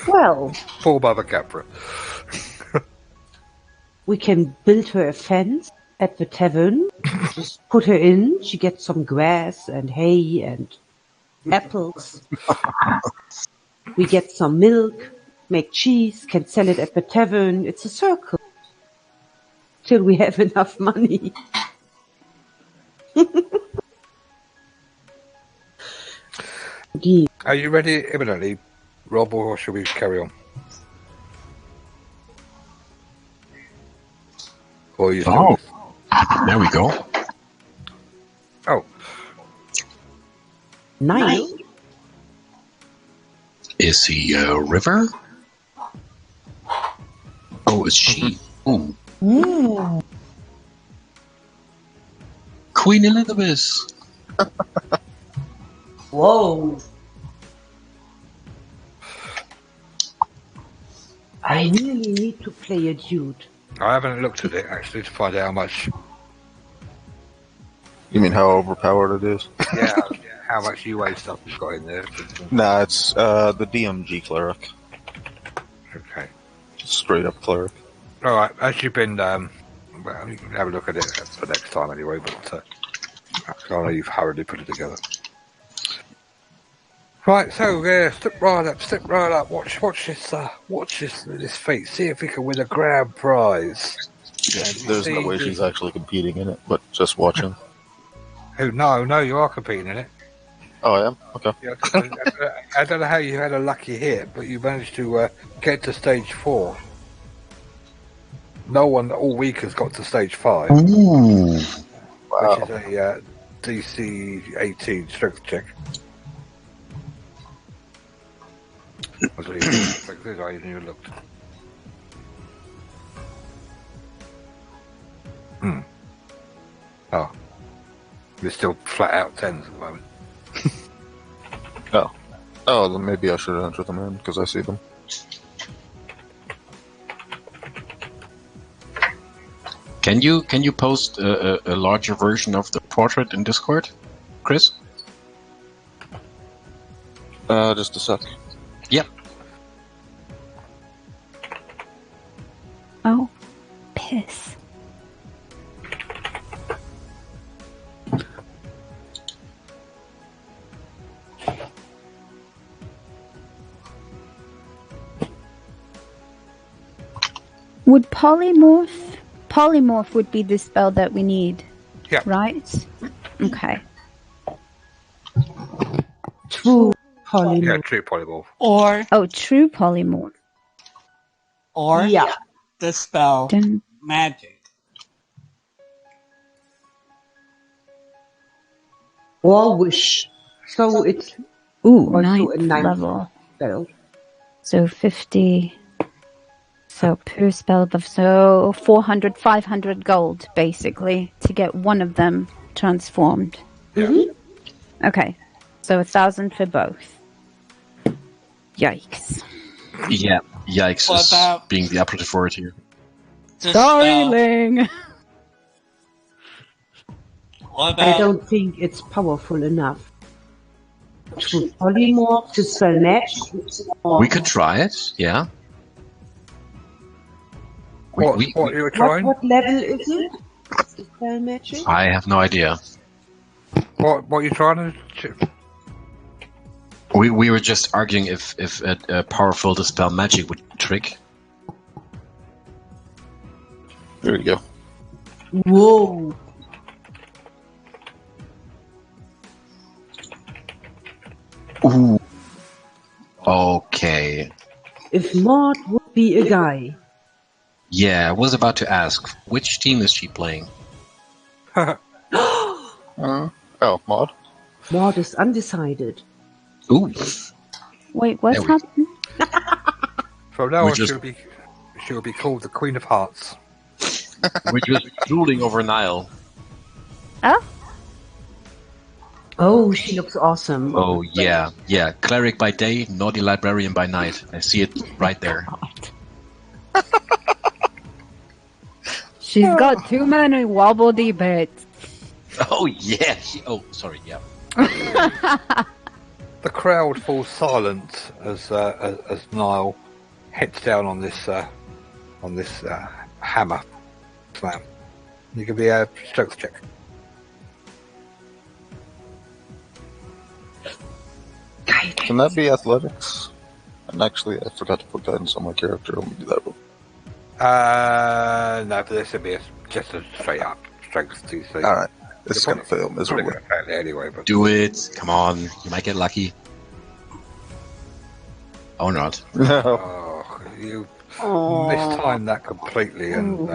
Well, Poor Mother Capra. we can build her a fence at the tavern. Just put her in. She gets some grass and hay and apples. We get some milk, make cheese, can sell it at the tavern. It's a circle. Till we have enough money. Indeed. Are you ready imminently, Rob, or should we carry on? Or are you still... There we go. Oh, Nice. Is he a river? Oh, it's she. Ooh. Ooh. Queen Elizabeth. Whoa. I really need to play a dude. I haven't looked at it actually to find out how much. You mean how overpowered it is? Yeah, how much UA stuff you've got in there. Nah, it's the DMG cleric. Okay. Straight up cleric. All right. As you've been, well, you can have a look at it for next time anyway. But I know you've hurriedly put it together. Right. So step right up. Watch this feat. See if we can win a grand prize. Yeah, there's no way she's actually competing in it, but just watching. Who? No, you are competing in it. Oh, I am? Okay. Yeah, I don't know how you had a lucky hit, but you managed to get to stage 4. No one all week has got to stage 5, Ooh. Wow. which is a DC 18 strength check. I believe I even you looked. Oh. We're still flat out 10s at the moment. Oh, then maybe I should enter them in because I see them. Can you post a larger version of the portrait in Discord, Chris? Just a sec. Yep. Oh, piss. Would polymorph would be the spell that we need. Yeah. Right? Okay. True Yeah, polymorph. true polymorph. Or Oh, true polymorph. Yeah. the spell Dun- magic. Or wish. So it's Ooh, also ninth a ninth level. spell. So 50. So per spell buff. So 400, 500 gold, basically, to get one of them transformed. Mhm. Okay. So 1,000 for both. Yikes. Yeah. Yikes What is about- being the operative word here. The spell. Darling! What I about don't think it's powerful enough. True polymorph to spell magic. We could try it. Yeah. What you were trying? What level is it? The spell magic? I have no idea. What you trying to? We were just arguing if a powerful dispel magic would trick. There you go. Whoa. Ooh. Okay. If Maud would be a guy. Yeah, I was about to ask, which team is she playing? Oh, Maud. Maud is undecided. Ooh. Wait, what's There we- happening? From now We on, just- she'll be called the Queen of Hearts. We're just drooling over Nile. Oh? Oh, she looks awesome. Oh, yeah. Yeah. Cleric by day, naughty librarian by night. I see it right there. She's got too many wobbly bits. Oh, yeah. Sorry, yeah. The crowd falls silent as Niall hits down on this hammer slam. You can be a strength check. Can that be athletics? And actually, I forgot to put guidance on my character. Let me do that. No, but this would be just a straight up strength DC. All right, it's You're gonna fail probably miserably. going to fail it anyway. But Do it. Come on. You might get lucky. Or not. oh, you mistimed that completely, and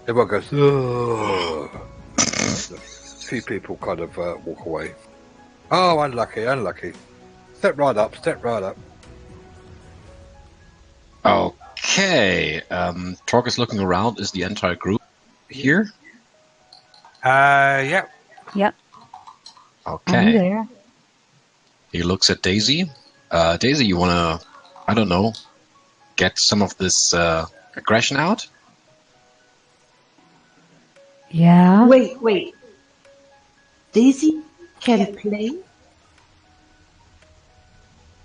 everyone goes. "Ugh." A few people kind of walk away. Oh, unlucky. Step right up. Okay. Torque is looking around. Is the entire group here? Yeah. Yep, I'm Okay. there. He looks at Daisy. Daisy, you wanna, I don't know, get some of this aggression out? Yeah. Wait. Daisy can play?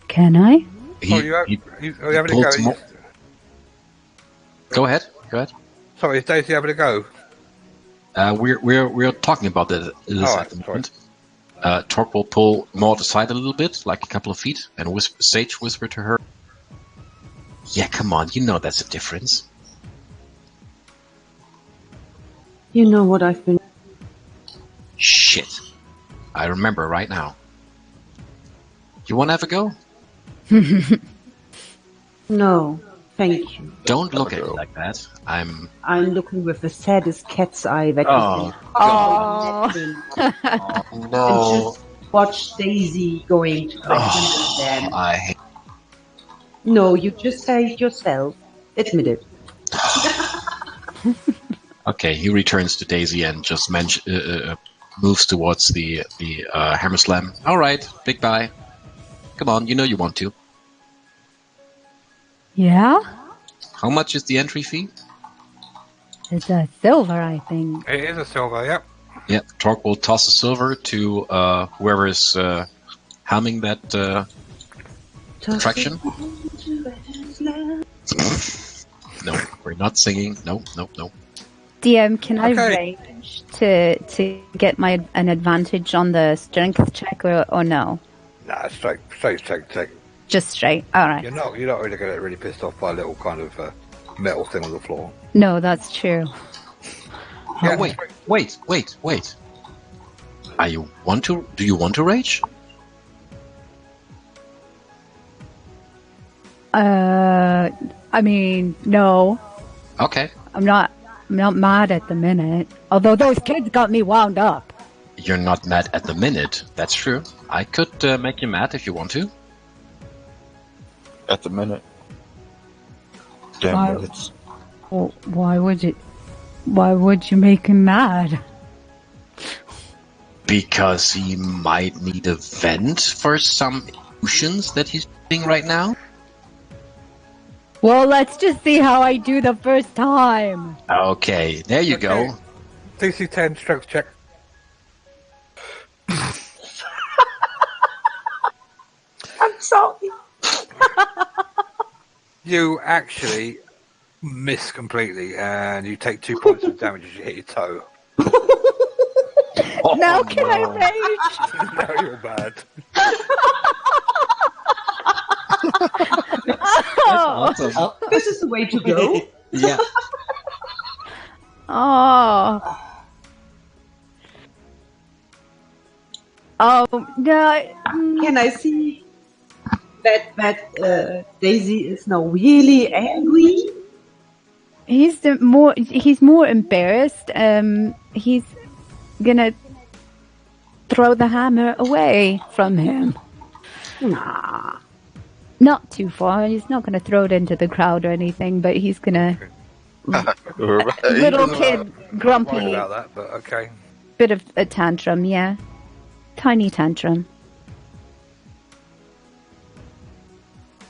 Can I? He, Oh, you having a pulled go? some more- Go ahead. Sorry, is Daisy having a go? We're talking about this Oh, at the sorry. moment. Torque will pull Maud aside a little bit, like a couple of feet, and Sage whisper to her. Yeah, come on, you know that's a difference. You know what I've been... Shit. I remember right now. You wanna have a go? No, thank you. Don't look at go. me like that. I'm looking with the saddest cat's eye that Oh, you can. Oh. And just watch Daisy going to Oh, them. I hate. No, you just say it yourself. Admit it. Okay, he returns to Daisy and just moves towards the hammer slam. All right, big buy. Come on, you know you want to. Yeah? How much is the entry fee? It's a silver, I think. It is a silver, yep. Yeah, Torque will toss a silver to whoever is humming that attraction. No, we're not singing. No. DM, can I Okay. range to get an advantage on the strength check or no? Nah, straight. Just straight. All right. You're not really going to get really pissed off by a little kind of metal thing on the floor. No, that's true. Yeah. Oh, wait. Do you want to rage? I mean, no. Okay. I'm not mad at the minute. Although those kids got me wound up. You're not mad at the minute. That's true. I could make you mad if you want to. At the minute. Damn Why- minutes. Well, why would you make him mad? Because he might need a vent for some emotions that he's feeling right now. Well, let's just see how I do the first time. Okay, there you go. DC 10 strength check. I'm sorry. You actually miss completely, and you take 2 points of damage as you hit your toe. Now can I rage? Now you're bad. Oh. Oh, This is the way to go. Yeah. Oh. Oh no. Can I see that Daisy is now really angry? He's more embarrassed. He's gonna throw the hammer away from him. Nah. Not too far. He's not gonna throw it into the crowd or anything, but he's gonna Right. little kid Worried grumpy about that, but okay. bit of a tantrum, yeah. Tiny tantrum.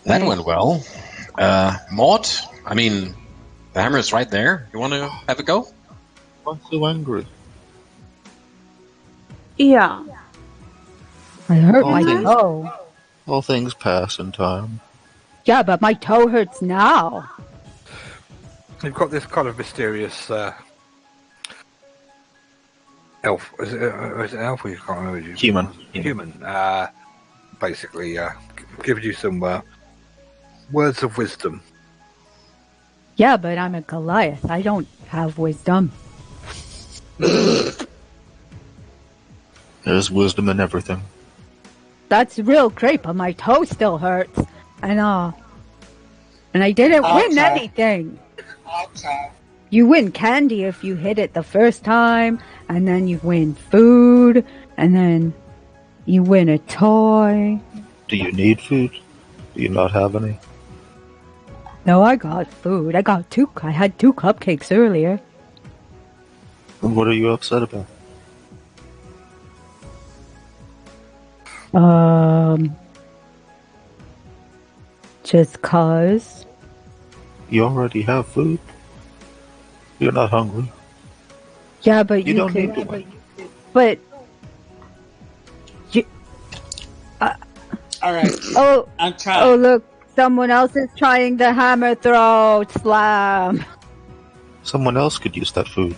That went well. Maud, I mean, the hammer is right there. You want to have a go? I'm so angry. Yeah. I hurt Oh, my thanks. toe. All things pass in time. Yeah, but my toe hurts now. You've got this kind of mysterious elf. Is it an elf? You can't remember. Human. Human. Basically, gives you some words of wisdom. Yeah, but I'm a Goliath. I don't have wisdom. There's wisdom in everything. That's real creep, but my toe still hurts. And I didn't win Okay. anything. okay. You win candy if you hit it the first time, and then you win food, and then you win a toy. Do you need food? Do you not have any? No, I got food. I had 2 cupcakes earlier. And what are you upset about? Just cause. You already have food. You're not hungry. Yeah, but You you don't could. need to win. But All right. oh, I'm trying. oh look, someone else is trying the hammer throw slam. Someone else could use that food.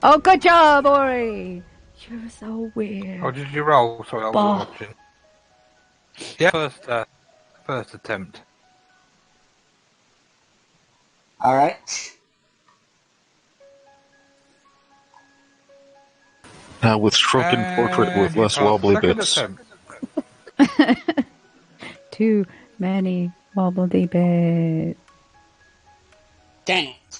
Oh, good job, Ori. You're so weird. Oh, did you roll? Sorry, I Bah. wasn't watching. Yeah, first attempt. All right. Now with shrunken portrait with you less passed wobbly second bits. attempt. Too many wobbly bits. Dang it.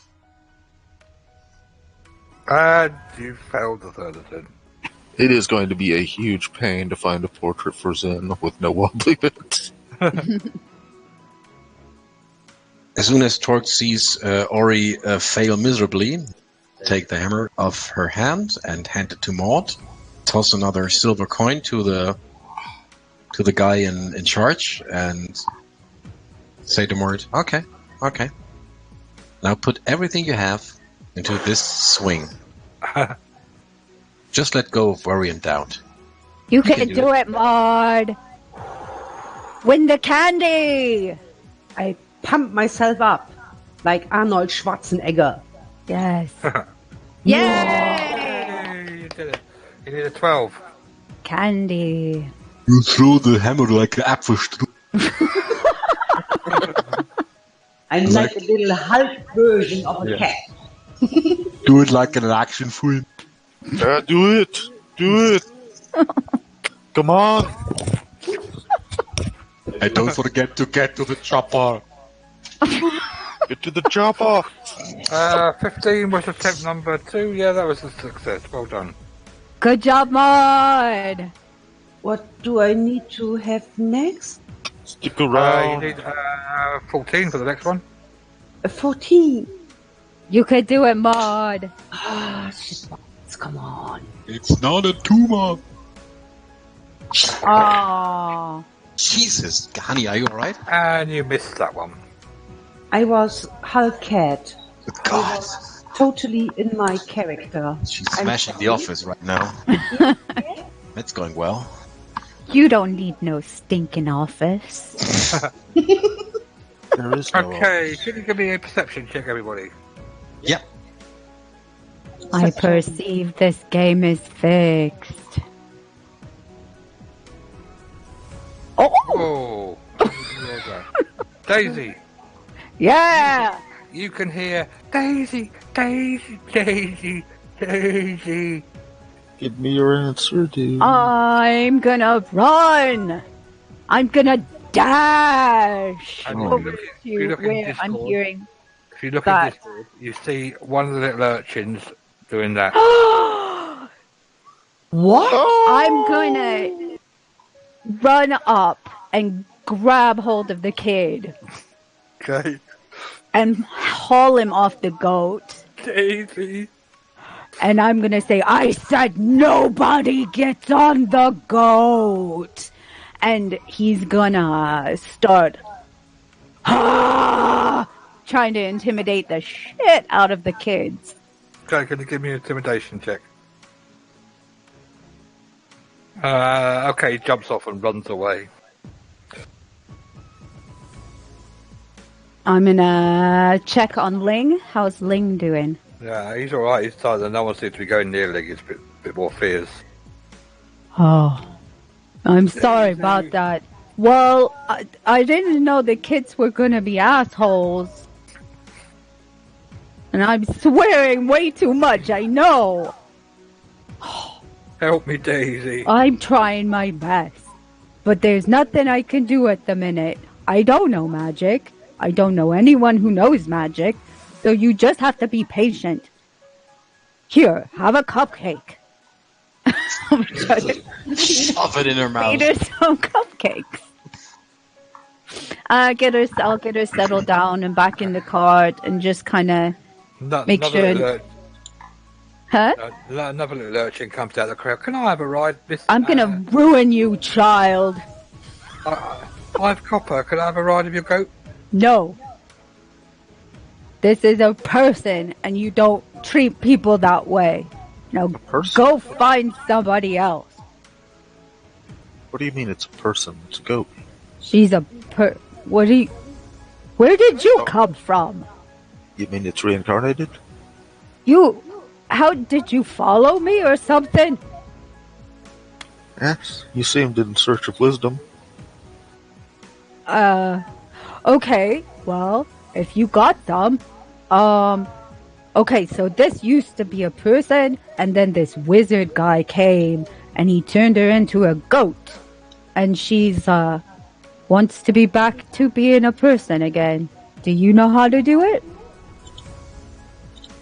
And you failed the third attempt. It is going to be a huge pain to find a portrait for Zen with no wobbly bits. As soon as Torque sees Ori fail miserably, take the hammer off her hand and hand it to Maud. Toss another silver coin to the guy in charge and say to Maud, okay. Now put everything you have into this swing. Just let go of worry and doubt. You can can do do it, Maud. Win the candy. I pump myself up like Arnold Schwarzenegger. Yes. Yay! Yay, you did it. You need a 12. Candy. You throw the hammer like an Apfelstrudel. I'm like a little Hulk version of a cat. Do it like an action film. Do it! Do it! Come on! And don't forget to get to the chopper. Get to the chopper! 15 was attempt number 2. Yeah, that was a success. Well done. Good job, Maud. What do I need to have next? Stick You around. need 14 for the next one. A 14. You could do it, Maud. Ah, shit. Come on. It's not a tumor. Oh. Jesus, honey, are you alright? And you missed that one. I was Hulk cat. God, Totally in my character. she's smashing the office right now. That's going well. You don't need no stinking office. There is no Okay, can you give me a perception check, everybody? Yep. I perceive this game is fixed. Oh! Oh! Daisy, Yeah! you can hear Daisy, Daisy, Daisy, Daisy. Give me your answer, dude. I'm gonna run! I'm gonna dash! And Over if you to look in where I'm Discord- hearing. If you look That. at Discord, you see one of the little urchins doing that. What? I'm gonna run up and grab hold of the kid Okay. and haul him off the goat. Daisy. And I'm gonna say, I said nobody gets on the goat. And he's gonna start trying to intimidate the shit out of the kids. Okay, can you give me an intimidation check? Okay, he jumps off and runs away. I'm gonna check on Ling. How's Ling doing? Yeah, he's alright. He's tired. No one seems to be going near Ling. It's a bit more fierce. Oh, I'm sorry about that. Well, I didn't know the kids were gonna be assholes. And I'm swearing way too much, I know. Help me, Daisy. I'm trying my best. But there's nothing I can do at the minute. I don't know magic. I don't know anyone who knows magic. So you just have to be patient. Here, have a cupcake. Shove it in her mouth. Feed her some cupcakes. I'll get her settled down and back in the cart and just kind of make Another sure. little Huh? another little urchin comes out of the crowd. Can I have a ride, Miss? I'm gonna ruin you, child. I've copper. Can I have a ride of your goat? No. This is a person, and you don't treat people that way. Now person? go find somebody else. What do you mean it's a person? It's a goat. She's a What do you? Where did you come from? You mean it's reincarnated? How did you follow me or something? Yes. You seemed in search of wisdom. Okay, well, if you got some, okay, so this used to be a person, and then this wizard guy came, and he turned her into a goat, and she's, wants to be back to being a person again. Do you know how to do it?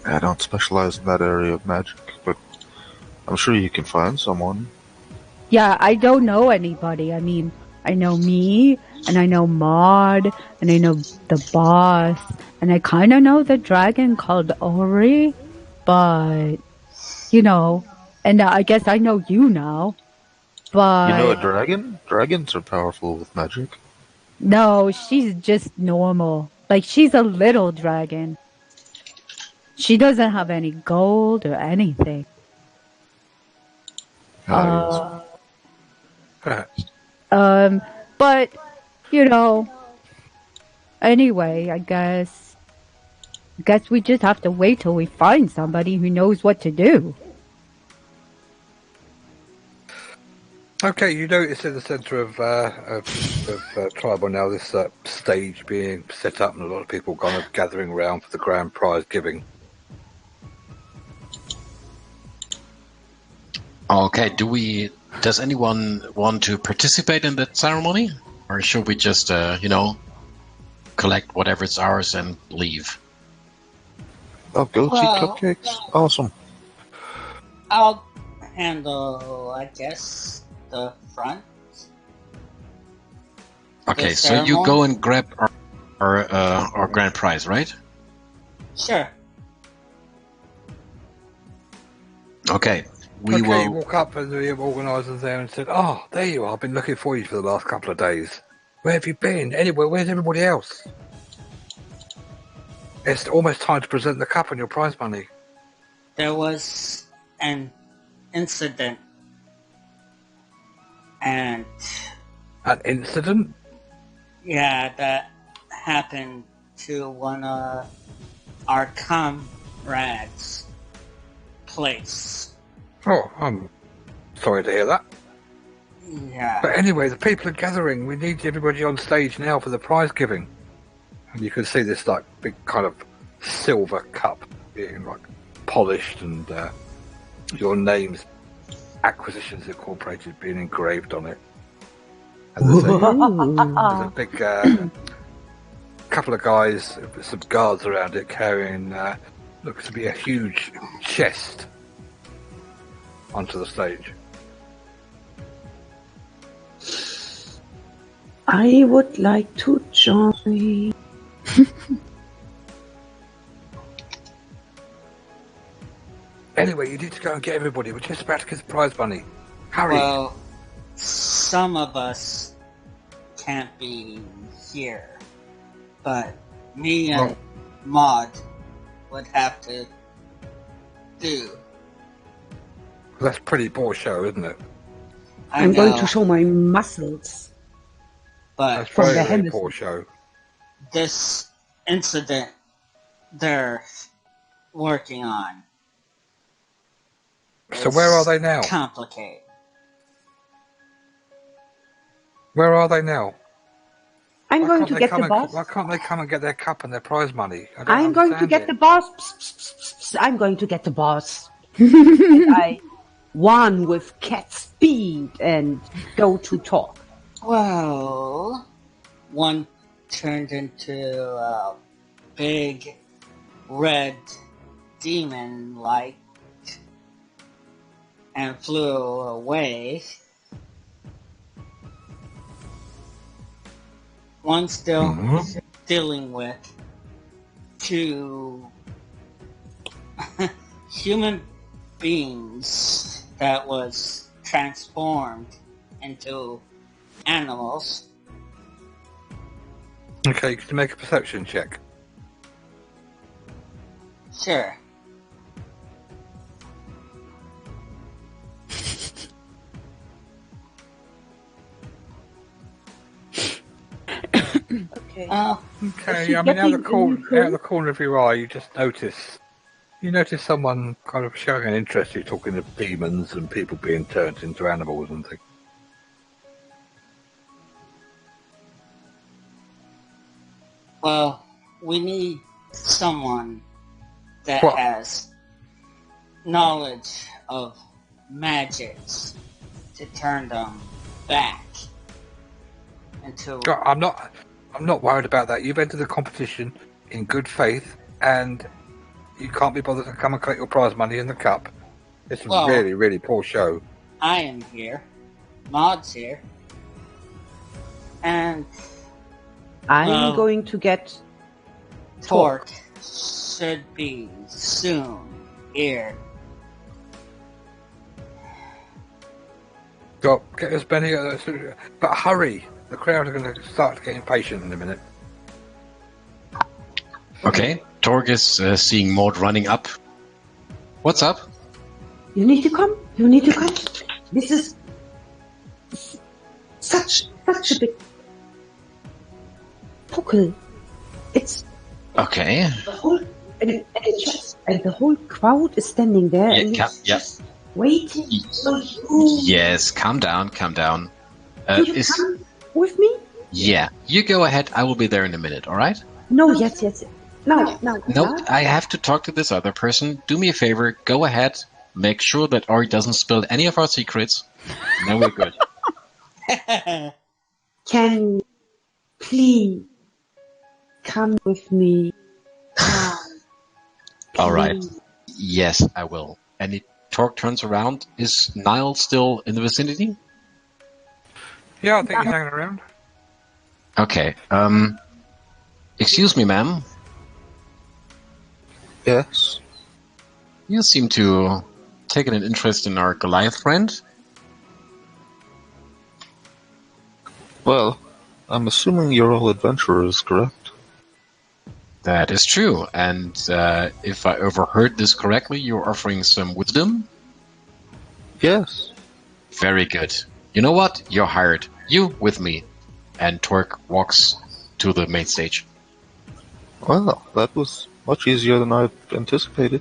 I don't specialize in that area of magic, but I'm sure you can find someone. Yeah, I don't know anybody. I mean, I know me, and I know Maud, and I know the boss, and I kind of know the dragon called Ori, but, you know, and I guess I know you now, but... You know a dragon? Dragons are powerful with magic. No, she's just normal. Like, she's a little dragon. She doesn't have any gold or anything. Yes. But, you know, anyway, I guess we just have to wait till we find somebody who knows what to do. Okay, you notice in the centre of Tribal now this stage being set up and a lot of people kind of gathering around for the grand prize giving. Okay, does anyone want to participate in that ceremony? Or should we just, collect whatever's ours and leave? Oh, go see cupcakes. Awesome. I'll handle, I guess, the front. Okay, The so you ceremony? go and grab our grand prize, right? Sure. Okay, we You will. walk up and the organisers there and said, "Oh, there you are. I've been looking for you for the last couple of days. Where have you been? Anyway, where's everybody else? It's almost time to present the cup and your prize money." There was an incident. And, An incident? yeah, that happened to one of our comrades' place. Oh, I'm sorry to hear that. Yeah. But anyway, the people are gathering. We need everybody on stage now for the prize giving. And you can see this like big kind of silver cup being like polished and your name's Acquisitions Incorporated being engraved on it. And there's a big couple of guys with some guards around it carrying looks to be a huge chest onto the stage. I would like to join. Anyway, you need to go and get everybody. We're just about to get the prize money. Hurry! Well, some of us can't be here, but me and Maud would have to do. That's pretty poor show, isn't it? I'm going to show my muscles. But That's From very, the very hemisphere. poor show. this incident they're working on. So where are they now? Complicated. Where are they now? I'm Why going can't to they get come the and- boss. Why can't they come and get their cup and their prize money? I don't I'm going to understand get it. the boss. Psst, psst, psst, psst. I'm going to get the boss. And I won with cat speed and go to talk. Well, one turned into a big red demon like and flew away. One still dealing with two human beings that was transformed into animals. Okay, could you make a perception check? Sure. Okay. Okay, she I mean, out getting of the in corner of your eye, you just notice someone kind of showing an interest. You're talking of demons and people being turned into animals and things. Well, we need someone that What? has knowledge of magics to turn them back into. I'm not worried about that. You've entered the competition in good faith, and you can't be bothered to come and collect your prize money in the cup. It's a Well- really, really poor show. I am here. Maud's here. And I'm going to get Torque should be soon here. Got get us Benny, but hurry! The crowd are going to start getting impatient in a minute. Okay, Torg is seeing Maud running up. What's up? You need to come. You need to come. This is such a big puckle. It's Okay. the whole and the whole crowd is standing there and it's just waiting for you. Yes, calm down, calm down. Do you come with me? Yeah, you go ahead. I will be there in a minute, alright? No, yes. No. No, I have to talk to this other person. Do me a favor, go ahead. Make sure that Ori doesn't spill any of our secrets. Then we're good. Can please come with me? Alright. Yes, I will. And Torg turns around. Is Niall still in the vicinity? Yeah, I think he's hanging around. Okay. Excuse me, ma'am. Yes. You seem to taken an interest in our Goliath friend. Well, I'm assuming you're all adventurers, correct? That is true. And if I overheard this correctly, you're offering some wisdom? Yes. Very good. You know what? You're hired. You with me. And Torque walks to the main stage. Well, that was much easier than I anticipated.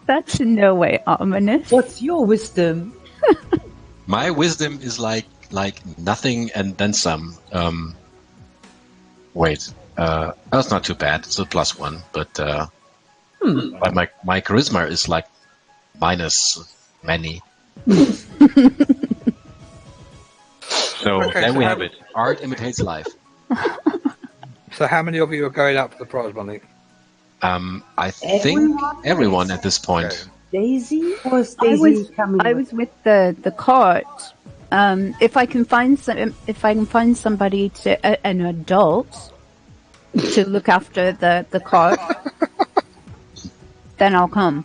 That's in no way ominous. What's your wisdom? My wisdom is like nothing and then some. Wait. That's not too bad. It's a +1, but my charisma is like minus many. So Okay, then so we how- have it. Art imitates life. So how many of you are going up for the prize money? I think everyone at this point. Okay. Daisy? Or is I Daisy was coming? I was with the cart. If I can find somebody an adult to look after the cart, then I'll come.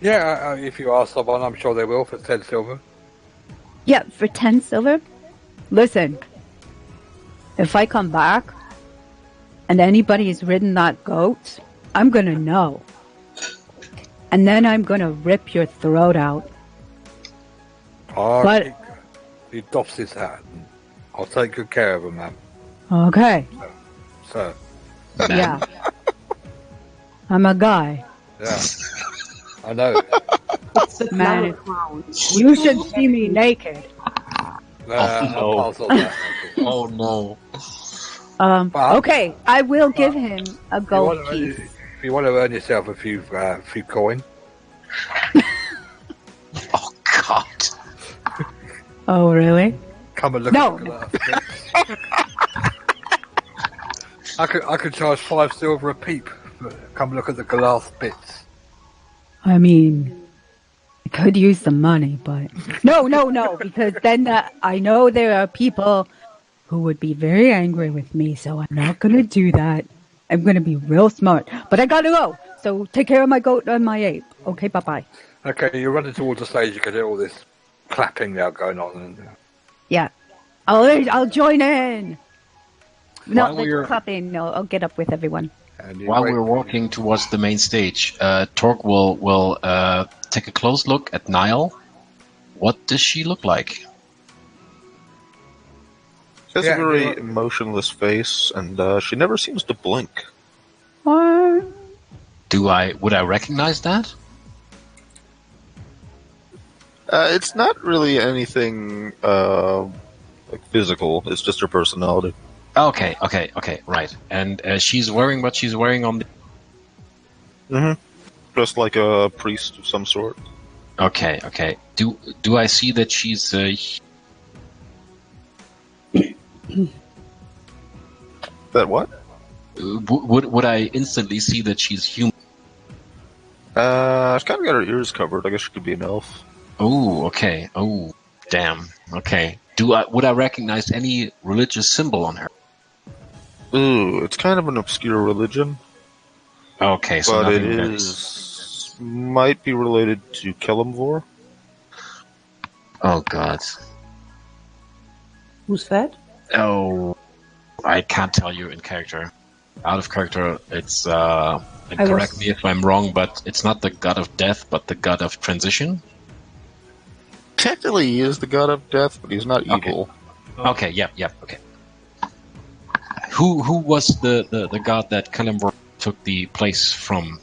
Yeah, if you ask someone, I'm sure they will for 10 silver. Yeah, for 10 silver. Listen, if I come back and anybody's ridden that goat, I'm gonna know. And then I'm gonna rip your throat out. But- He doffs his hat. I'll take good care of him, ma'am. Okay. So, Yeah. I'm a guy. yeah. I know. It's the Man, flower crown. you should see me naked. no. I'll pass on that. Oh no. But- Okay, I will give him a If you gold want to- piece. If you want to earn yourself a few coin, Oh God. Oh, really? come and look No. at the glass bits. I could charge 5 silver a peep. Come look at the glass bits. I mean, I could use the money, but no, because then I know there are people who would be very angry with me, so I'm not gonna do that. I'm gonna be real smart, but I gotta go. So take care of my goat and my ape. Okay, bye bye. Okay, you're running towards the stage. You can hear all this clapping now going on. And, Yeah, I'll join in. No, While we're- clapping. No, I'll get up with everyone. and you While wait- we're walking towards the main stage, Torque will take a close look at Niall. What does she look like? She has Yeah, a very you're- emotionless face, and she never seems to blink. What? Would I recognize that? It's not really anything like physical. It's just her personality. Okay, right. And she's wearing what she's wearing on the... Mm-hmm. Just like a priest of some sort. Okay. Do I see that she's... That what? would I instantly see that she's human? She's kind of got her ears covered. I guess she could be an elf. Oh, okay. Oh, damn. Okay. Would I recognize any religious symbol on her? Ooh, it's kind of an obscure religion, Okay, so but it nothing might be related to Kelemvor. Oh god. Who's that? Oh, I can't tell you in character. Out of character, it's and correct me if I'm wrong, but it's not the god of death, but the god of transition. Technically, he is the god of death, but he's not Okay. evil. Okay, yep, okay. Who was the god that Kalimvor took the place from?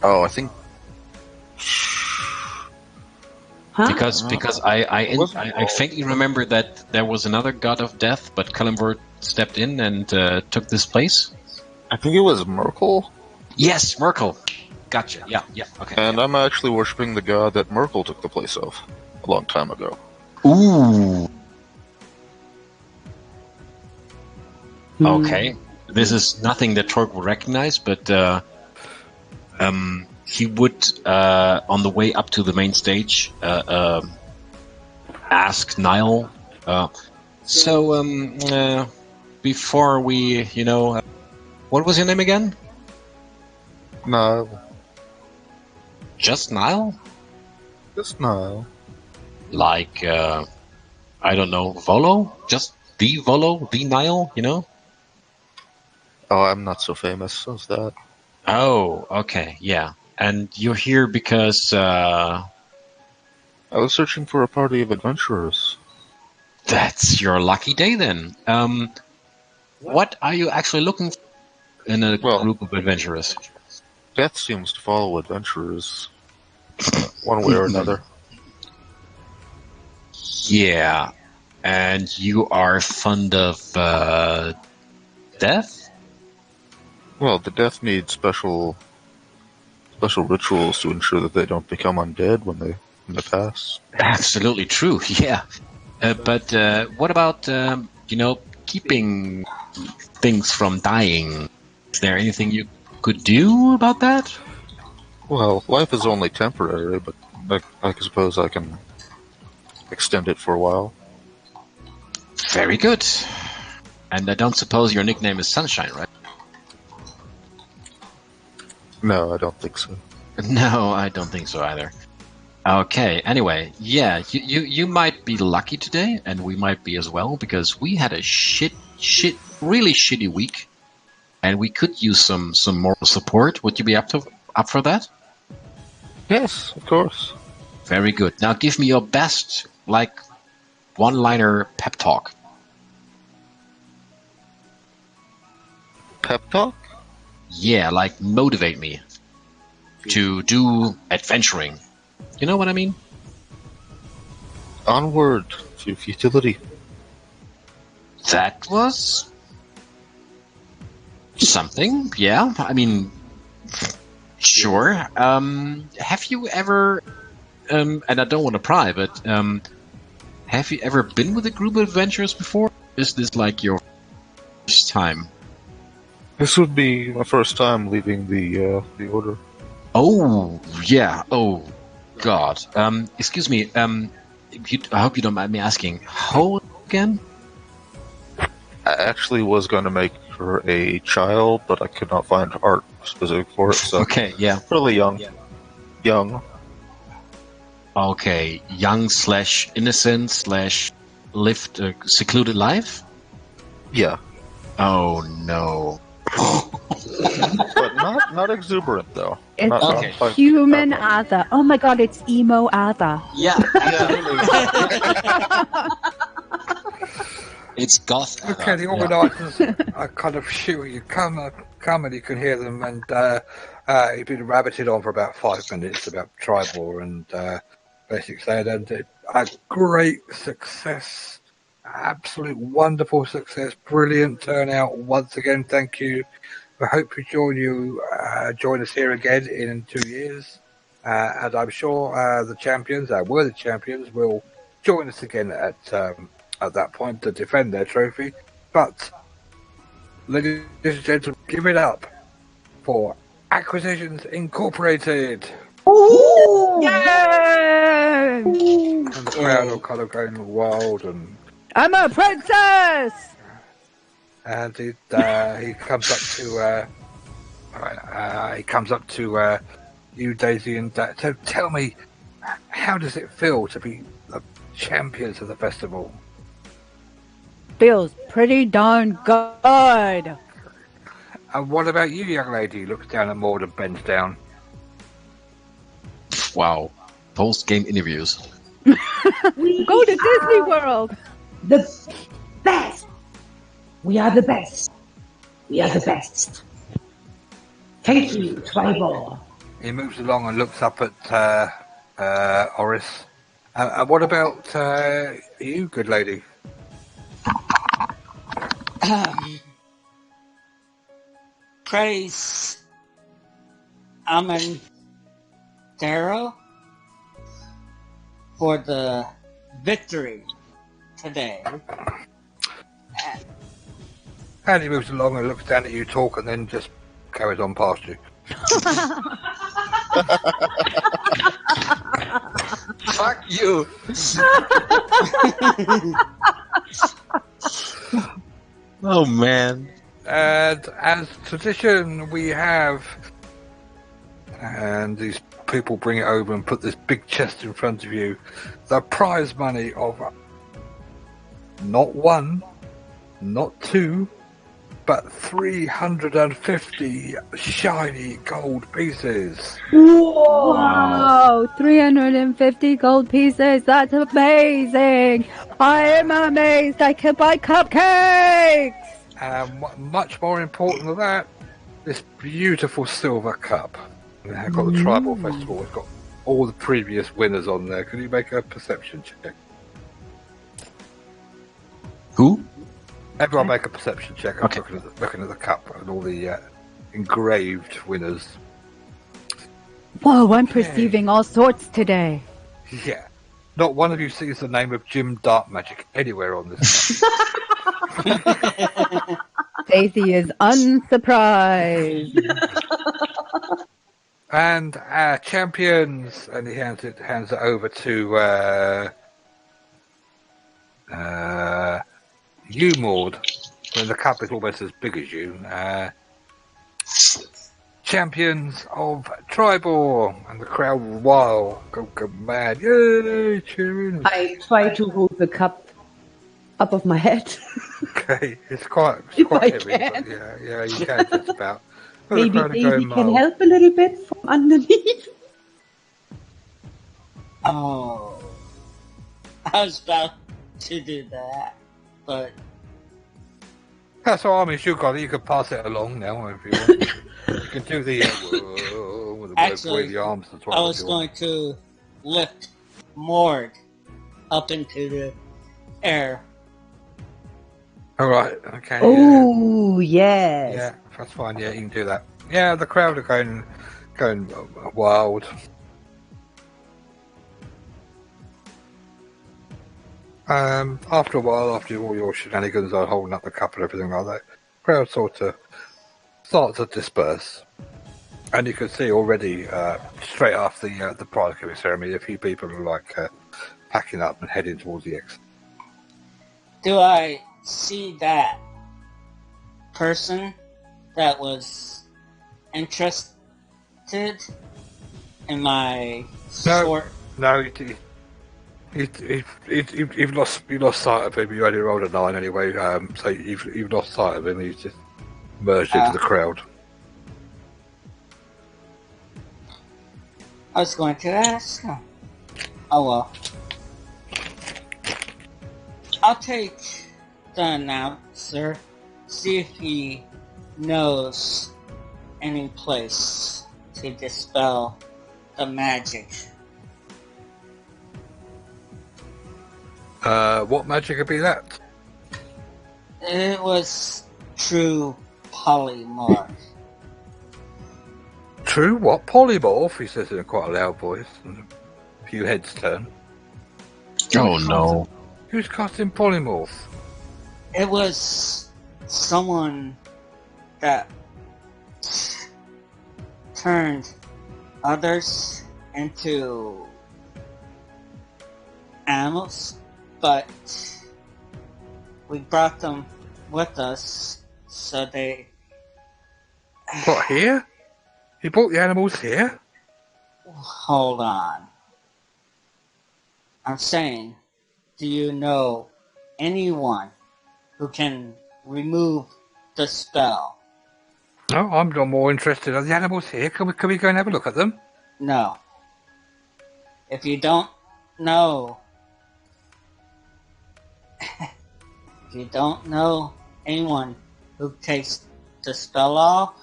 Oh, I think. Huh? Because I faintly remember that there was another god of death, but Kalimvor stepped in and took this place. I think it was Merkel. Yes, Merkel. Gotcha. Yeah, okay. And I'm actually worshipping the god that Merkel took the place of a long time ago. Ooh. Okay. This is nothing that Torque will recognize, but he would, on the way up to the main stage, ask Niall. Before we, what was your name again? No, Just Niall? just no. Like, I don't know, Volo? Just the Volo? The Niall, Oh, I'm not so famous as that. Oh, okay, yeah. And you're here because, I was searching for a party of adventurers. that's your lucky day then. What are you actually looking for in a group of adventurers? Death seems to follow adventurers, one way or another. Yeah, and you are fond of death? Well, the death needs special rituals to ensure that they don't become undead when they pass. Absolutely true. Yeah, but what about keeping things from dying? Is there anything you could do about that? Well, life is only temporary, but I suppose I can extend it for a while. Very good. And I don't suppose your nickname is Sunshine, right? No, I don't think so. No, I don't think so either. Okay, anyway, yeah, you might be lucky today, and we might be as well, because we had a really shitty week, and we could use some moral support. Would you be up for that? Yes, of course. Very good. Now give me your best, one-liner pep talk. Pep talk? Yeah, motivate me to do adventuring. You know what I mean? Onward to futility. That was something, yeah. I mean, sure. Have you ever, and I don't want to pry, but have you ever been with a group of adventurers before? Is this your first time? This would be my first time leaving the order. Oh, yeah. Oh, God. Excuse me. I hope you don't mind me asking. How old again? I actually was going to make her a child, but I could not find art specific for it. So Okay, yeah. really young. Young. Okay, young / innocent / lived a secluded life? Yeah. Oh, no. But not exuberant, though. It's Not Okay. like human Ada. Ada. Oh my god, it's emo Ada. Yeah. It's goth. Okay, the organisers are kind of shooting. You come and you can hear them, and you've been rabbited on for about 5 minutes about tribal and basic side, and a great success, absolute wonderful success, brilliant turnout once again. Thank you. I hope you join us here again in 2 years, and I'm sure the champions, our worthy champions, will join us again at that point to defend their trophy. But, ladies and gentlemen, give it up for Acquisitions Incorporated. Ooh! Yay! And the crowd are kind of going wild, and I'm a princess! he comes up to you, Daisy, and so tell me, how does it feel to be the champions of the festival? Feels pretty darn good. And what about you, young lady? Looks down at Maud and bends down. Wow. Post-game interviews. Go to Disney World. The best. We are the best. We are the best. Thank you, Tribal. He moves along and looks up at Oris. And what about you, good lady? Praise Darrow for the victory today. And he moves along and looks down at you, talk, and then just carries on past you. Fuck you! Oh man. And as tradition, we have, and these people bring it over and put this big chest in front of you, the prize money of not one, not two, but 350 shiny gold pieces. Wow, 350 gold pieces. That's amazing. I am amazed. I can buy cupcakes. And much more important than that, this beautiful silver cup. I've got the Tribal Festival. It's got all the previous winners on there. Can you make a perception check? Who? Everyone make a perception check. I'm Okay. looking at the cup and all the engraved winners. Whoa, I'm perceiving all sorts today. Yeah. Not one of you sees the name of Jim Dark Magic anywhere on this. Daisy is unsurprised. And champions, and he hands it over to you, Maud. When the cup is almost as big as you. Champions of Tribal, and the crowd wild, go mad, yay, cheering. I try to hold the cup up of my head. Okay, it's quite If heavy, I but can. yeah, you can just about. But the Maybe crowd are Daisy going can mild. help a little bit from underneath. Oh, I was about to do that, but That's all. I mean, you got it. You can pass it along now if you want. You can do the whoa, with the Actually, wave the arms as well. I if was you want. going to lift Mord up into the air. All right. Okay. Oh, yes. Yeah, that's fine. Yeah, you can do that. Yeah, the crowd are going wild. After a while, after all your shenanigans are holding up the cup and everything like that, crowd sort of starts to disperse, and you can see already straight after the prize giving ceremony, a few people are like packing up and heading towards the exit. Do I see that person that was interested in my sword? No, you've lost sight of him. You only rolled a 9 anyway, so you've lost sight of him. He's just merged into the crowd. I was going to ask him. Oh well. I'll take the announcer, see if he knows any place to dispel the magic. What magic could be that? It was true polymorph. True, what? Polymorph? He says in quite a loud voice, and a few heads turn. Oh no. Who's casting polymorph? It was someone that turned others into animals, but we brought them with us so they... What, here? You brought the animals here? Hold on. I'm saying, do you know anyone who can remove the spell? No, I'm more interested. Are the animals here? Can we go and have a look at them? No. If you don't know... if you don't know anyone who takes the spell off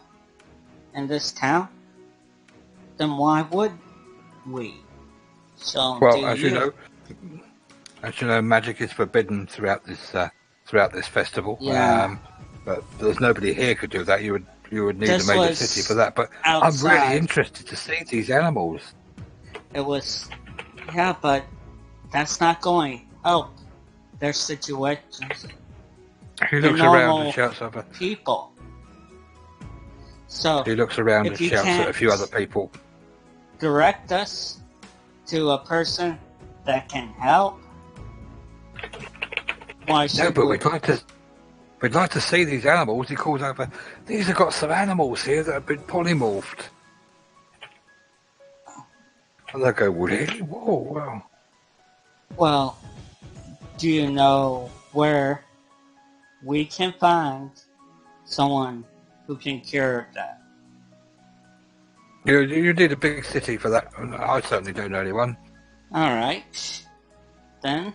in this town, then why would we? So Well, do as you know, magic is forbidden throughout this festival. Yeah. But there's nobody here could do that. You would need This a major was city for that. But outside. I'm really interested to see these animals. It was... Yeah, but that's not going to help their situations. He They're looks around normal and shouts over. people. So He looks around if and you shouts at a can't few other people. direct us to a person that can help, why should No, but we? we'd like to see these animals. He calls over. These have got some animals here that have been polymorphed. And they go, really? Whoa, wow. Well, do you know where we can find someone who can cure that? You need a big city for that. I certainly don't know anyone. All right, then.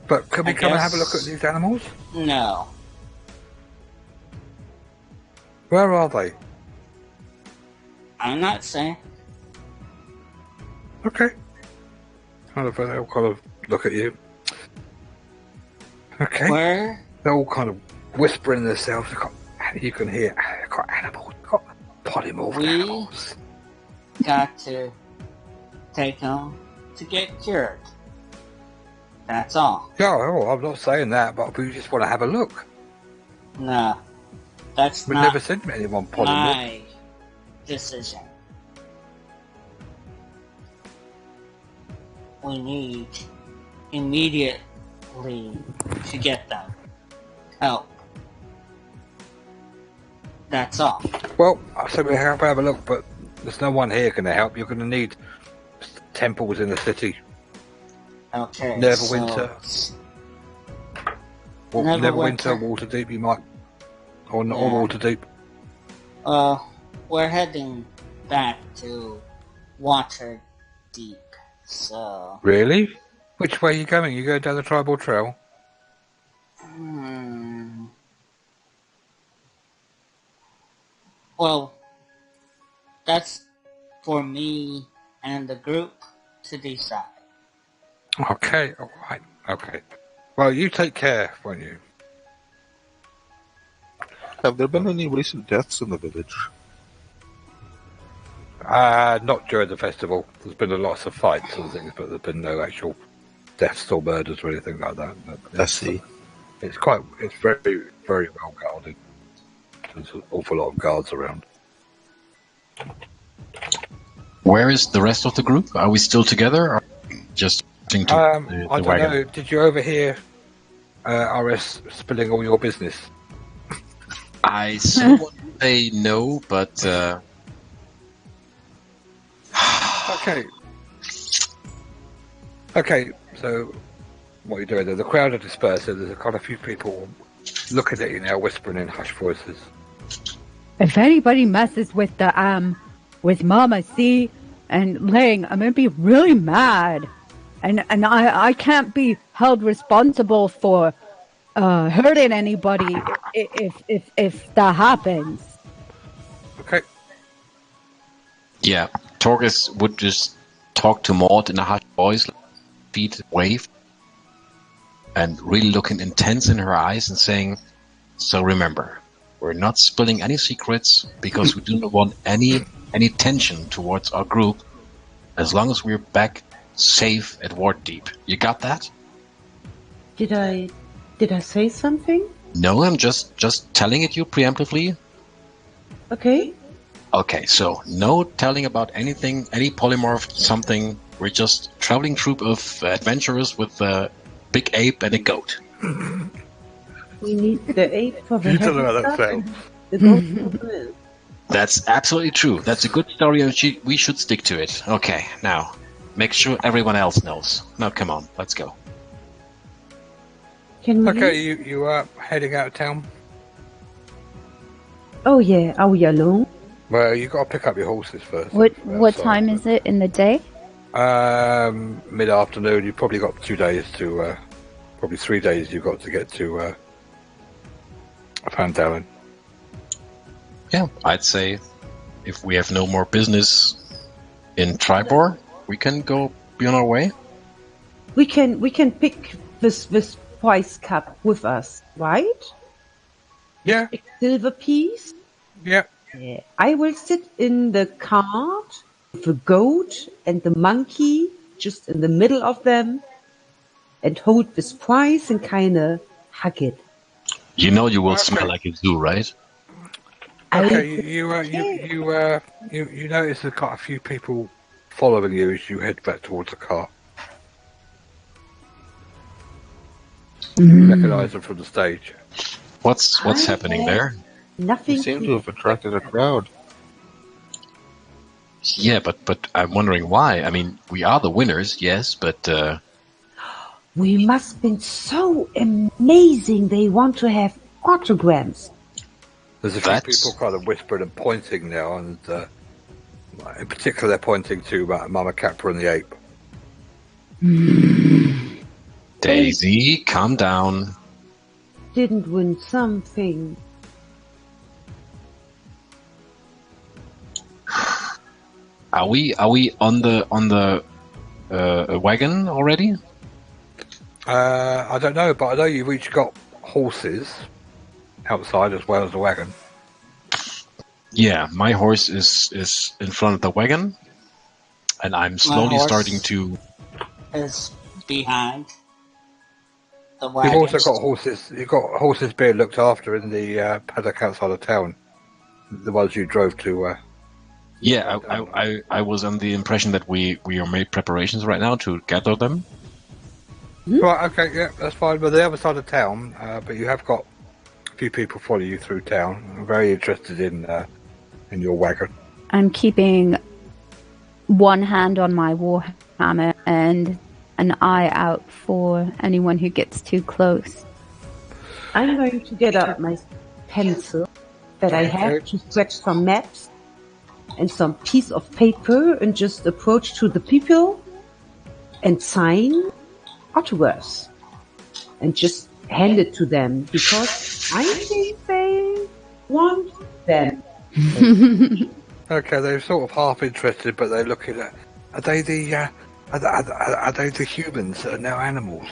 But can we I come and have a guess- look at these animals? No. Where are they? I'm not saying. Okay. They'll kind of look at you. Okay. Where? They're all kind of whispering themselves. You can hear. They've got animals. They've got polymorphed We- animals. Got to take them to get cured. That's all. Yeah, oh, I'm not saying that, but we just want to have a look. No. That's We've not never seen anyone polymorphed. my decision. We need immediately to get them help. That's all. Well, I said we have to have a look, but there's no one here going to help. You're going to need temples in the city. Okay. Neverwinter. Neverwinter, Neverwinter. Waterdeep, you might. Or not Yeah. Waterdeep. We're heading back to Waterdeep. So, Really? Which way are you going? You go down the tribal trail? well, that's for me and the group to decide. Okay, alright, okay. Well, you take care, won't you? Have there been any recent deaths in the village? Not during the festival. There's been lots of fights and things, but there's been no actual deaths or murders or anything like that. I see. It's very, very well guarded. There's an awful lot of guards around. Where is the rest of the group? Are we still together, or just to the I don't wagon? know. Did you overhear RS spilling all your business? I still want to say no, but Okay. Okay, so what are you doing there? The crowd are dispersed, so there's quite a few people looking at you now, whispering in hushed voices. If anybody messes with with Mama C and Ling, I'm gonna be really mad, and I can't be held responsible for hurting anybody if that happens. Okay. yeah, Torgus would just talk to Maud in a hushed voice, feet wave, and really looking intense in her eyes and saying, "So remember, we're not spilling any secrets because we do not want any tension towards our group, as long as we're back safe at Waterdeep. You got that?" Did I say something? No, I'm just telling it you preemptively. Okay. Okay, so no telling about anything, any polymorph, something. We're just traveling troupe of adventurers with a big ape and a goat. We need the ape for the You don't know heavy how that stuff sounds. and the goat for the little. That's absolutely true. That's a good story, and we should stick to it. Okay, now, make sure everyone else knows. Now, come on, let's go. Can we Okay, leave? you are heading out of town. Oh yeah, are we alone? Well, you got to pick up your horses first. What time is it in the day? Mid-afternoon. You've probably got 2 days to, probably 3 days. You've got to get to Van Dalen. Yeah, I'd say if we have no more business in Tribor, we can go be on our way. We can pick this prize cup with us, right? Yeah, A silver piece. yeah. Yeah. I will sit in the cart with the goat and the monkey just in the middle of them and hold this prize and kind of hug it. You know you will Okay. smell like a zoo, right? Okay, you notice there's quite a few people following you as you head back towards the car. You recognise them from the stage. What's happening there? Nothing. You seem to have attracted a crowd. Yeah, but I'm wondering why. I mean, we are the winners, yes, but We must have been so amazing. They want to have autograms. There's a few That's- people kind of whispering and pointing now, and in particular they're pointing to Mama Capra and the ape. Daisy, calm down. Didn't win something. Are we on the wagon already? I don't know, but I know you've each got horses outside as well as the wagon. Yeah, my horse is in front of the wagon, and I'm slowly horse- starting to. Is behind the You've wagon. also got horses. You've got horses being looked after in the paddock outside of town. The ones you drove to. Yeah, I was under the impression that we are made preparations right now to gather them. Right. Okay. Yeah, that's fine. But the other side of town. But you have got a few people follow you through town. I'm very interested in your wagon. I'm keeping one hand on my warhammer and an eye out for anyone who gets too close. I'm going to get out my pencil that I have to sketch some maps and some piece of paper and just approach to the people and sign autographs and just hand it to them because I think they want them. Okay, they're sort of half interested, but they're looking at. Are they the? Are they the humans that are now animals?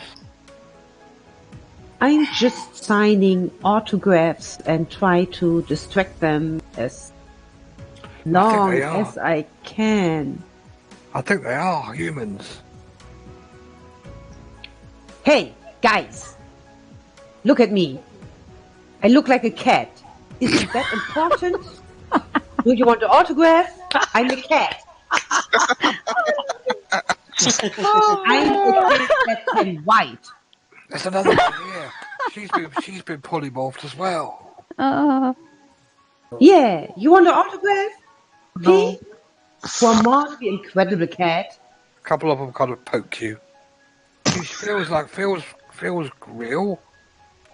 I'm just signing autographs and try to distract them as long they are. as I can. I think they are humans. Hey, guys, look at me. I look like a cat. Isn't that important? Do you want an autograph? I'm a cat. I'm a cat that can white. There's another one here. She's been polymorphed as well. Yeah, you want an autograph? Me? For Mark, the incredible cat. A couple of them kind of poke you. She feels real.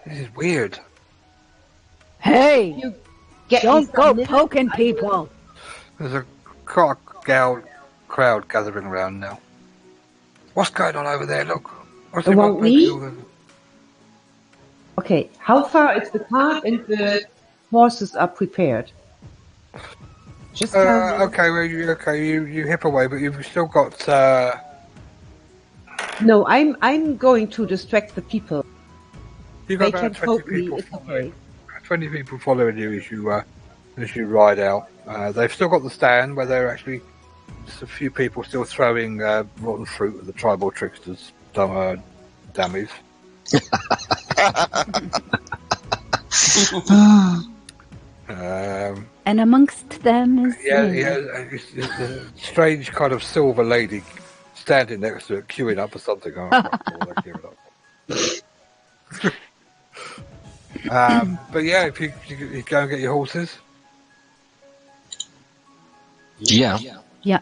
This is weird. Hey, You get me don't some go little- poking people. There's a crowd gathering around now. What's going on over there? Look. What's They everyone want me? poking all the- Okay, how far is the cart and the horses are prepared? Just tell me. Okay, well, you hip away, but you've still got. No, I'm going to distract the people. You've They got can about 20 poke me. people. It's okay. 20 people following you as you ride out. They've still got the stand where they're actually just a few people still throwing rotten fruit at the tribal tricksters, dummies. And amongst them is Yeah, me. it's a strange kind of silver lady standing next to it, queuing up for something. Oh, I can't remember what they're queuing up. But yeah, if you go and get your horses. Yeah. Yeah.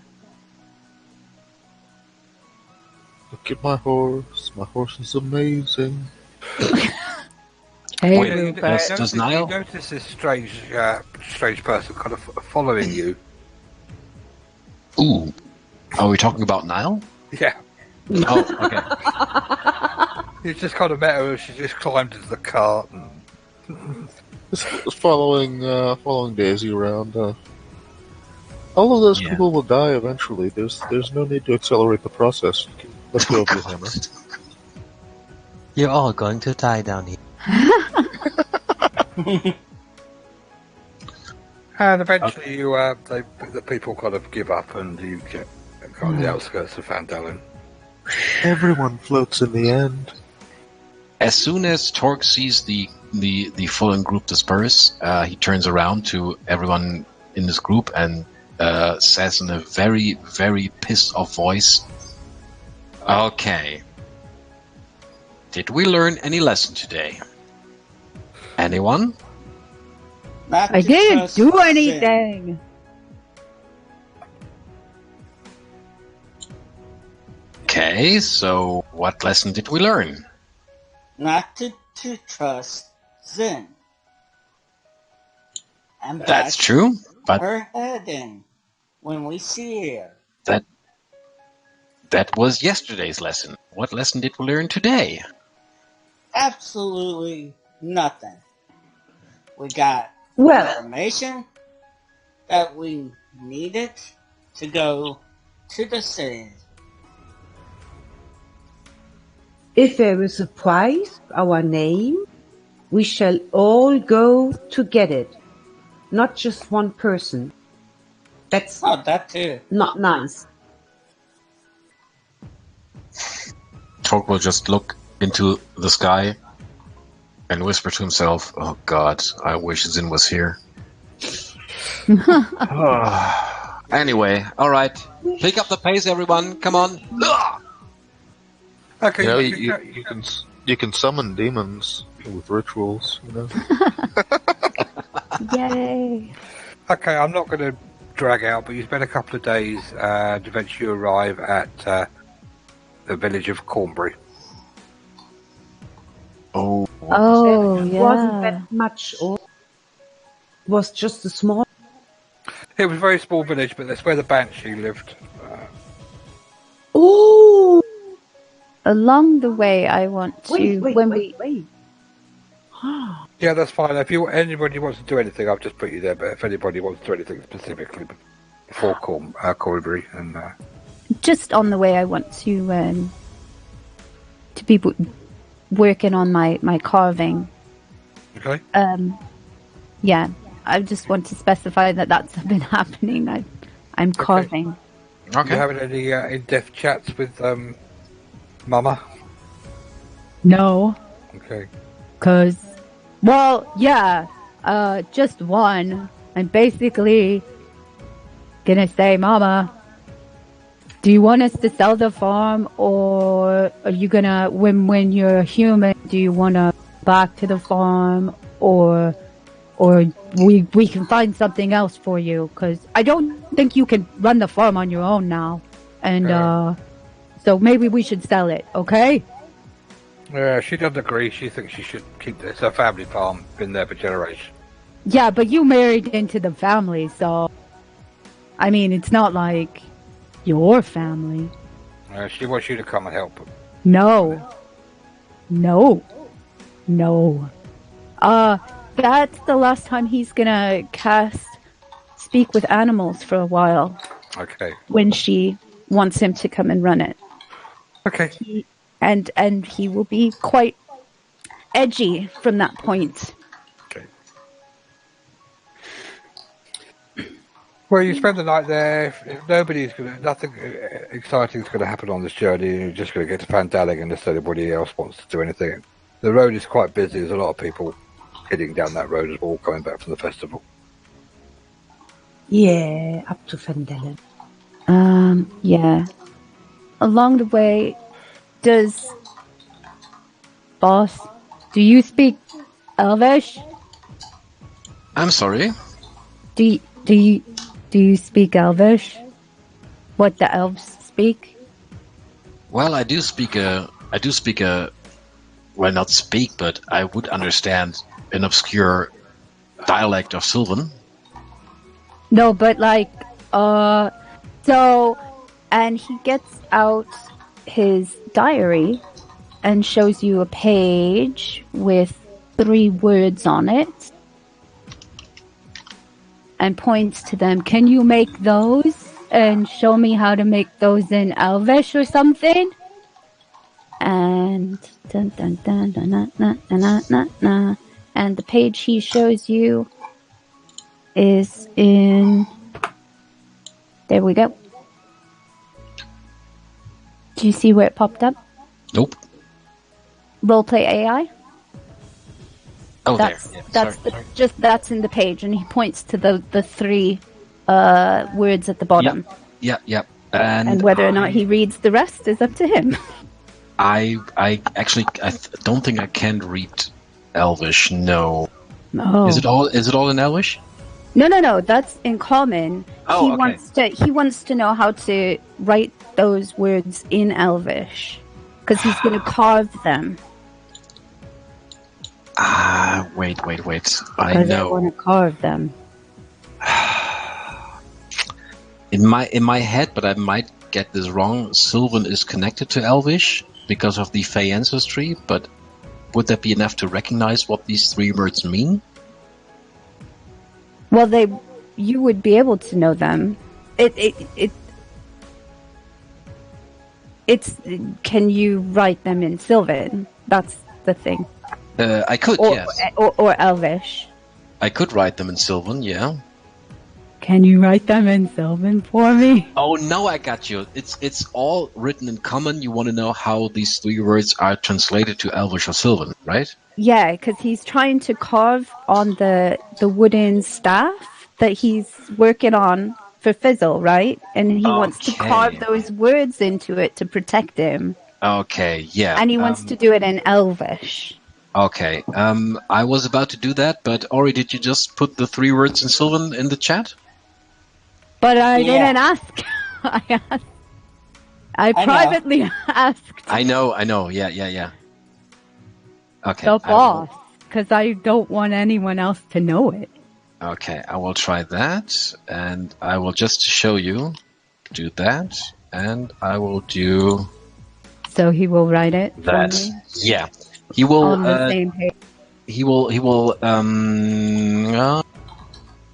Look at my horse. My horse is amazing. Hey, Wait, Rupert. does Niall? You notice this strange person kind of following you. Ooh. Are we talking about Niall? Yeah. Oh, okay. You just kind of met her. She just climbed into the cart. And... Just following Daisy around. All of those people will die eventually. There's no need to accelerate the process. Let's go over the hammer. You're all going to die down here. And eventually, the people kind of give up, and you get kind of the outskirts of Fandalen. Everyone floats in the end. As soon as Torque sees the fallen group disperse, he turns around to everyone in this group and says in a very, very pissed off voice, "Okay. Did we learn any lesson today? Anyone?" Not I to didn't trust do Sin. anything. Okay, so what lesson did we learn? Not to trust Zen. And That's back true, but her head in when we see her. that was yesterday's lesson. What lesson did we learn today? Absolutely nothing. We got Well, information that we needed to go to the city. if there is a prize, our name, we shall all go to get it. Not just one person. That's Oh, that too. not nice. Torque will just look into the sky and whisper to himself, "Oh God, I wish Zin was here." Anyway, all right, pick up the pace, everyone. Come on. Okay, You know, you can summon demons with rituals. You know. Yay. Okay, I'm not going to drag out, but you spend a couple of days and eventually you arrive at the village of Cornbury. Oh, Oh, Wasn't yeah. that much. It was just a small. It was a very small village, but that's where the Banshee lived. Oh, Along the way, I want to... wait. Yeah, that's fine. If anybody wants to do anything, I've just put you there. But if anybody wants to do anything specifically before Cornbury, and Just on the way, I want to be working on my carving. okay. Yeah, I just want to specify that that's been happening. I'm carving. You okay. having any in-depth chats with Mama? No, Okay. because, well, yeah, just one. I'm basically gonna say, Mama, do you want us to sell the farm, or are you gonna, when you're human, do you want to back to the farm, or we can find something else for you? Because I don't think you can run the farm on your own now, and so maybe we should sell it, okay? Yeah, she doesn't agree. She thinks she should keep this. It's her family farm. Been there for generations. Yeah, but you married into the family, so I mean, it's not like your family. She wants you to come and help. No. That's the last time he's gonna cast Speak with Animals for a while, Okay. when she wants him to come and run it. Okay. And he will be quite edgy from that point. Okay. Well, you spend the night there. If nothing exciting is going to happen on this journey. You're just going to get to Fandalen unless anybody else wants to do anything. The road is quite busy. There's a lot of people heading down that road as well, coming back from the festival. Yeah, up to Fandelen. Yeah. Along the way, Boss, do you speak Elvish? I'm sorry. Do you speak Elvish? What the elves speak? Well, I do speak well, not speak, but I would understand an obscure dialect of Sylvan. No, but so, and he gets out his diary and shows you a page with 3 words on it and points to them. Can you make those and show me how to make those in Elvish or something? And dun, dun, dun, dun, dun, dun, dun, dun, dun. And the page he shows you is in. There we go. Do you see where it popped up? Nope. Roleplay AI. Oh, That's there. Yeah, that's sorry. that's in the page, and he points to the 3 words at the bottom. Yeah. And whether or not he reads the rest is up to him. I actually don't think I can read Elvish. No. Oh. Is it all in Elvish? No. That's in common. Oh, okay. He wants to know how to write those words in Elvish because he's going to carve them. Wait. I Because I know. want to carve them. In my head, but I might get this wrong. Sylvan is connected to Elvish because of the Fey ancestry, but would that be enough to recognize what these 3 words mean? Well, you would be able to know them. It's can you write them in Sylvan? That's the thing. I could, yes. Or Elvish. I could write them in Sylvan, yeah. Can you write them in Sylvan for me? Oh no, I got you. It's all written in common. You want to know how these 3 words are translated to Elvish or Sylvan, right? Yeah, because he's trying to carve on the wooden staff that he's working on for Fizzle, right? And he wants to carve those words into it to protect him. Okay, yeah. And he wants to do it in Elvish. Okay, I was about to do that, but Ori, did you just put the 3 words in Sylvan in the chat? But I didn't ask. I privately asked. I know. Yeah. Okay. The boss, because I don't want anyone else to know it. Okay, I will try that, and I will just show you do that, and I will do So he will write it that. for me? Yeah, he will on the same page. He will.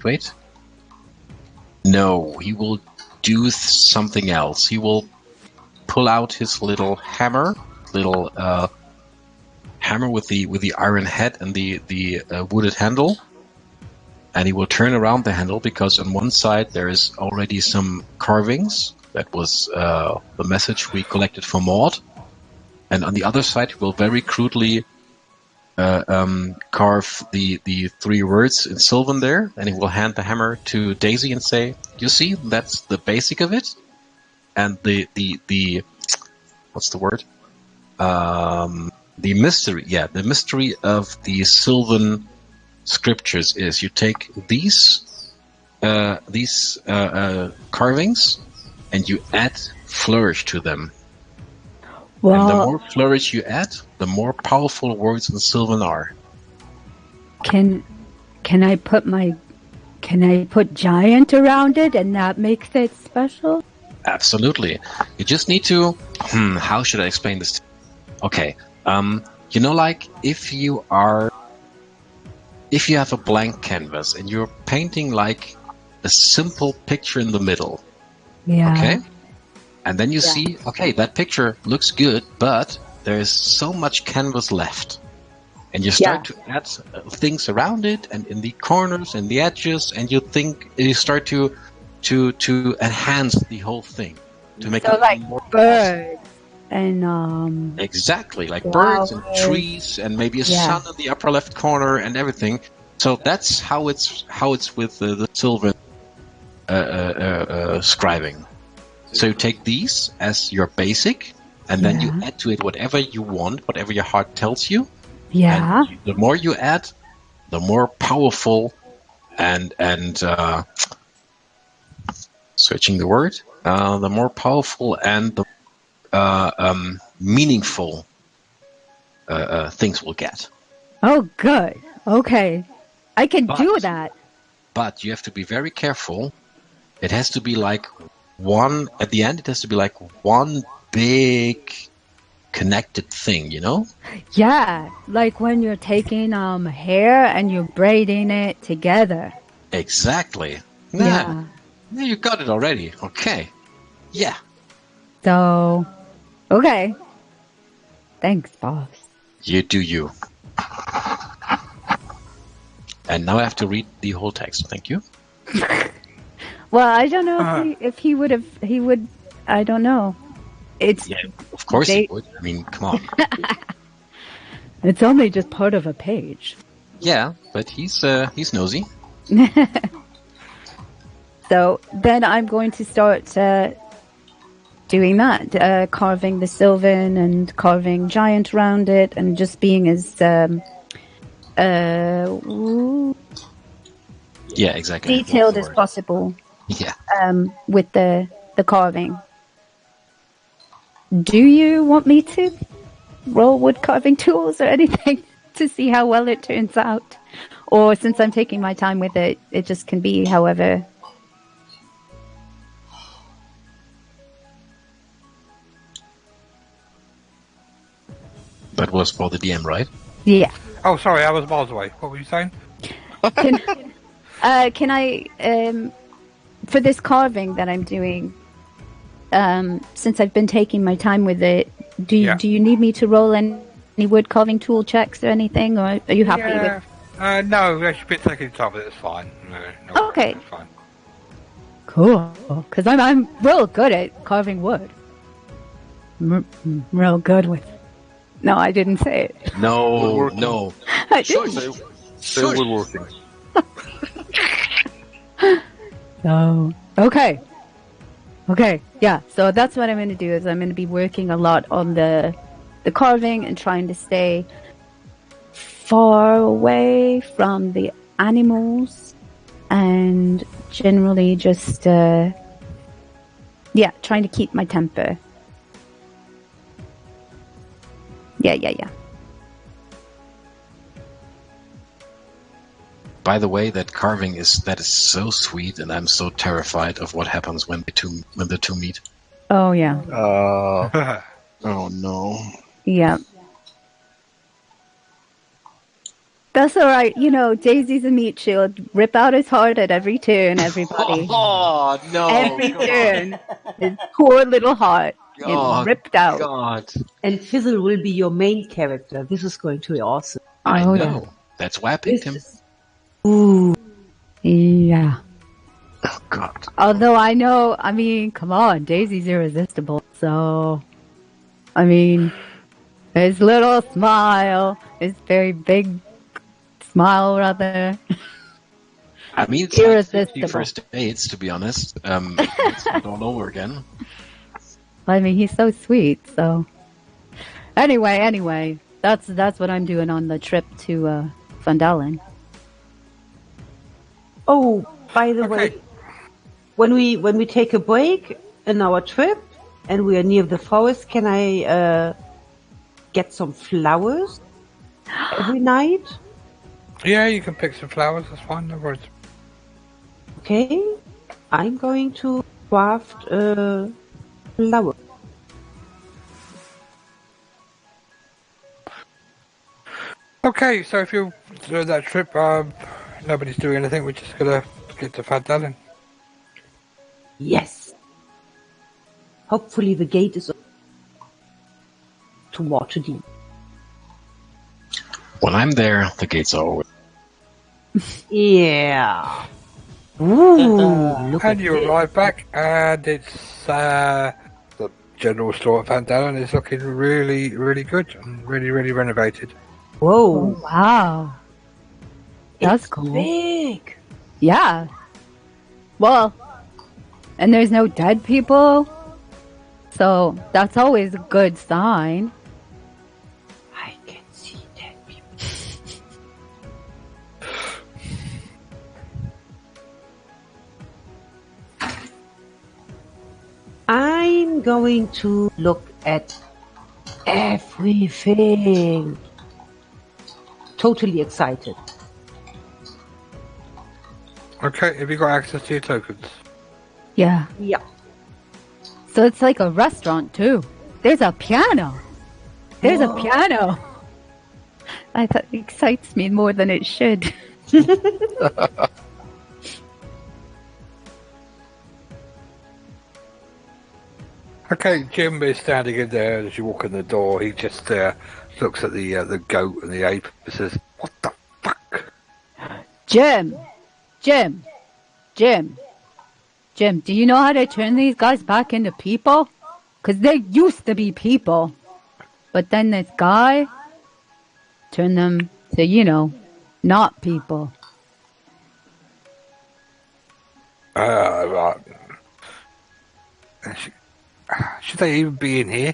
Wait. No, he will do something else. He will pull out his little hammer, hammer with the iron head and the wooded handle, and he will turn around the handle because on one side there is already some carvings. That was the message we collected for Maud, and on the other side he will very crudely carve the 3 words in Sylvan there, and he will hand the hammer to Daisy and say, "You see, that's the basic of it." And the what's the word? The mystery, the mystery of the Sylvan scriptures is you take these carvings and you add flourish to them. Well, and the more flourish you add, the more powerful words in Sylvan are. Can I put giant around it and that makes it special? Absolutely. You just need to how should I explain this? Okay. Like if you have a blank canvas and you're painting like a simple picture in the middle. Yeah. Okay? And then you see, okay, that picture looks good, but there's so much canvas left. And you start to add things around it and in the corners and the edges, and you start to enhance the whole thing to make it like more birds and exactly like flowers. birds and trees and maybe a sun in the upper left corner and everything. So that's how it's with the Sylvan scribing. So you take these as your basic, and then you add to it whatever you want, whatever your heart tells you. Yeah. And the more you add, the more powerful and searching the word, the more powerful and the meaningful things will get. Oh, good. Okay. I can But- do that. But you have to be very careful. It has to be like one, at the end, it has to be like one big connected thing, you know? Yeah. Like when you're taking hair and you're braiding it together. Exactly. Yeah. Yeah, you got it already. Okay. Yeah. So, okay. Thanks, boss. You do you. And now I have to read the whole text. Thank you. Well, I don't know if he would have. He would. I don't know. It's Yeah, of course you would. I mean, come on. it's only just part of a page. Yeah, but he's nosy. So then I'm going to start doing that, carving the Sylvan and carving giant around it, and just being as Yeah, exactly. detailed That's as the word. possible Yeah. with the carving. Do you want me to roll wood carving tools or anything to see how well it turns out? Or since I'm taking my time with it, it just can be however. That was for the DM, right? Yeah. Oh, sorry, I was miles away. What were you saying? Can I, for this carving that I'm doing, since I've been taking my time with it, do you need me to roll any wood carving tool checks or anything, or are you happy with? No, you should be taking time with it. It's fine. No, Okay. it's fine. Cool, because I'm real good at carving wood. Real good with. No, I didn't say it. No, Woodworking. no. I didn't. Say woodworking. So okay, yeah. So that's what I'm going to do. Is I'm going to be working a lot on the carving and trying to stay far away from the animals, and generally just trying to keep my temper. Yeah. By the way, that carving is so sweet, and I'm so terrified of what happens when the two meet. Oh yeah. Oh no. Yeah. That's all right. You know, Daisy's a meat shield. Rip out his heart at every turn, everybody. Oh no. Every turn. His poor little heart. Oh, It's ripped out. God. And Fizzle will be your main character. This is going to be awesome. I Oh, know. yeah. That's why I picked him. Ooh. Yeah. Oh God. Although I know, I mean, come on, Daisy's irresistible. So, I mean, his little smile, his very big smile, rather. I mean, it's like 50 Irresistible. first dates, to be honest. It's not all over again. I mean, he's so sweet. So, anyway, that's what I'm doing on the trip to Vandalen. Oh, by the way, when we take a break in our trip and we are near the forest, can I get some flowers every night? Yeah, you can pick some flowers. That's fine. No worries. Okay, I'm going to craft a flower. Okay, so if you're doing that trip, nobody's doing anything. We're just gonna get to Vandalen. Yes. Hopefully the gate is open to Waterdeep. When I'm there, the gates are open. Yeah. Ooh, look And at you this. arrive back, and it's the general store at Vandalen is looking really, really good and really, really renovated. Whoa. Wow. That's It's cool. big. Yeah. Well, And there's no dead people. So that's always a good sign. I can see dead people. I'm going to look at everything. Totally excited. Okay, have you got access to your tokens? Yeah. Yeah. So it's like a restaurant too. There's a piano. There's a piano. That excites me more than it should. Okay, Jim is standing in there as you walk in the door. He just looks at the goat and the ape and says, "What the fuck?" Jim, do you know how to turn these guys back into people? Because they used to be people. But then this guy turned them to, not people. Right. Should they even be in here?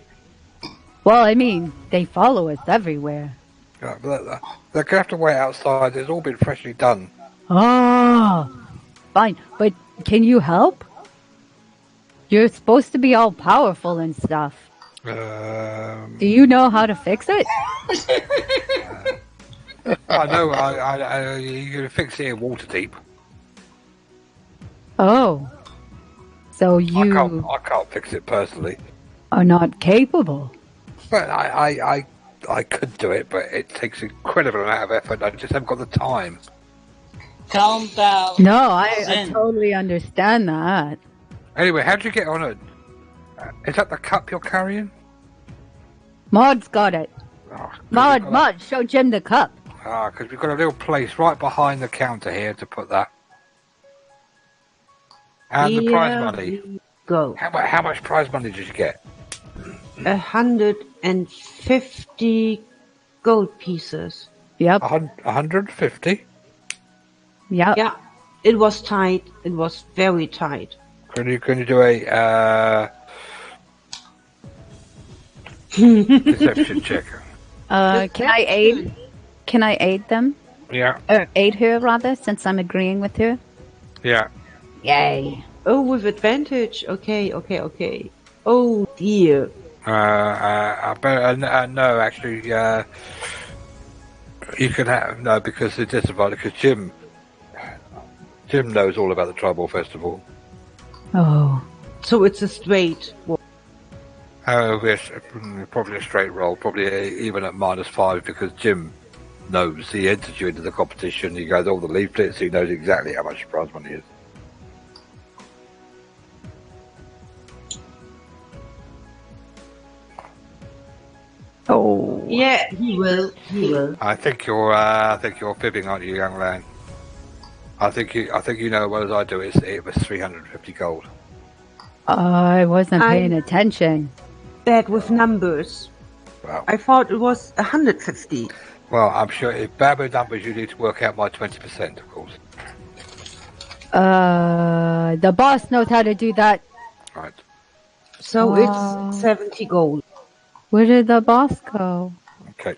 Well, I mean, they follow us everywhere. They're going to have to wait outside. It's all been freshly done. Oh, fine. But can you help? You're supposed to be all powerful and stuff. Do you know how to fix it? I know. You're going to fix it in Waterdeep. Oh. So you I can't fix it personally. are not capable. But I could do it, but it takes an incredible amount of effort. I just haven't got the time. Calm down. No, I Zen. totally understand that. Anyway, how'd you get on it? Is that the cup you're carrying? Maud's got it. Oh, Maud, show Jim the cup. because we've got a little place right behind the counter here to put that. And the prize money. Go. How much prize money did you get? 150 gold pieces. Yep. 150. Yep. Yeah, it was tight. It was very tight. Can you do a deception check? Can I aid? Can I aid them? Yeah. Aid her rather, since I'm agreeing with her. Yeah. Yay. Oh, with advantage. Okay. Oh dear. No, actually, you can have no because it's disadvantage. Because Jim knows all about the tribal festival. Oh. So it's a straight. Oh, yes, probably a straight roll, probably even at -5 because Jim knows. He enters you into the competition. He goes all the leaflets. He knows exactly how much prize money is. Oh. Yeah, he will. I think you're fibbing, aren't you, young man? I think you know as well as I do. It was 350 gold. I wasn't paying attention. Bad with numbers. Wow. I thought it was 150. Well, I'm sure if bad with numbers, you need to work out my 20%, of course. The boss knows how to do that. Right. So it's 70 gold. Where did the boss go? Okay.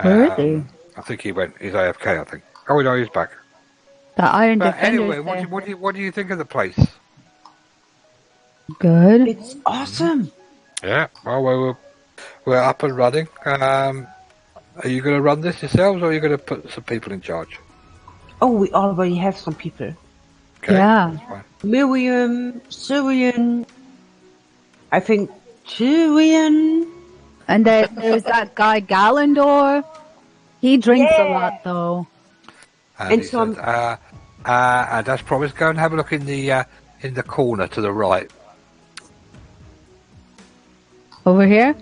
Where is he? I think he went. He's AFK. I think. Oh no, he's back. The Iron But Defender's anyway, there. what do you think of the place? Good. It's awesome. Yeah. Well, we're up and running. Are you going to run this yourselves, or are you going to put some people in charge? Oh, we already have some people. Okay, Yeah. that's fine. Miriam, Syrian, I think Tyrion. And then there's that guy Galandor. He drinks a lot, though. And he some- said, and as promised, go and have a look in the corner to the right. Over here?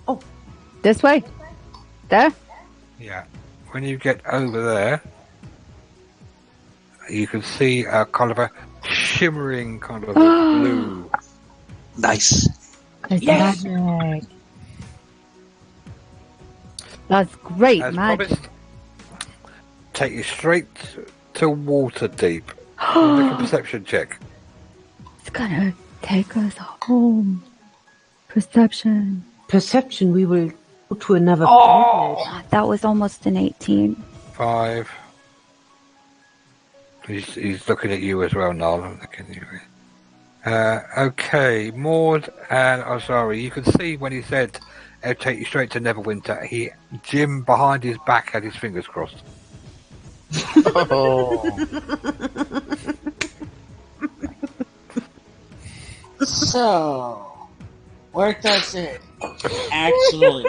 Oh. This way? There? Yeah. When you get over there, you can see a kind of a shimmering kind of blue. Nice. It's Yes. magic. That's great As magic. promised, take you straight to Waterdeep. Make a perception check. gonna take us home. Perception. Perception, we will go to another planet. Oh, that was almost an 18. 5. He's looking at you as well, Noel. I'm looking at you. Okay, Maud and Ozari, you can see when he said it'll take you straight to Neverwinter, Jim behind his back had his fingers crossed. So, where does it actually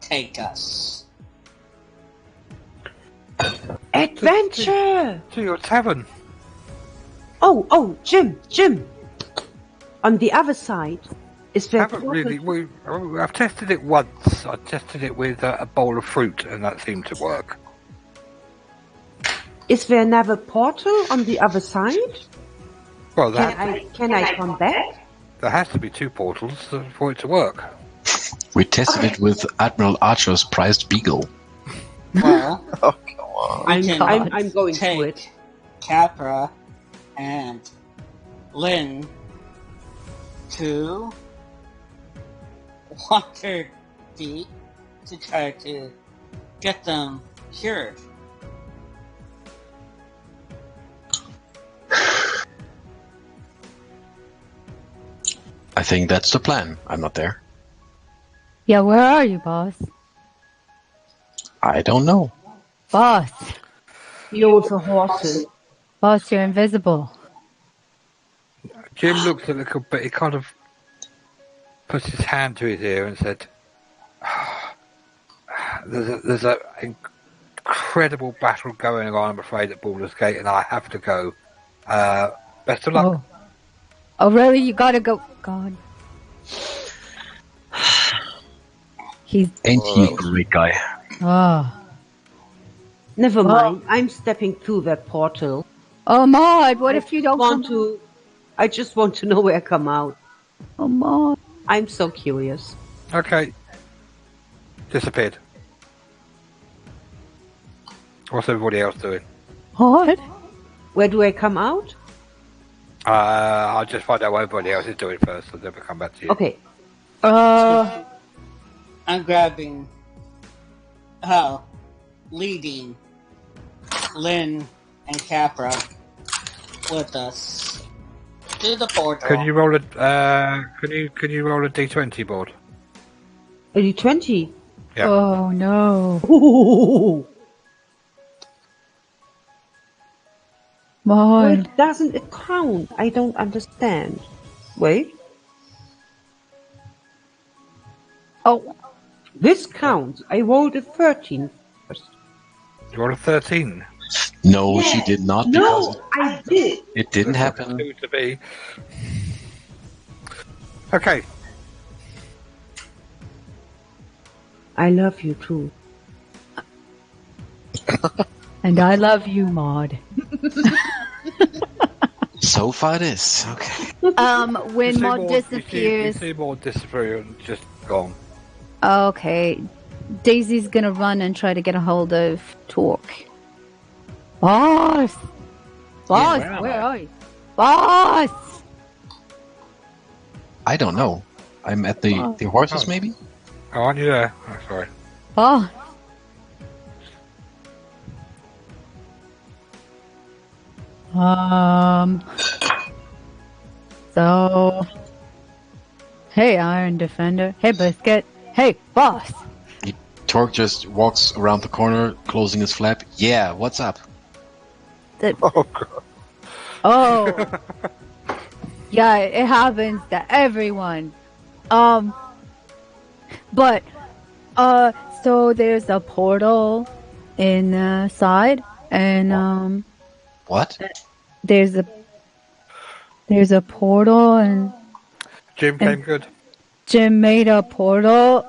take us? Adventure! To your tavern. Oh, Jim! On the other side, is there Haven't really. I've tested it once. I tested it with a bowl of fruit, and that seemed to work. Is there another portal on the other side? Well, Can I come back? there has to be 2 portals for it to work. We tested it with Admiral Archer's prized beagle. Well, Oh, come on. I'm going to take it. Capra and Lynn to Waterdeep to try to get them cured. I think that's the plan. I'm not there. Yeah, where are you, boss? I don't know. Boss! You're with the horses. Boss, you're invisible. Jim looked a little bit. He kind of put his hand to his ear and said, "There's an incredible battle going on, I'm afraid, at Baldur's Gate, and I have to go. Best of luck." Oh, really? You gotta go. God. Ain't he a great guy? Oh. Never mind. I'm stepping through that portal. Oh, Maud, what if you don't I just want to know where I come out. Oh, Maud. I'm so curious. Okay. Disappeared. What's everybody else doing? Maud? Where do I come out? I'll just find out what everybody else is doing first, and then we'll come back to you. Okay. I'm grabbing, leading Lynn and Capra with us to the portal. Can you roll a can you roll a d20 board? Are you 20? Yeah. Oh, no. Ooh. Why Maud. doesn't it count? I don't understand. Wait. Oh. This counts. I rolled a 13 first. You rolled a 13. No, she did not. Because I did. it didn't happen. Two to be. Okay. I love you too. And I love you, Maud. So far it is. Okay. When Maud disappears... You see Maud disappear and just gone. Okay. Daisy's gonna run and try to get a hold of Torque. Boss! Boss, Yeah, where are you? Boss! I don't know. I'm at the horses, maybe? Oh, aren't you there? Oh, sorry. Boss! So... Hey, Iron Defender. Hey, Biscuit. Hey, boss! Torque just walks around the corner, closing his flap. Yeah, what's up? Oh, God. Oh. Yeah, it happens to everyone. But, so there's a portal inside, and, What? there's a portal, and Jim came good. Jim made a portal,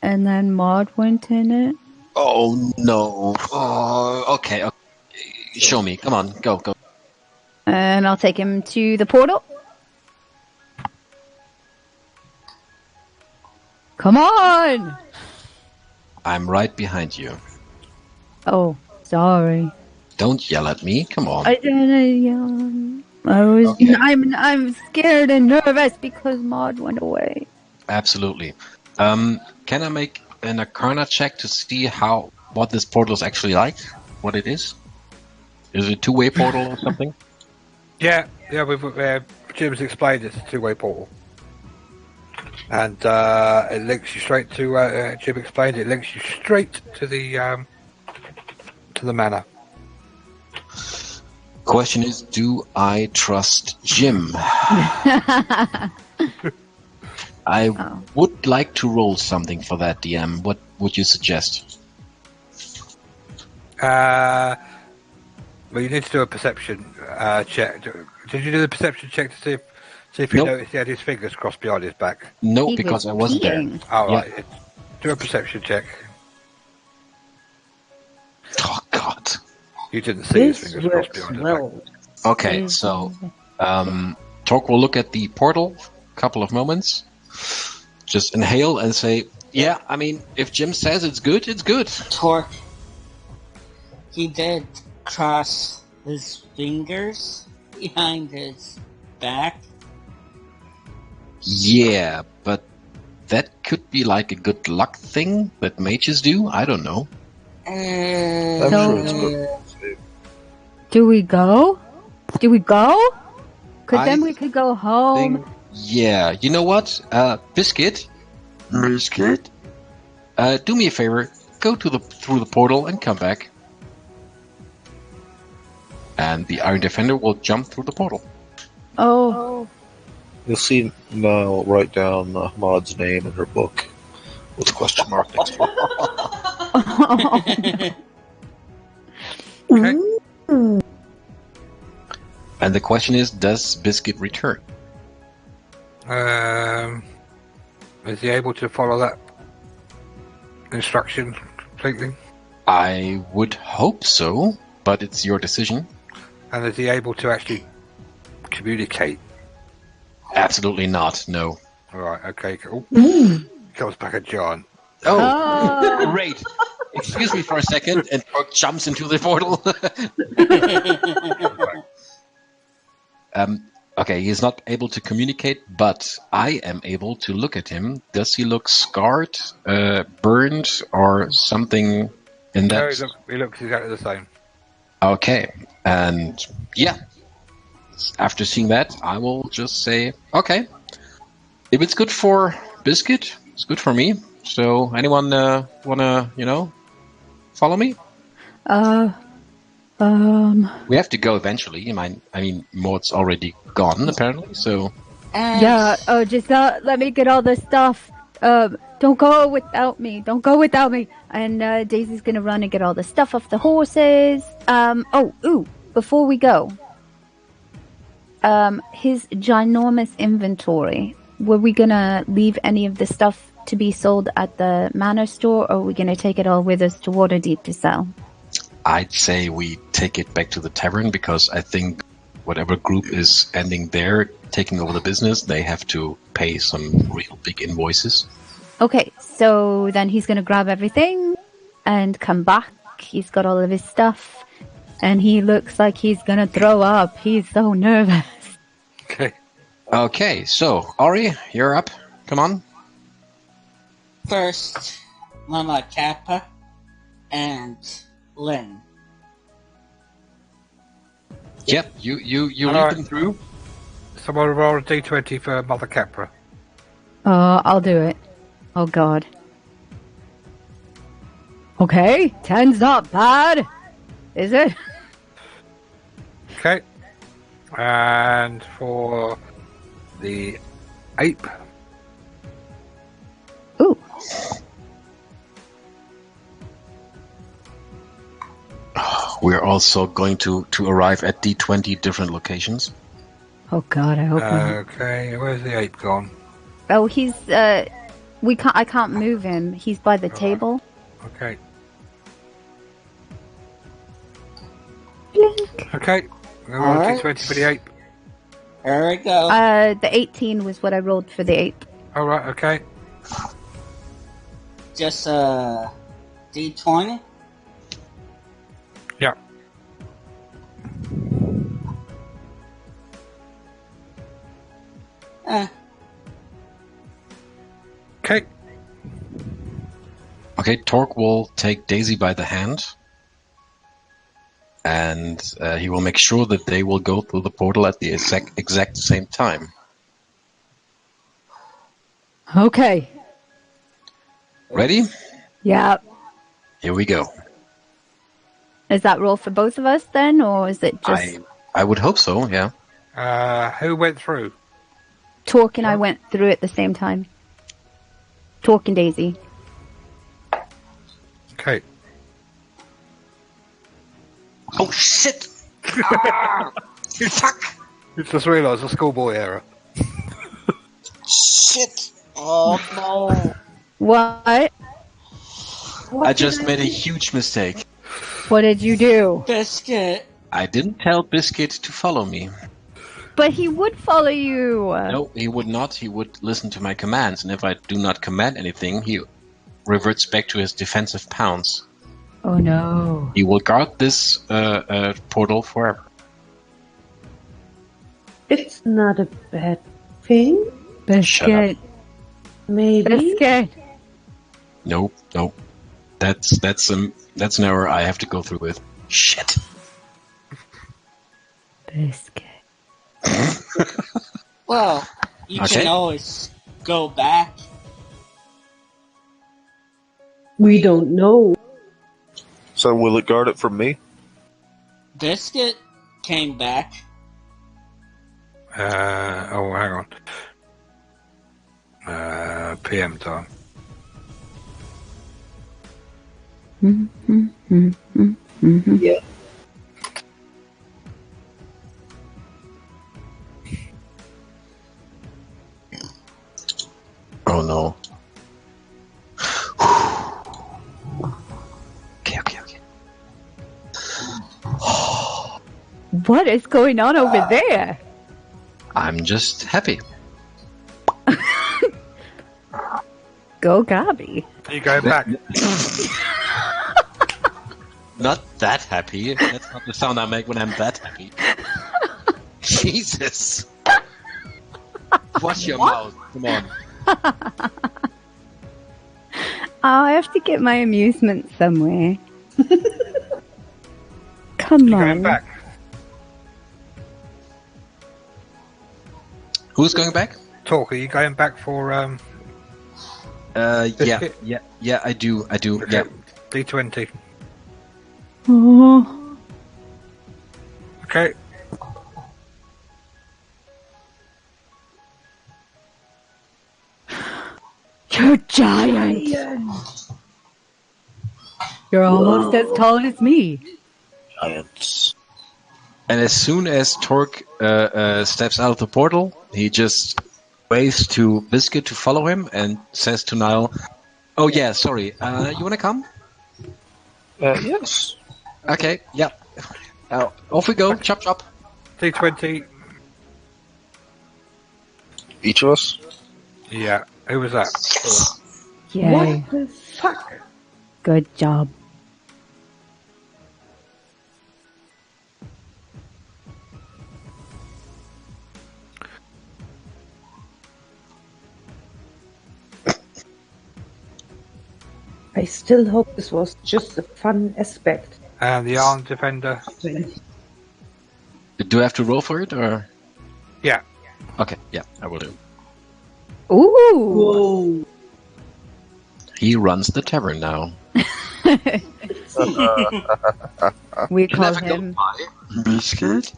and then Maud went in it. Oh, no. Oh, okay. Show me. Come on. Go. And I'll take him to the portal. Come on! I'm right behind you. Oh, sorry. Don't yell at me. Come on. I didn't yell. Okay. I'm scared and nervous because Maud went away. Absolutely. Can I make an Arcana check to see what this portal is actually like? What it is? Is it a two-way portal or something? Yeah. Jim's explained it's a two-way portal. And it links you straight to. Jim explained it links you straight to the manor. Question is, do I trust Jim? I would like to roll something for that, DM. What would you suggest? Well, you need to do a perception check. Did you do the perception check to see if you Nope. noticed he had his fingers crossed behind his back? No, He because was I wasn't peeing. there. All Yeah. right. Do a perception check. Oh, God. You didn't see his This fingers crossed works behind his well. Okay, so Torque will look at the portal a couple of moments, just inhale and say, yeah, I mean, if Jim says it's good, it's good. Torque. He did cross his fingers behind his back. Yeah, but that could be like a good luck thing that mages do. I don't know. I'm So- sure it's good. Do we go? Do we go? Because I then we could go home. Yeah, you know what? Biscuit? Biscuit? Do me a favor. Go through the portal and come back. And the Iron Defender will jump through the portal. Oh. You'll see now write down Maud's name in her book with a question mark next to it. Okay. And the question is, does Biscuit return? Is he able to follow that instruction completely? I would hope so, but it's your decision. And is he able to actually communicate? Absolutely not, no. All right. Okay. Cool. Comes back a giant. Oh, great. Excuse me for a second, and Torque jumps into the portal. Okay, he's not able to communicate, but I am able to look at him. Does he look scarred, burned, or something in No, that? he looks exactly the same. Okay, and yeah, after seeing that, I will just say, okay, if it's good for Biscuit, it's good for me. So, anyone wanna, follow me? We have to go eventually. I mean, Maud's already gone apparently. So Yeah, just let me get all the stuff. Don't go without me. Don't go without me. And Daisy's gonna run and get all the stuff off the horses. Before we go, his ginormous inventory. Were we gonna leave any of the stuff to be sold at the manor store, or are we gonna take it all with us to Waterdeep to sell? I'd say we take it back to the tavern because I think whatever group is ending there, taking over the business, they have to pay some real big invoices. Okay, so then he's gonna grab everything and come back. He's got all of his stuff, and he looks like he's gonna throw up. He's so nervous. Okay. Okay, so Ori, you're up. Come on. First, Mama Kappa and Lynn. Yep, you All lead right. them through. Someone roll a d20 for Mother Capra. I'll do it. Oh god. Okay, 10's not bad. Is it? Okay. And for the ape, Ooh. We're also going to arrive at D20 different locations. Oh god, I hope not. okay, where's the ape gone? Oh, he's I can't move him. He's by the table. Okay. Blink. Okay. We'll roll Alright. d20 for the ape. There we go. The 18 was what I rolled for the ape. Alright, okay. Just a D20. Yeah. Okay. Okay, Torque will take Daisy by the hand, and he will make sure that they will go through the portal at the exact same time. Okay. Ready? Yeah. Here we go. Is that roll for both of us then, or is it just I would hope so, yeah. Who went through? Torque and I went through at the same time? Torque and Daisy. Okay. Oh, shit! Fuck! You just realised a schoolboy error. Shit! Oh, no. What? I just made a huge mistake. What did you do? Biscuit. I didn't tell Biscuit to follow me. But he would follow you. No, he would not. He would listen to my commands, and if I do not command anything, he reverts back to his defensive pounds. Oh no. He will guard this portal forever. It's not a bad thing. Biscuit. Maybe. Biscuit. Nope. That's an error I have to go through with. Shit. Biscuit. Well, you Okay. can always go back. We don't know. So will it guard it from me? Biscuit came back. Hang on. PM time. Yeah. Oh no. Okay. What is going on over there? I'm just happy. Go Gabi. You go back. Not that happy. That's not the sound I make when I'm that happy. Jesus. Watch your mouth. Come on. I have to get my amusement somewhere. Come You on. going back? Who's going back? Talk. Are you going back for Yeah, Biscuit? yeah, I do, yeah. D20? Oh. Okay. You're giant. You're almost as tall as me. Giants. And as soon as Torque steps out of the portal, he just waves to Biscuit to follow him and says to Niall, "Oh yeah, sorry, you wanna come?" Yes. Okay, yeah. Off we go, chop chop. D20. Each of us? Yeah. Who was that? Yay. What the fuck? Good job. I still hope this was just a fun aspect. And the armed defender. Do I have to roll for it, or? Yeah. Okay, yeah, I will do. Ooh. Whoa. He runs the tavern now. We call him Biscuit?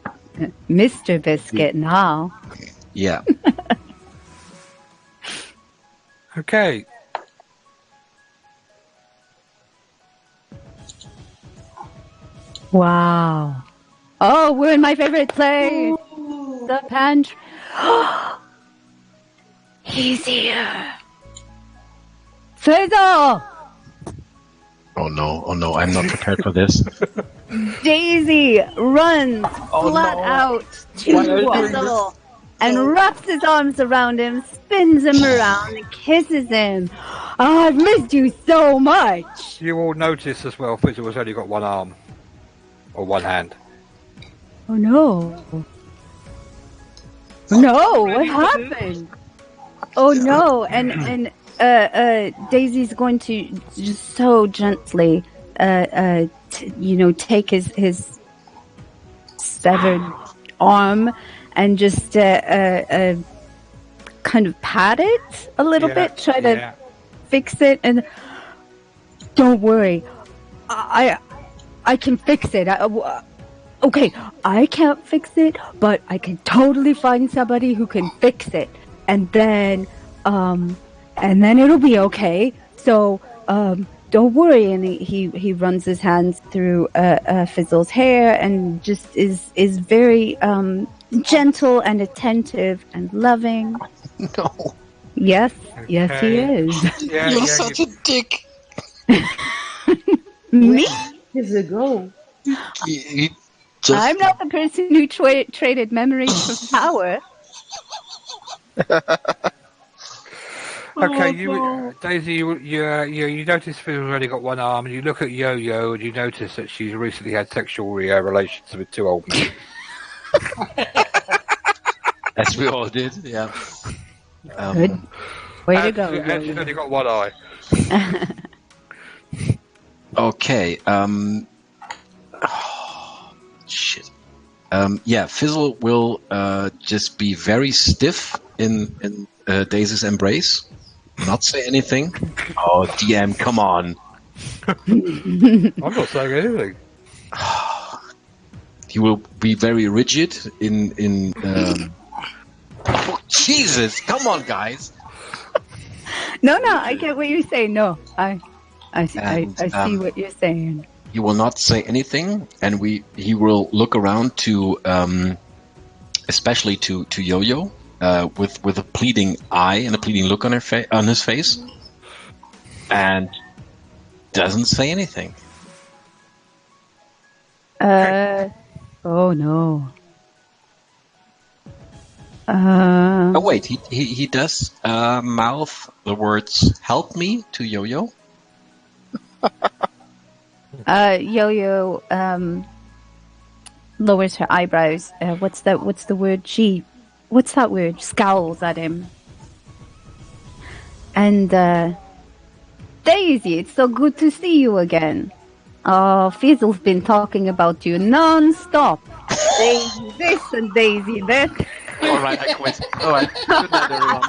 Mr. Biscuit now. Yeah. Okay. Wow. Oh, we're in my favorite place. The pantry. He's here. Fizzle! Oh no, I'm not prepared for this. Daisy runs flat out to Why are you doing Fizzle and wraps his arms around him, spins him around, and kisses him. Oh, I've missed you so much. You all notice as well, Fizzle has only got one arm. Or one hand. Oh no. No, what happened? Oh no! And Daisy's going to just so gently, take his severed arm and just kind of pat it a little bit, try to fix it, and don't worry, I can fix it. Okay, I can't fix it, but I can totally find somebody who can fix it, and then it'll be okay. So don't worry. And he runs his hands through Fizzle's hair and just is very gentle and attentive and loving. No. Yes, yes, he is. You're such a dick. Me? Years ago. He I'm not the person who traded memories for power. Okay, Daisy, you notice Fizzle's already got one arm, and you look at Yo-Yo, and you notice that she's recently had sexual relations with 2 old men. As we all did, yeah. Good. Way to go. And she's only got one eye. Okay. Shit. Yeah, Fizzle will just be very stiff in Daisy's embrace. Not say anything. Oh, DM, come on. I'm not saying anything. He will be very rigid in oh, Jesus, come on, guys. No, I get what you're saying. No, I see what you're saying. He will not say anything, and he will look around to, especially to Yo-Yo, with a pleading eye and a pleading look on his face, and doesn't say anything. Oh no. Oh wait, he does mouth the words "help me" to Yo-Yo. Yo-Yo lowers her eyebrows. What's the word? What's that word? Scowls at him. And Daisy, it's so good to see you again. Oh, Fizzle's been talking about you non-stop. Daisy this and Daisy that. All right, I quit. All right, good night, everyone.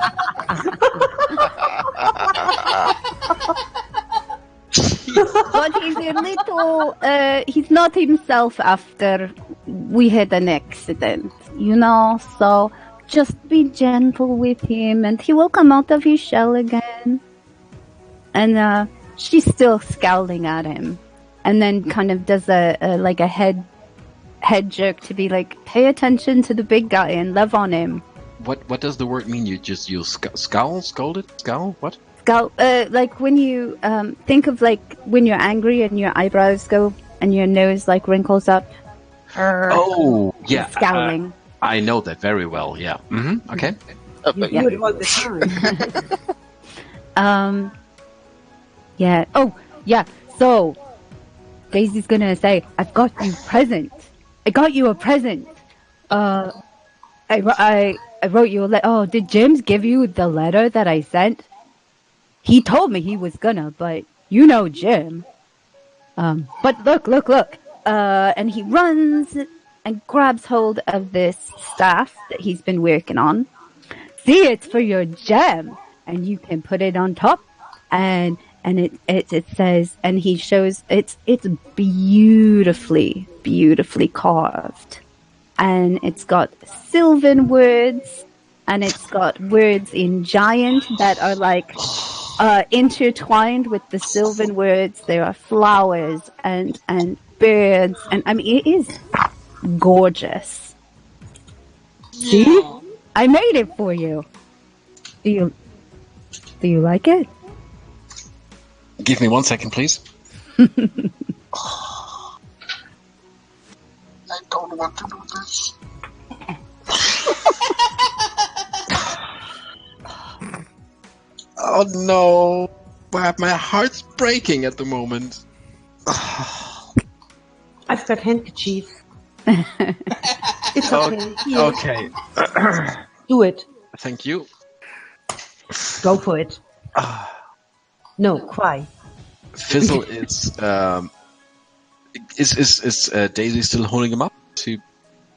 But he's a little, he's not himself after we had an accident, so just be gentle with him and he will come out of his shell again. And she's still scowling at him, and then kind of does a head jerk to be like, pay attention to the big guy and love on him. What does the word mean? You just use scowl, scolded, scowl, what? Scowl, like when you think of like when you're angry and your eyebrows go and your nose like wrinkles up. Oh, yeah. Scowling. I know that very well. Yeah. Mm-hmm. Okay. You do it all the time. Yeah. Oh, yeah. So Daisy's gonna say, "I've got you a present. I got you a present. I wrote you a letter. Oh, did James give you the letter that I sent? He told me he was gonna, but you know Jim. But look. And he runs and grabs hold of this staff that he's been working on. See, it's for your gem, and you can put it on top, and it says, and he shows it's beautifully carved, and it's got sylvan words, and it's got words in giant that are like intertwined with the sylvan words. There are flowers and birds, and I mean it is gorgeous. See, I made it for you. Do you like it? Give me 1 second, please. I don't want to do this. Oh no. My heart's breaking at the moment. I've got handkerchief. It's okay. Okay. Do it. Thank you. Go for it. No, cry. Fizzle is Daisy still holding him up? Did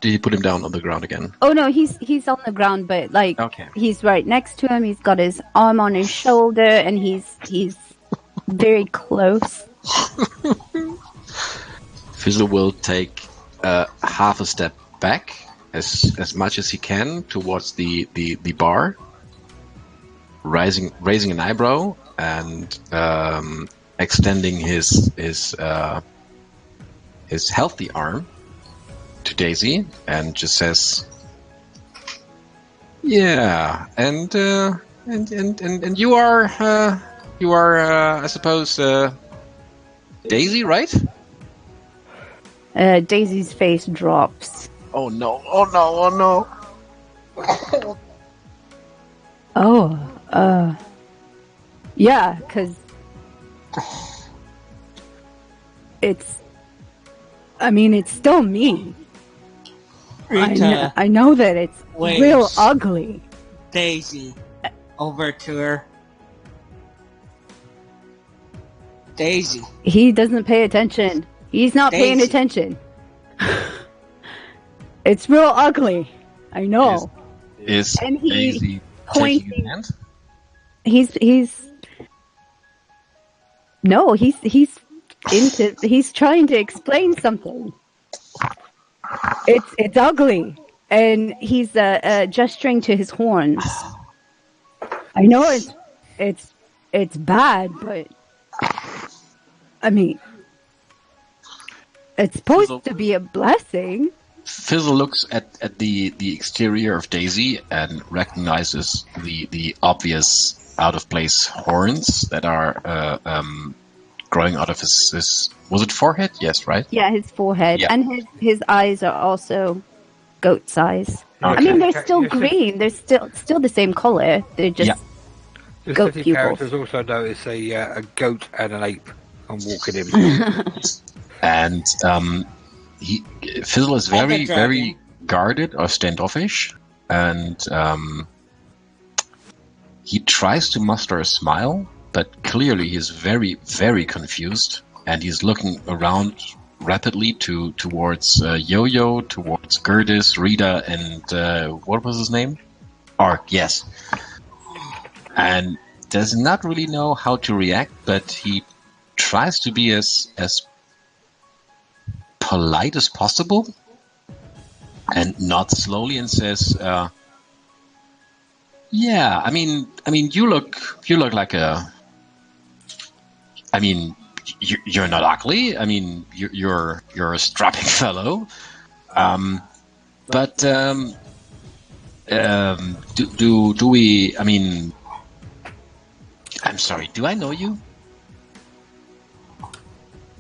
he put him down on the ground again? Oh no, he's on the ground, but like Okay. he's right next to him. He's got his arm on his shoulder, and he's very close. Fizzle will take half a step back, as much as he can, towards the bar, raising an eyebrow and extending his healthy arm to Daisy, and just says, "Yeah, and you are I suppose Daisy, right?" Daisy's face drops. Oh no! Oh no! Oh no! Yeah, because it's still me. Rita I know that it's waves real ugly. Daisy over to her. Daisy. He doesn't pay attention. He's not paying Daisy. attention. It's real ugly. I know. Is And he Daisy pointing- taking his hand? He's trying to explain something. It's ugly, and he's gesturing to his horns. I know it's bad, but I mean, it's supposed to be a blessing. Fizzle looks at the exterior of Daisy and recognizes the obvious out of place horns that are growing out of his was it forehead? Yes, right? Yeah, his forehead, Yeah. and his eyes are also goat size. I Okay. mean, they're still green. They're still the same color. They're just Yeah. The goat city pupils. characters also notice a goat and an ape on walking in. And Fizzle is Like a very, dragon. very guarded or standoffish, and he tries to muster a smile, but clearly he's very, very confused, and he's looking around rapidly towards Yo-Yo, towards Gertis, Rita, and what was his name? Ark, yes. And does not really know how to react, but he tries to be as polite as possible, and nods slowly and says, "Yeah, I mean, you look like a. I mean, you're not ugly. I mean, you're a strapping fellow. But do we? I mean, I'm sorry. Do I know you?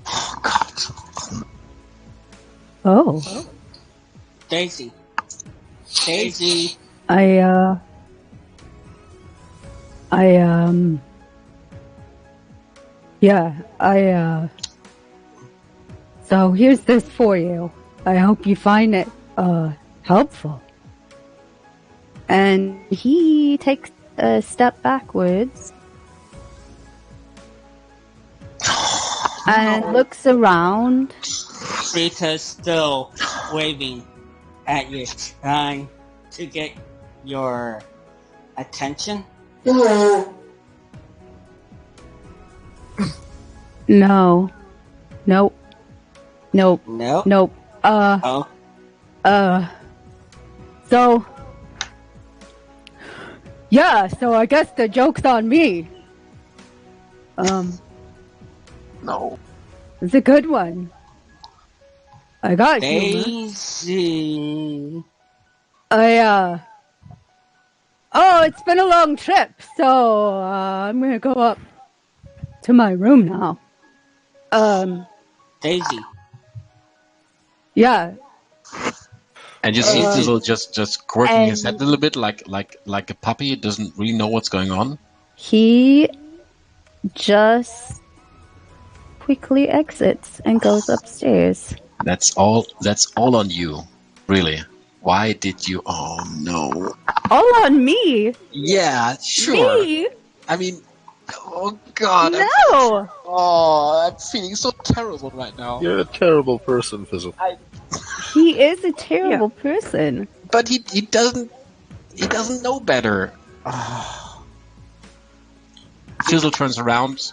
Oh God." Oh, Daisy. Daisy. So here's this for you. I hope you find it, helpful. And he takes a step backwards and looks around. Rita's still waving at you, trying to get your attention. No. Nope. No? Nope. Oh. So, yeah, so I guess the joke's on me. No. It's a good one. I got humor. Daisy. Oh, it's been a long trip, so, I'm gonna go up to my room now. Daisy. Yeah. And you see Fizzle just quirking his head a little bit, like a puppy doesn't really know what's going on. He just quickly exits and goes upstairs. That's all on you, really. Why did you? Oh no. All on me. Yeah, sure. Me? I mean, oh god. No. I'm feeling so terrible right now. You're a terrible person, Fizzle. He is a terrible person. But he doesn't know better. Fizzle turns around,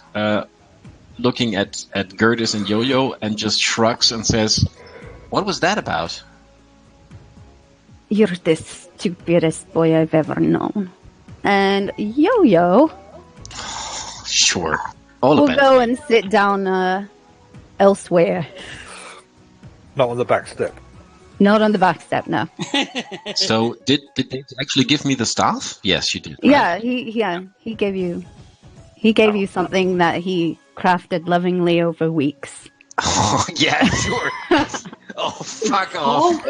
looking at Gertis and Yo-Yo, and just shrugs and says, "What was that about?" You're the stupidest boy I've ever known. And Yo-Yo Sure, all will of it. go and sit down elsewhere. Not on the back step. Not on the back step, no. So did they actually give me the staff? Yes, you did. Right? Yeah, he gave you something that he crafted lovingly over weeks. Oh yeah, sure. Oh fuck off.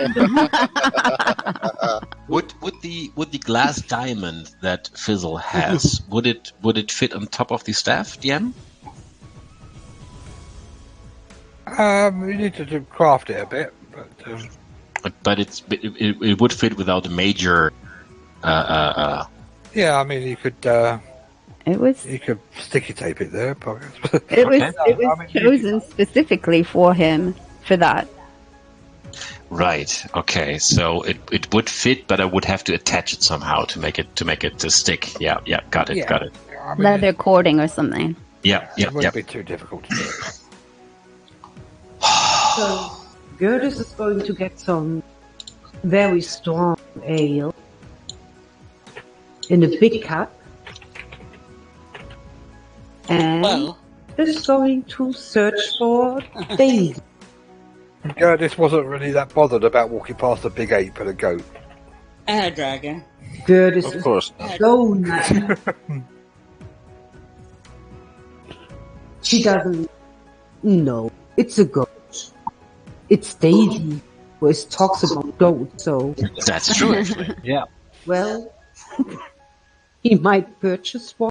Would the glass diamond that Fizzle has would it fit on top of the staff, DM? You need to craft it a bit, but But it would fit without a major. yeah, I mean you could It was sticky tape it there. But it was Okay. chosen specifically for him for that. Right. Okay. So it would fit, but I would have to attach it somehow to make it to stick. Yeah. Got it. Yeah. Got it. I mean, Leather cording or something. Yeah. it wouldn't be too difficult to do. So Gertis is going to get some very strong ale in a big cup. And Well, is going to search for Daisy. Gertis wasn't really that bothered about walking past a big ape and a goat. and a dragon. Gertis Of is course. so nice. She doesn't know. It's a goat. It's Daisy who always talks about goats, so, That's true. Actually. Yeah. well, he might purchase one.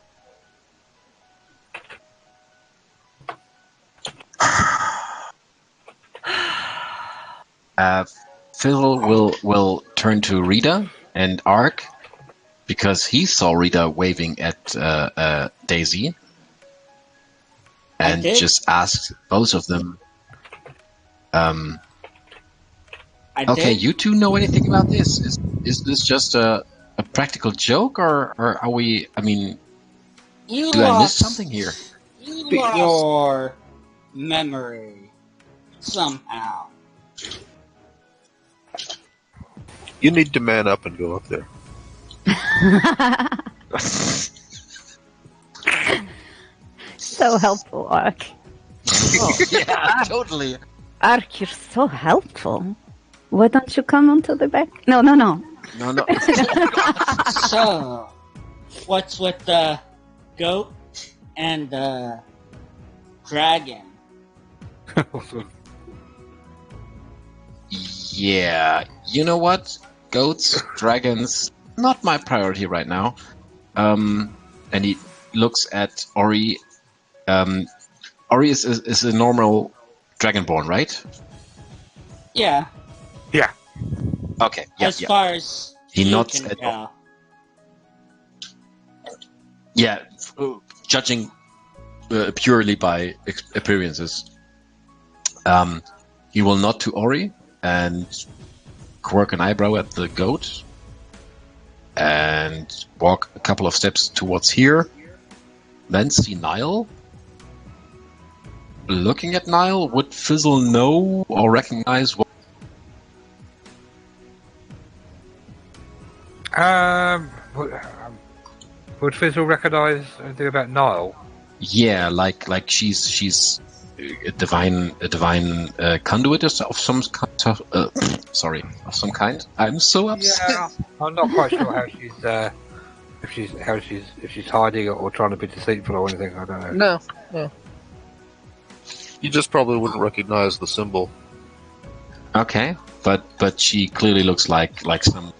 Fizzle will turn to Rita and Ark because he saw Rita waving at Daisy, and did? just asked both of them. I Okay, did. you two know anything about this? Is this just a practical joke, or are we? I mean, You do I miss lost something here? You Be- lost your memory somehow. You need to man up and go up there. So helpful, Ark. Oh, yeah, totally. Ark, you're so helpful. Why don't you come onto the back? No. No. So, what's with the goat and the dragon? Yeah, you know what? Goats, dragons, not my priority right now. And he looks at Ori. Ori is a normal dragonborn, right? Yeah, Okay. Yeah. as far as He you nods can at- tell. Yeah. Judging purely by appearances, he will nod to Ori and quirk an eyebrow at the goat and walk a couple of steps towards here. Then see Nile. Looking at Nile, would Fizzle know or recognize what? Would Fizzle recognise anything about Nile? Yeah, like she's a divine conduit of some of some kind. I'm so upset. Yeah, I'm not quite sure how she's if she's hiding or trying to be deceitful or anything. I don't know. No. You just probably wouldn't recognize the symbol. Okay, but she clearly looks like some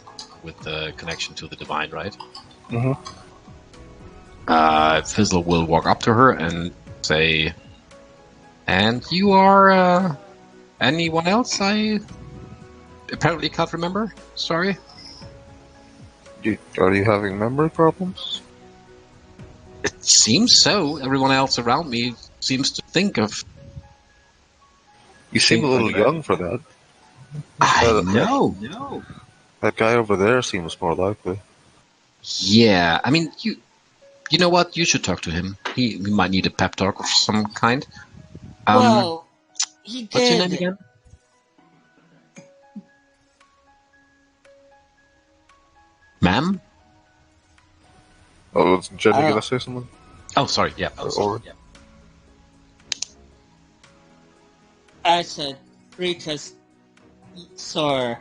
with the connection to the divine, right? Mhm. Fizzle will walk up to her and say, "And you are anyone else I apparently can't remember. Sorry. Are you having memory problems? It seems so. Everyone else around me seems to think of. You seem a little Think of young for that. I know. That guy over there seems more likely. Yeah, I mean, you know what? You should talk to him. He might need a pep talk of some kind. Well, he did. What's your name again? Ma'am? Oh, was Jenny Oh. gonna say something? Oh, sorry. Yeah. Or- I said, Rita's Sor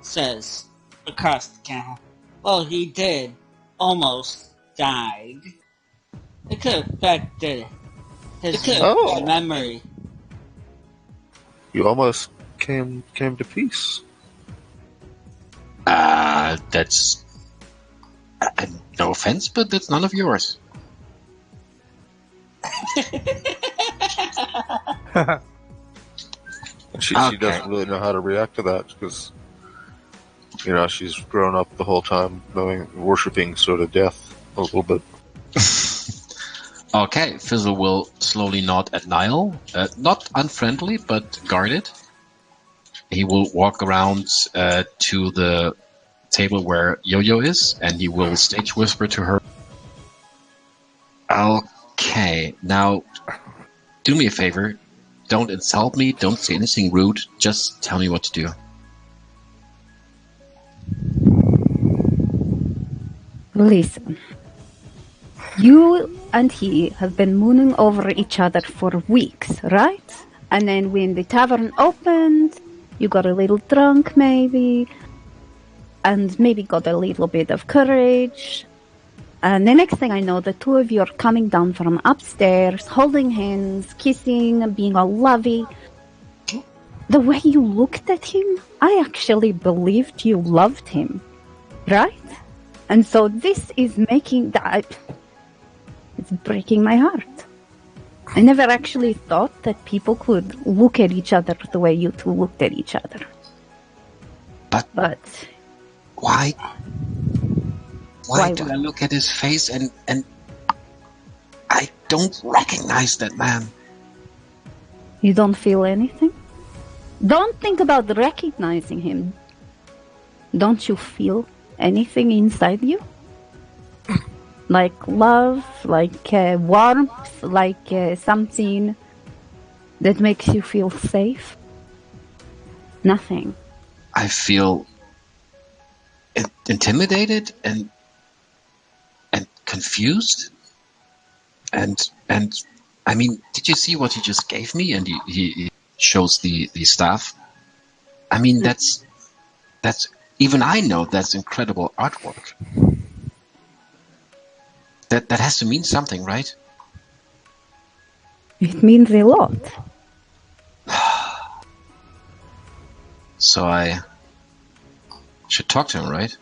says across the counter. Well, he did almost died. It could affect his memory. You almost came to peace. That's no offense, but that's none of yours. She Okay. doesn't really know how to react to that because, she's grown up the whole time worshipping sort of death a little bit. Okay, Fizzle will slowly nod at Niall. Not unfriendly, but guarded. He will walk around to the table where Yo-Yo is, and he will stage whisper to her. Okay, now, do me a favor. Don't insult me, don't say anything rude, just tell me what to do. Listen. You and he have been mooning over each other for weeks, right? And then when the tavern opened, you got a little drunk maybe, and maybe got a little bit of courage. And the next thing I know, the two of you are coming down from upstairs, holding hands, kissing, being all lovey. The way you looked at him, I actually believed you loved him, right? And so this is making that... It's breaking my heart. I never actually thought that people could look at each other the way you two looked at each other. But why? Why do I look at his face and I don't recognize that man? You don't feel anything? Don't think about recognizing him. Don't you feel anything inside you? Like love, like warmth, like something that makes you feel safe? Nothing. I feel intimidated and confused. And I mean, did you see what he just gave me? And he shows the staff. I mean, that's even I know that's incredible artwork. That has to mean something, right? It means a lot. So I should talk to him, right?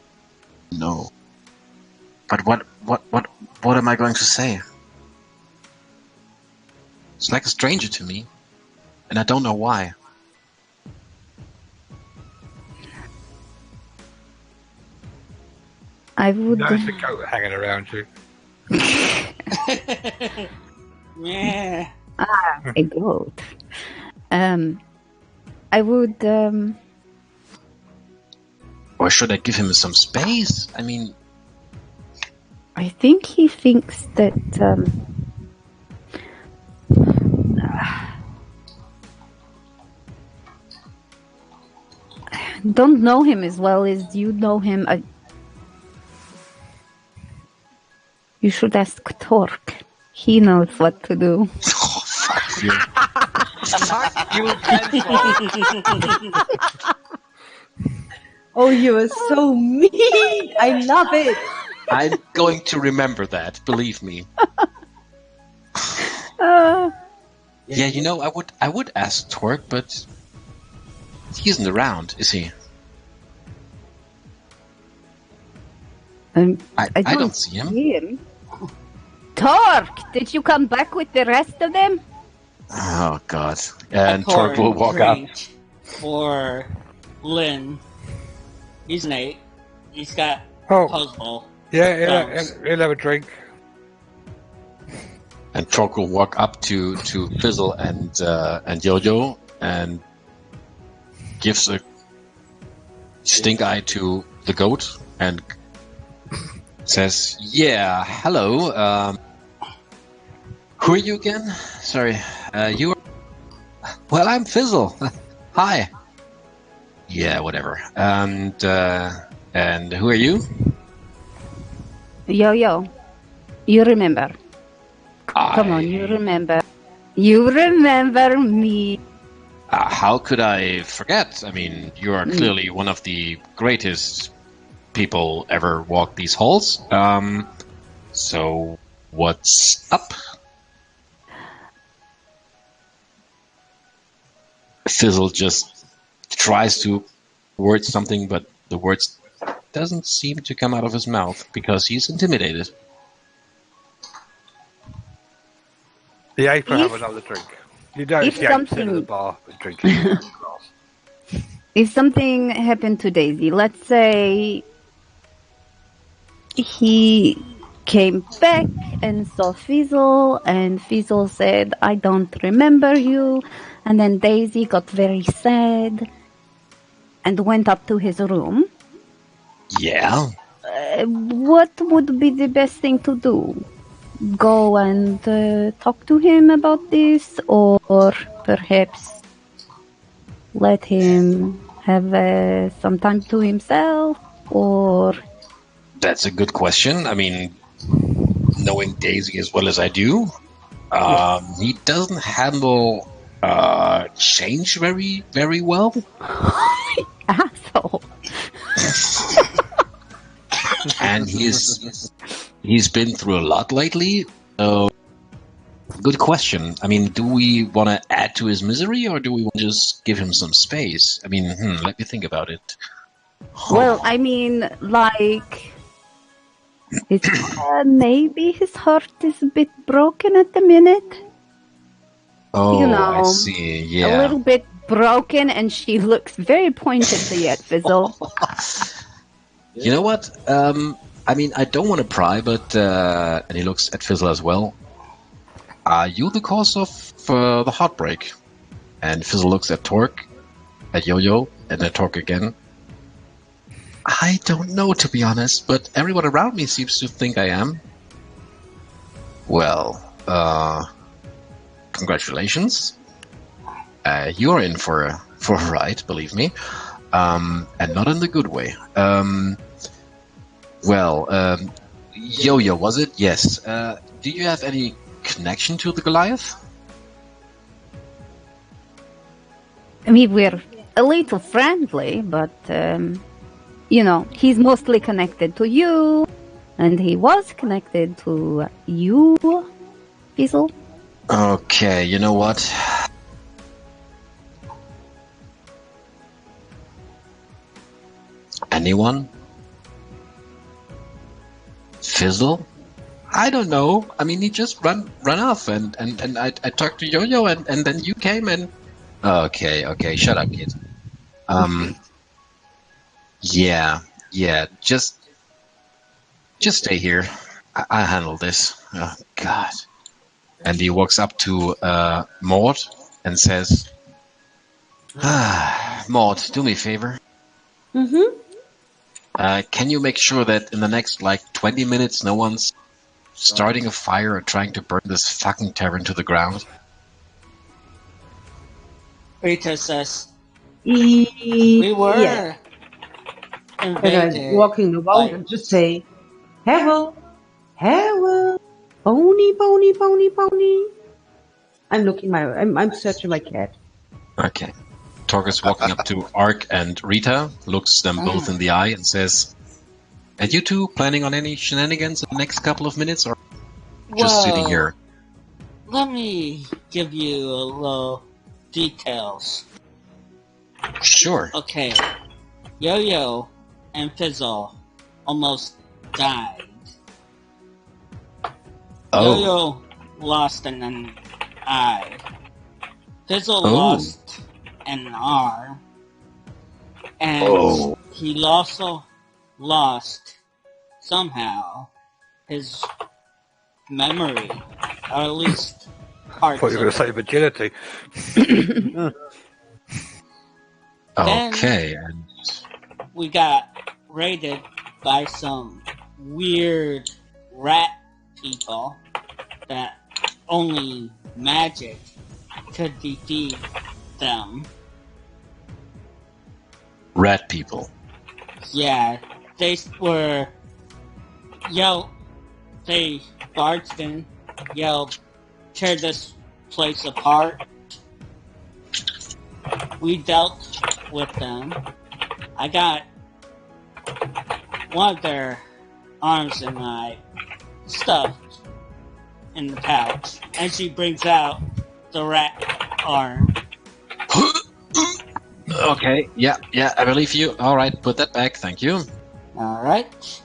No. But what am I going to say? It's like a stranger to me, and I don't know why. I would... There's a goat hanging around you. Yeah. A goat. I would... Or should I give him some space? I mean... I think he thinks that... don't know him as well as you know him. You should ask Torque. He knows what to do. Oh, fuck you. Fuck you, Penfold. Oh, you are so mean! I love it! I'm going to remember that, believe me. Yeah, you know, I would ask Torque, but he isn't around, is he? I don't see him. Torque, did you come back with the rest of them? Oh, God. And Torque will walk up. For Lynn. He's Nate. He's got Oh. puzzle. Yeah, Thanks. he'll have a drink. And Torque will walk up to Fizzle and Yo-Yo and gives a stink eye to the goat and says, "Yeah, hello. Who are you again? Sorry, you are... Well, I'm Fizzle. Hi. Yeah, whatever. And who are you? Yo, you remember. Come on, you remember. You remember me. How could I forget? I mean, you are clearly one of the greatest people ever walk these halls. So what's up? Fizzle just tries to word something, but the words doesn't seem to come out of his mouth because he's intimidated. The ape will have If- another drink. You don't if see apes sit at the something- bar and drinking in a glass. If something happened to Daisy, let's say he came back and saw Fizzle, and Fizzle said, I don't remember you, and then Daisy got very sad and went up to his room. Yeah. What would be the best thing to do? Go and talk to him about this, or perhaps let him have some time to himself, or... That's a good question. I mean, knowing Daisy as well as I do, he doesn't handle change very, very well. Asshole. And he's been through a lot lately. So, good question. I mean, do we want to add to his misery, or do we want to just give him some space? I mean, let me think about it. Well, I mean, like, maybe his heart is a bit broken at the minute. Oh, You know, I see. A Yeah. little bit broken, and she looks very pointedly at Fizzle. You know what? I mean, I don't want to pry, but and he looks at Fizzle as well. Are you the cause of the heartbreak? And Fizzle looks at Torque, at Yo-Yo, and at Torque again. I don't know, to be honest, but everyone around me seems to think I am. Well, congratulations. You're in for a ride, believe me. And not in the good way. Yo-Yo, was it? Yes. Do you have any connection to the Goliath? I mean, we're a little friendly, but, you know, he's mostly connected to you, and he was connected to you, Fizzle. Okay, you know what? Anyone? Fizzle? I don't know. I mean, he just run off, and I talked to Yo-Yo, and then you came and... Okay, shut up, kid. Yeah, just stay here. I handle this. Oh, God. And he walks up to Maud and says, Maud, do me a favor. Mm-hmm. Can you make sure that in the next, 20 minutes no one's starting a fire or trying to burn this fucking tavern to the ground? Rita says, we were Yeah. And invaded. I'm walking about by- and just say, Havel, pony. I'm searching my cat. Okay. Torgus walking up to Ark and Rita, looks them both in the eye and says, are you two planning on any shenanigans in the next couple of minutes, or just sitting here? Let me give you a little details. Sure. Okay, Yo-Yo and Fizzle almost died. Oh. Yo-Yo lost an eye. Fizzle Oh. lost an arm. And Oh. he also lost, somehow, his memory, or at least I parts thought you were of going to say virginity. Okay. And We got raided by some weird rat people that only magic could defeat them. rat people. Yeah, they were they barged in, yelled, tear this place apart. We dealt with them. I got one of their arms and I stuffed in the pouch, and she brings out the rat arm. Okay. Yeah. I believe you. All right. Put that back. Thank you. Alright?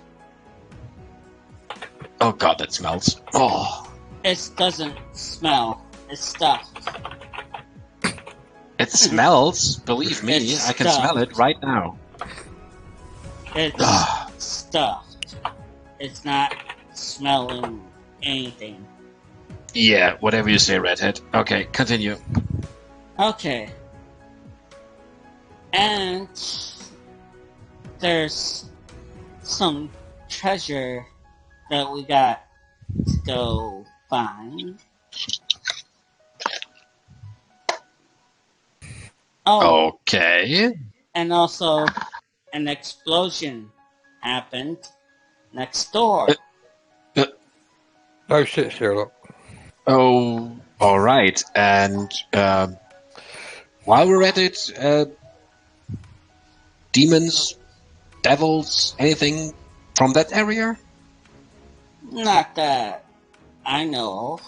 Oh God, that smells. Oh, It doesn't smell. It's stuffed. it smells. Believe me, It's I can smell it stuffed. right now. It's Ah. stuffed. It's not smelling anything. Yeah. Whatever you say, redhead. Okay. Continue. Okay. And there's some treasure that we got to go find. Oh, Okay. and also an explosion happened next door. Oh shit, Sherlock. Oh. All right. And while we're at it, demons, devils, anything from that area? Not that I know of.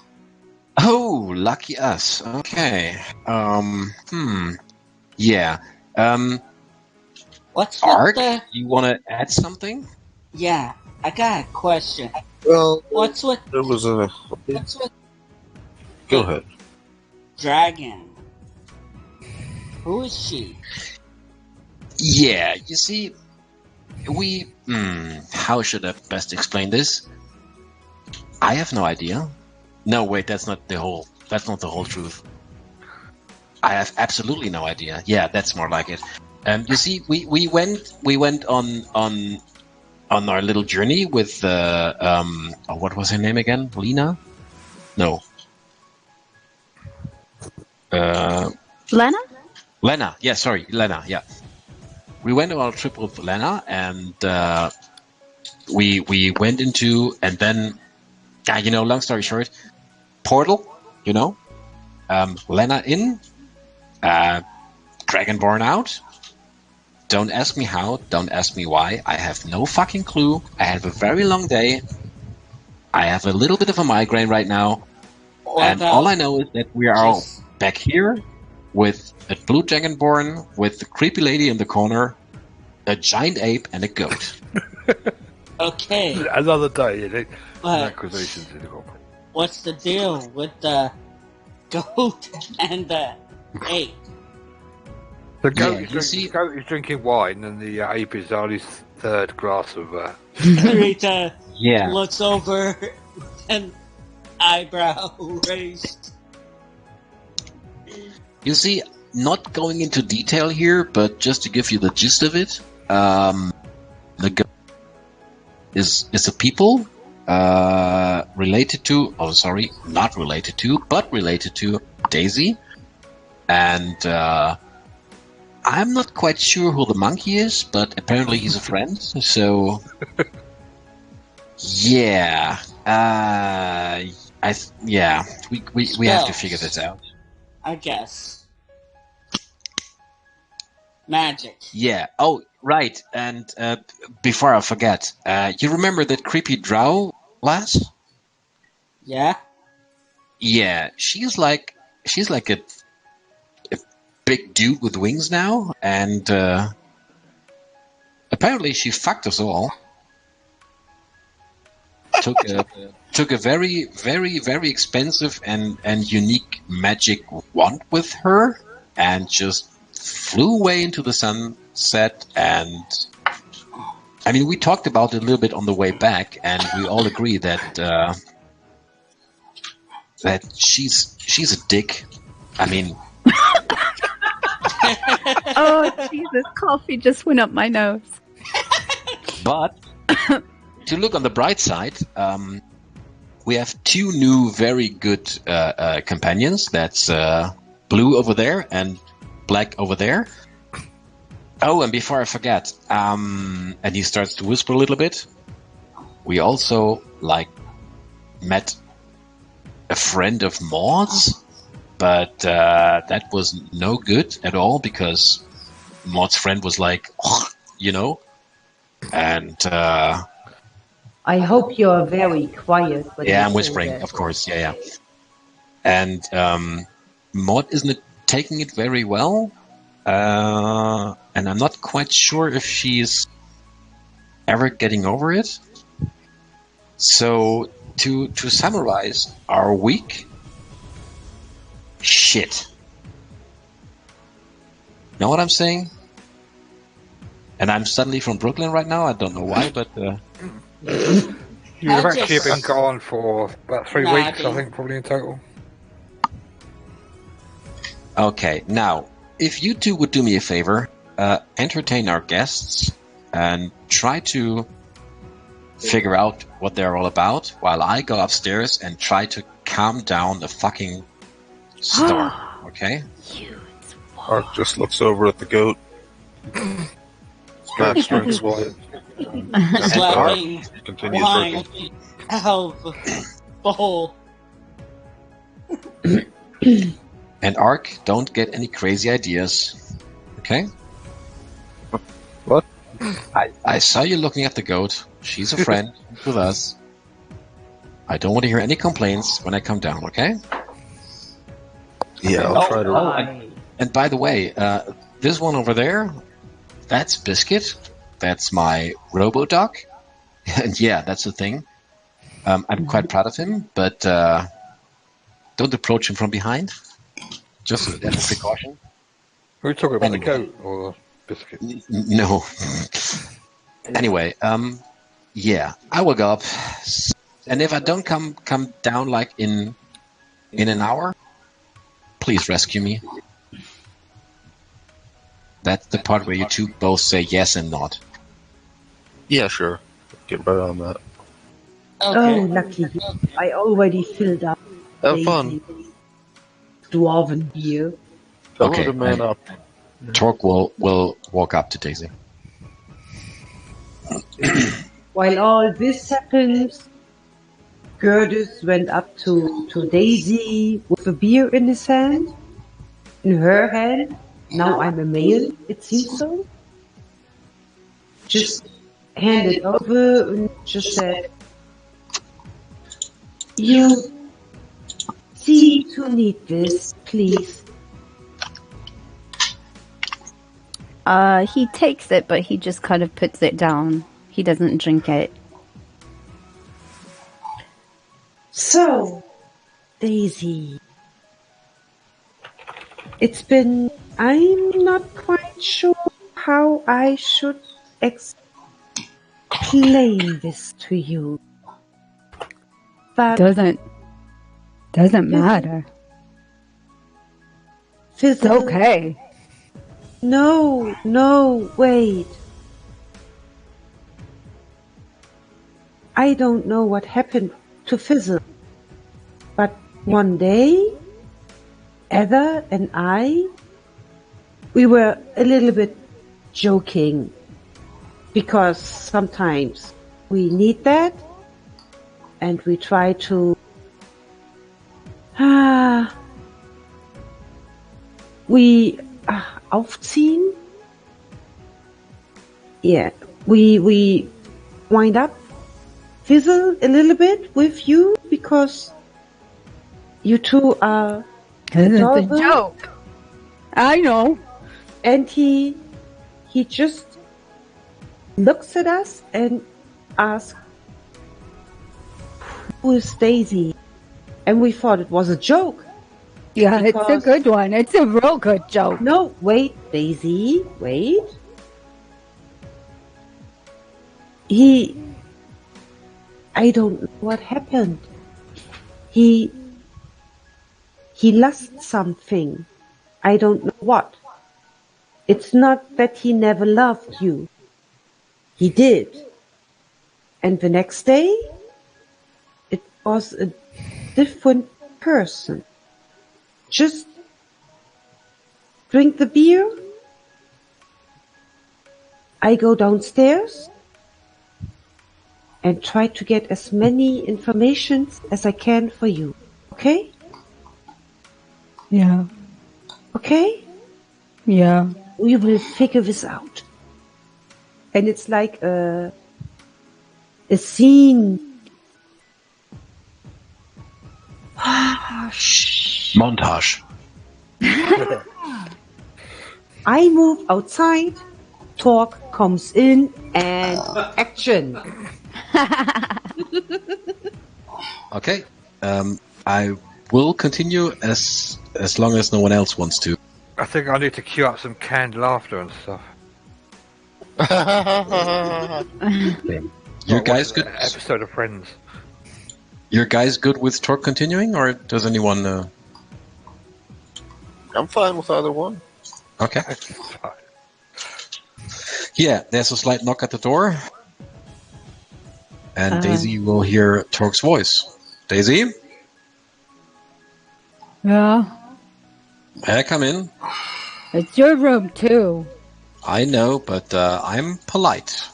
Oh, lucky us. Okay. Yeah. What's with Ark, the... you want to add something? Yeah, I got a question. Well, What's with there was a. the Go ahead. dragon? Who is she? Yeah, you see, we... how should I best explain this? I have no idea. No, wait, that's not the whole truth. I have absolutely no idea. Yeah, that's more like it. You see, we went on our little journey with what was her name again? Lena? No. Lena? Lena. Yeah, sorry, Lena. Yeah. We went on a trip with Lena, and we went into, and then, long story short, portal, Lena in, Dragonborn out. Don't ask me how, don't ask me why. I have no fucking clue. I have a very long day. I have a little bit of a migraine right now. What And about all I know is that we are all just- back here with a blue Dragonborn, with the creepy lady in the corner, a giant ape, and a goat. Okay, Another day, you know. but Acquisitions in the corporate. what's the deal with the goat and the ape? The goat, Yeah, you see- the goat is drinking wine, and the ape is on his third glass of. Rita Yeah. looks over and eyebrow raised. You see, not going into detail here, but just to give you the gist of it, the goat is a people related to, not related to, but related to Daisy. And I'm not quite sure who the monkey is, but apparently he's a friend. So, yeah, we have to figure this out. I guess. Magic. Yeah. Oh, right. And before I forget, you remember that creepy drow lass? Yeah? Yeah, she's like a big dude with wings now, and apparently she fucked us all. Took a very, very, very expensive and unique magic wand with her, and just flew away into the sun, set, and I mean, we talked about it a little bit on the way back, and we all agree that that she's a dick. I mean, Oh, Jesus, coffee just went up my nose. but to look on the bright side, we have 2 new very good companions. That's blue over there and black over there. Oh, and before I forget, and he starts to whisper a little bit, we also, met a friend of Maud's, but that was no good at all, because Maud's friend was like, and... I hope you're very quiet. When you I'm say whispering, that. of course, yeah. And Maud isn't taking it very well, and I'm not quite sure if she's ever getting over it. So, to summarize our week, shit. Know what I'm saying? And I'm suddenly from Brooklyn right now. I don't know why, but You've actually been gone for about 3 Nah, weeks, I dude. think, probably in total. okay. Now, if you two would do me a favor, entertain our guests and try to figure out what they're all about, while I go upstairs and try to calm down the fucking storm. Okay? Ark just looks over at the goat. Max drinks wine. Slapping Continues wine drinking. out of the bowl. And Ark, don't get any crazy ideas. Okay? What? I saw you looking at the goat. She's a friend with us. I don't want to hear any complaints when I come down, okay? Yeah, I'll try to. And by the way, this one over there, that's Biscuit. That's my Robo-Doc. And yeah, that's the thing. I'm quite proud of him, but don't approach him from behind. Just as a precaution. Are we talking about Anyway. the goat or the biscuit? No. Anyway, yeah, I will go up. And if I don't come down like in an hour, please rescue me. That's the part where you two both say yes and not. Yeah, sure. Get right on that. Oh, Okay. lucky you. I already filled up Have fun. dwarven beer. Tell Okay, her to man and- up. Torque will walk up to Daisy. While all this happens, Gerdes went up to Daisy with a beer in his hand, in her hand. Now I'm a male, it seems so. Just handed over and just said, "You see to need this, please." He takes it, but he just kind of puts it down. He doesn't drink it. So, Daisy, I'm not quite sure how I should explain this to you. But Doesn't matter. It's Fizzle, okay. No, wait. I don't know what happened to Fizzle, but one day, Heather and we were a little bit joking, because sometimes we need that, and we try to aufziehen. Yeah, we wind up Fizzle a little bit with you, because you two are It's a adorable. joke. I know. And he just looks at us and asks, "Who is Daisy?" And we thought it was a joke. Yeah, it's a Because- good one. It's a real good joke. No, wait, Daisy, wait. I don't know what happened. He lost something. I don't know what. It's not that he never loved you. He did. And the next day, it was a different person. Just drink the beer. I go downstairs and try to get as many informations as I can for you. Okay? Yeah. Okay? Yeah. We will figure this out. And it's like a scene. Montage. I move outside, Talk comes in, and action. Okay. I will continue as long as no one else wants to. I think I need to cue up some canned laughter and stuff. You Like guys watching good? an episode of Friends. You guys good with Torque continuing, or does anyone? I'm fine with either one. Okay. Yeah, there's a slight knock at the door, and Daisy will hear Torque's voice. Daisy, Yeah. come in. It's your room too. I know, but I'm polite.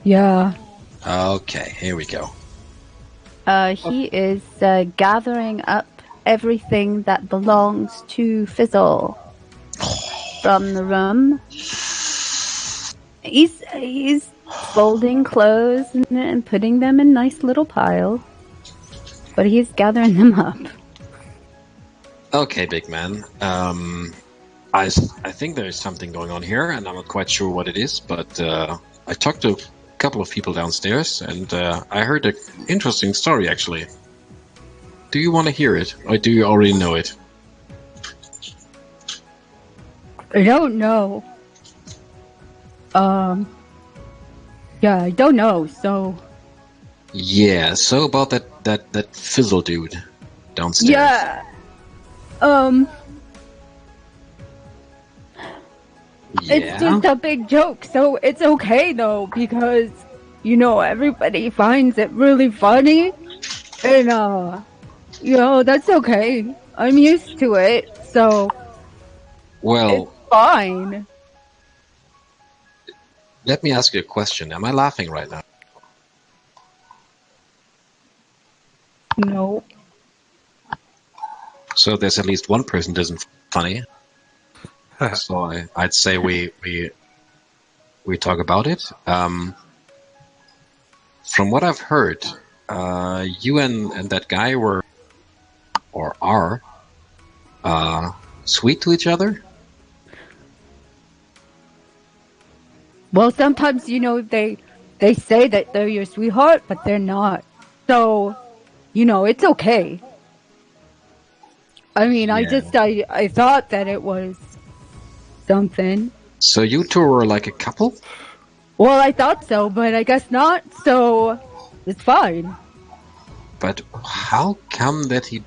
Yeah. Okay, here we go. He is gathering up everything that belongs to Fizzle from the room. He's folding clothes and putting them in nice little piles, but he's gathering them up. Okay, big man. I think there is something going on here, and I'm not quite sure what it is, but I talked to a couple of people downstairs, and I heard an interesting story, actually. Do you want to hear it, or do you already know it? I don't know. Yeah, I don't know, so... Yeah, so about that Fizzle dude downstairs. Yeah. It's just a big joke, so it's okay though, because, you know, everybody finds it really funny, and, you know, that's okay. I'm used to it, so Well, it's fine. let me ask you a question. Am I laughing right now? No. So there's at least one person that isn't funny. So I'd say we talk about it. From what I've heard, you and that guy were, or are, sweet to each other. Well, sometimes, you know, they say that they're your sweetheart, but they're not. So, you know, it's okay. I mean, Yeah. I thought that it was something. So you two were like a couple? Well, I thought so, but I guess not, so it's fine. But how come that he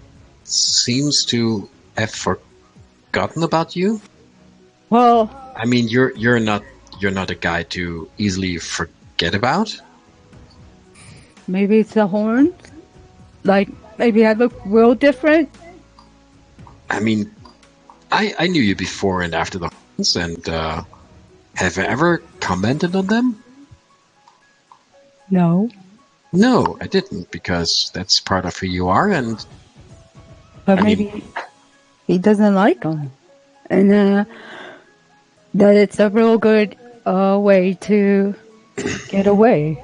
seems to have forgotten about you? Well, I mean, you're not a guy to easily forget about. maybe it's the horns. Like, maybe I look real different. I mean, I knew you before and after the horns, and have I ever commented on them? No. No, I didn't, because that's part of who you are, and But I maybe mean- he doesn't like them. And that it's a real good way to get away.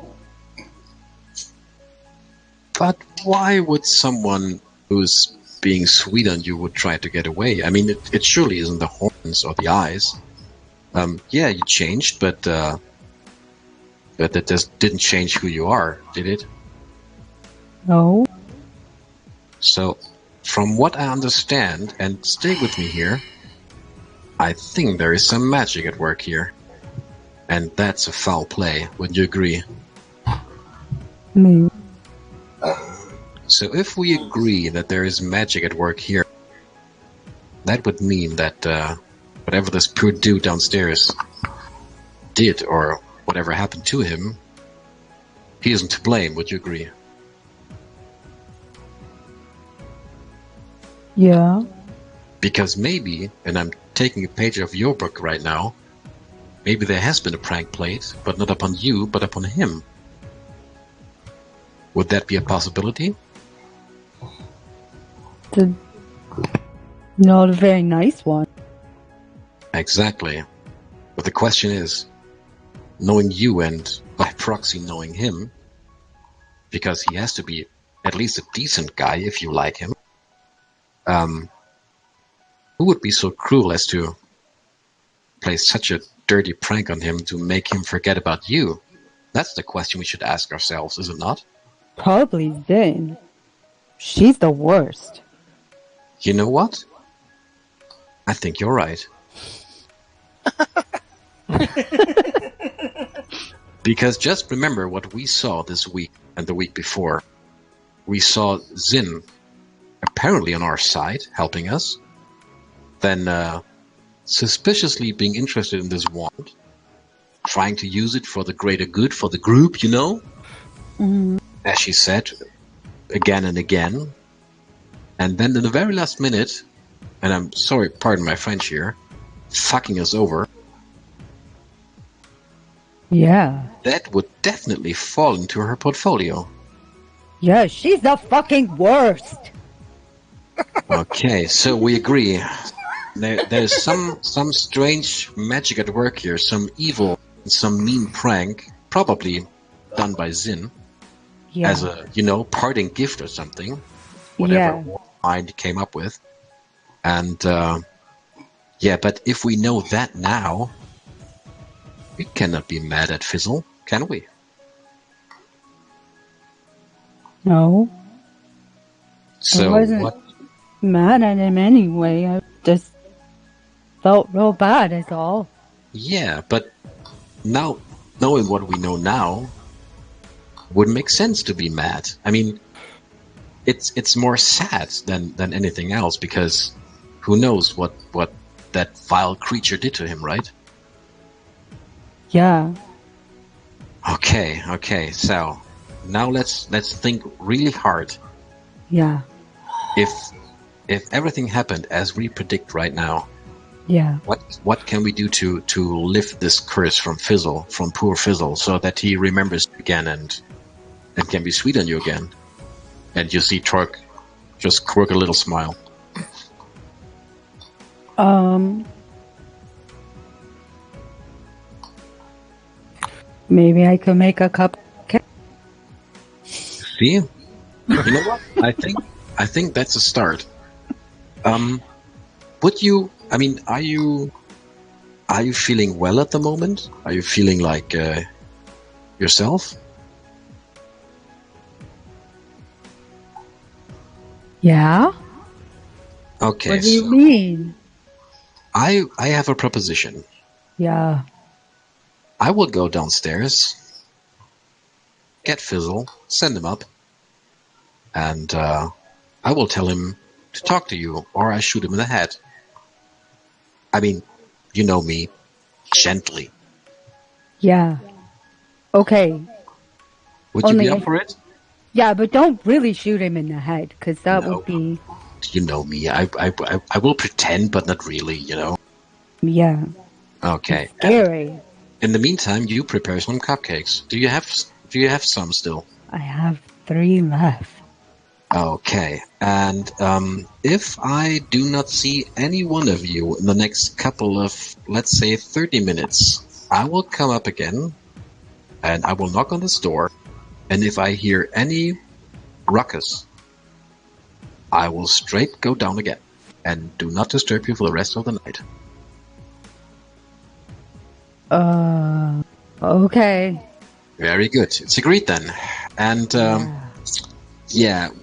But why would someone who's being sweet on you would try to get away? I mean, it surely isn't the horns or the eyes. Yeah, you changed, but that just didn't change who you are, did it? No. So, from what I understand, and stay with me here, I think there is some magic at work here. And that's a foul play, wouldn't you agree? Maybe. So if we agree that there is magic at work here, that would mean that whatever this poor dude downstairs did, or whatever happened to him, he isn't to blame, would you agree? Yeah. Because maybe, and I'm taking a page of your book right now, maybe there has been a prank played, but not upon you, but upon him. Would that be a possibility? Not a very nice one. Exactly. But the question is, knowing you and by proxy knowing him, because he has to be at least a decent guy if you like him, who would be so cruel as to play such a dirty prank on him to make him forget about you? That's the question we should ask ourselves, is it not? Probably Zin. She's the worst. You know what? I think you're right. Because just remember what we saw this week and the week before. We saw Zin apparently on our side, helping us. Then suspiciously being interested in this wand. Trying to use it for the greater good, for the group, you know? Mm. As she said, again and again. And then in the very last minute, and I'm sorry, pardon my French here, fucking us over. Yeah. That would definitely fall into her portfolio. Yeah, she's the fucking worst. Okay, so we agree. There's some strange magic at work here, some evil, some mean prank, probably done by Zin, Yeah. as a, parting gift or something, whatever mind came up with. And, but if we know that now, we cannot be mad at Fizzle, can we? No. So I wasn't mad at him anyway. I just felt real bad is all. Yeah, but now, knowing what we know now, would make sense to be mad. I mean, it's more sad than anything else, because who knows what that vile creature did to him, right? Yeah. Okay. So now let's think really hard. Yeah. If everything happened as we predict right now, Yeah. what can we do to lift this curse from Fizzle, from poor Fizzle, so that he remembers again and can be sweet on you again? And you see Torque just quirk a little smile. Maybe I could make a cupcake. See? You know what? I think that's a start. Are you feeling well at the moment? Are you feeling like yourself? Yeah? Okay. What do you mean? I have a proposition. Yeah. I will go downstairs, get Fizzle, send him up, and I will tell him to talk to you, or I shoot him in the head. I mean, you know me, gently. Yeah. Okay. Would you be up for it? Yeah, but don't really shoot him in the head, because that would be... You know me. I will pretend, but not really, Yeah. Okay. It's scary. In the meantime, you prepare some cupcakes. Do you have some still? I have 3 left. Okay. And if I do not see any one of you in the next couple of, let's say, 30 minutes, I will come up again, and I will knock on this door, and if I hear any ruckus, I will straight go down again, and do not disturb you for the rest of the night. Okay. Very good. It's agreed then. And,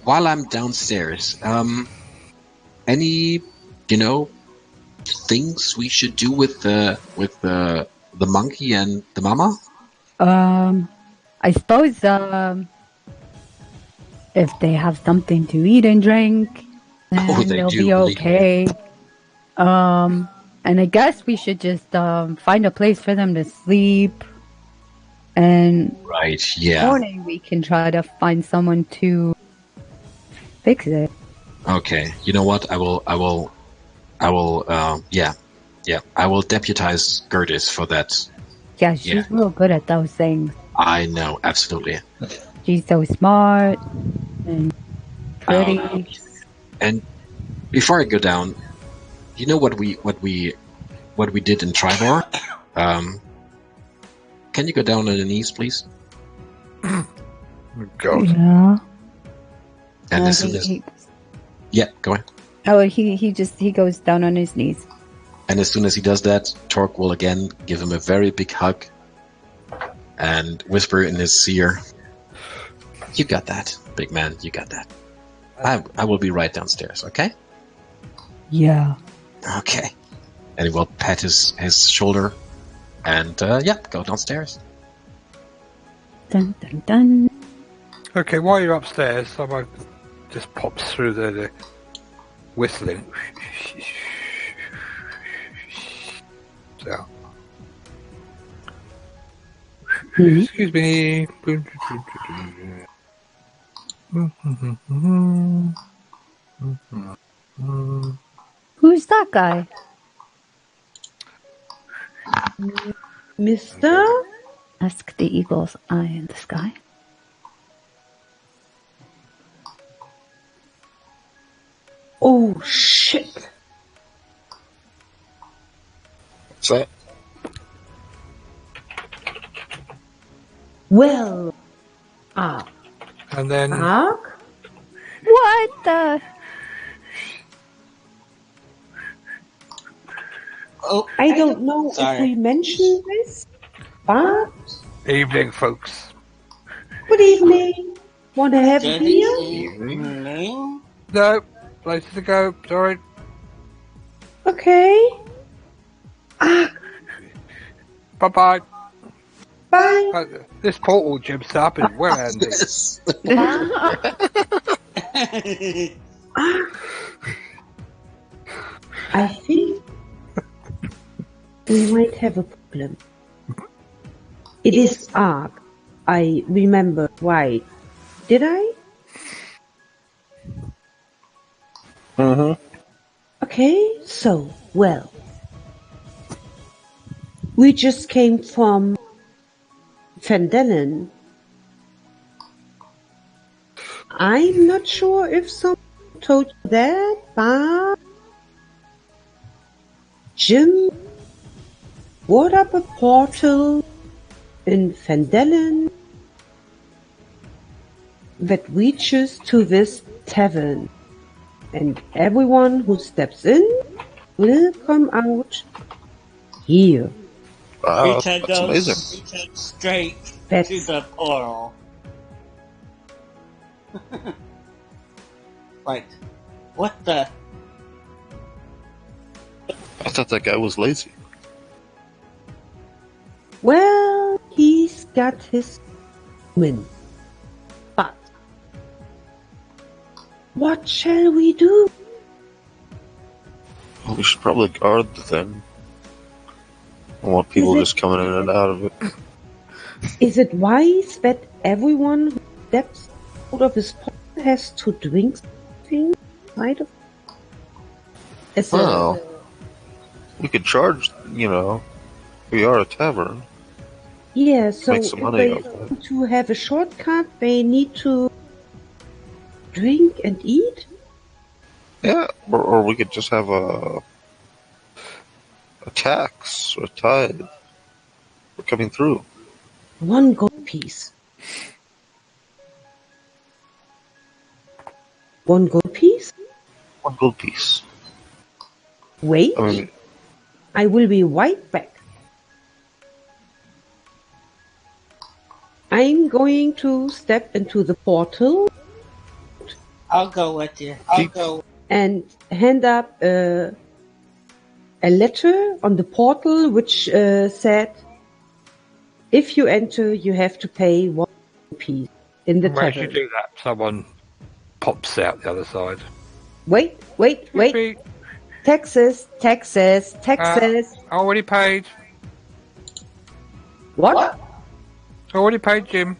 while I'm downstairs, any, things we should do with the the monkey and the mama? I suppose if they have something to eat and drink, then Oh, they they'll do, be believe me. okay. And I guess we should just find a place for them to sleep. And Right, yeah. morning we can try to find someone to fix it. Okay, you know what? I will, yeah. I will deputize Gertis for that. Yeah, she's Yeah. real good at those things. I know, absolutely. She's so smart and pretty. And before I go down, you know what we did in Tribor? Can you go down on your knees, please? God. Yeah. And as soon as yeah, go ahead. He goes down on his knees. And as soon as he does that, Torque will again give him a very big hug and whisper in his ear, "You got that, big man. You got that. I will be right downstairs. Okay." Yeah. Okay. And he will pat his shoulder and go downstairs. Dun dun dun. Okay, while you're upstairs, someone just pops through the whistling. So. Excuse me. Who's that guy? Mister? Asked the eagle's eye in the sky. Oh, shit. What's that? Well, And then Ark? What the? Oh, I don't know Sorry. if we mentioned this, but evening, folks. good evening. Want to have a good beer? evening. No, places to go. Sorry. Okay. Bye-bye. Bye. This portal jibs up is well handy. I think we might have a problem. It is Ark. I remember right. Did I? Mm-hmm. Okay, so, well. We just came from Fandelen. I'm not sure if someone told you that, but Jim brought up a portal in Fandelen that reaches to this tavern. And everyone who steps in will come out here. Wow, We can that's go amazing. straight That's- to the portal. Like, what the? I thought that guy was lazy. Well, he's got his win. But what shall we do? Well, we should probably guard the thing. I want people Is it- just coming in and out of it. Is it wise that everyone who steps out of his portal has to drink something inside of it? Well, we could charge, we are a tavern. Yeah, so Make some if money they off of it. want to have a shortcut, they need to drink and eat? Yeah, or we could just have a tax or a tithe for coming through. 1 gold piece. 1 gold piece? 1 gold piece. Wait, I mean, I will be right back. I'm going to step into the portal I'll go with you. I'll Keep- go. and hand up a a letter on the portal which said, if you enter, you have to pay 1 piece in the As you tavern. do that, someone pops out the other side. Wait. Beep. Taxes. Already paid. What? Already paid, Jim.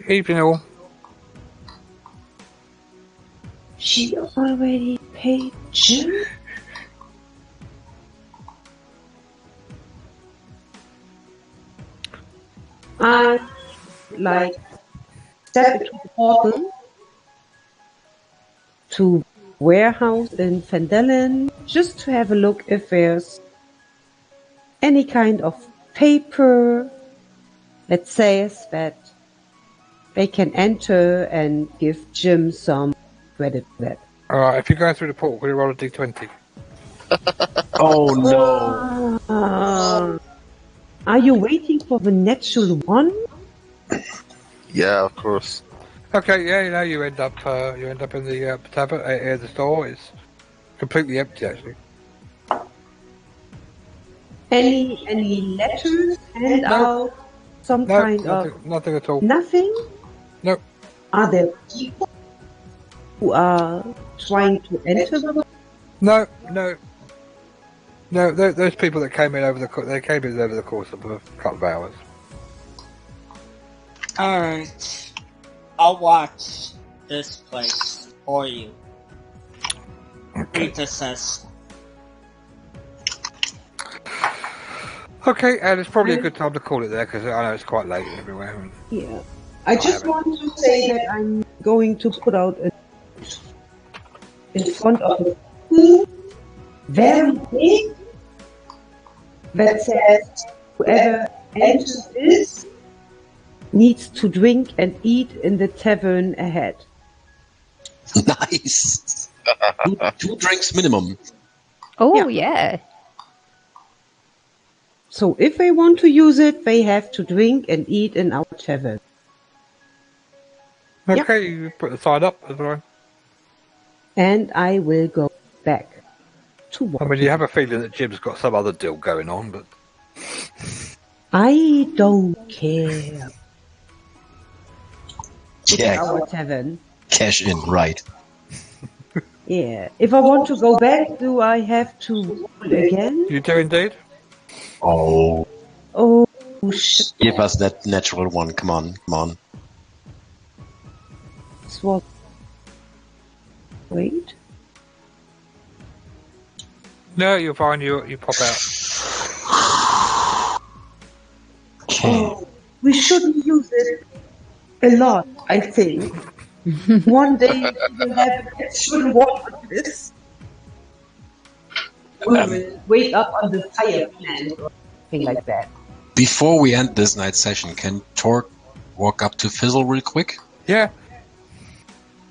Evening all. She already paid Jim? I step into the portal to warehouse in Fandelen just to have a look if there's any kind of paper that says that they can enter and give Jim some credit for that. Alright, if you're going through the portal, will you roll a d20? Oh no! Are you waiting for the natural one? Yeah, of course. Okay, yeah, you end up in the tavern, the store. It's completely empty, actually. Any letters hand out? Some No, kind of nothing at all. nothing? Nope. Are there people who are trying to enter the No. Those people that came in over the course of a couple of hours. Alright. I'll watch this place for you. Rita says. Okay, and it's probably a good time to call it there because I know it's quite late everywhere. And Yeah. I just want to say that I'm going to put out in front of a pool, very big, that says whoever enters this needs to drink and eat in the tavern ahead. Nice. 2 drinks minimum. Oh, Yeah. yeah. So if they want to use it, they have to drink and eat in our tavern. okay, you put the sign up as well. And I will go back to I work. mean, you have a feeling that Jim's got some other deal going on, but I don't care. It's Yeah, our tavern. cash in, right. Yeah. If I want to go back, do I have to roll again? you do indeed. Oh, Oh, shit. give us that natural one. Come on. This was... Wait. No, you're fine. You pop out. Oh, we shouldn't use it a lot, I think. One day we will have a natural one on this. We will wake up on the fire planet or something like that. Before we end this night session, can Torque walk up to Fizzle real quick? Yeah.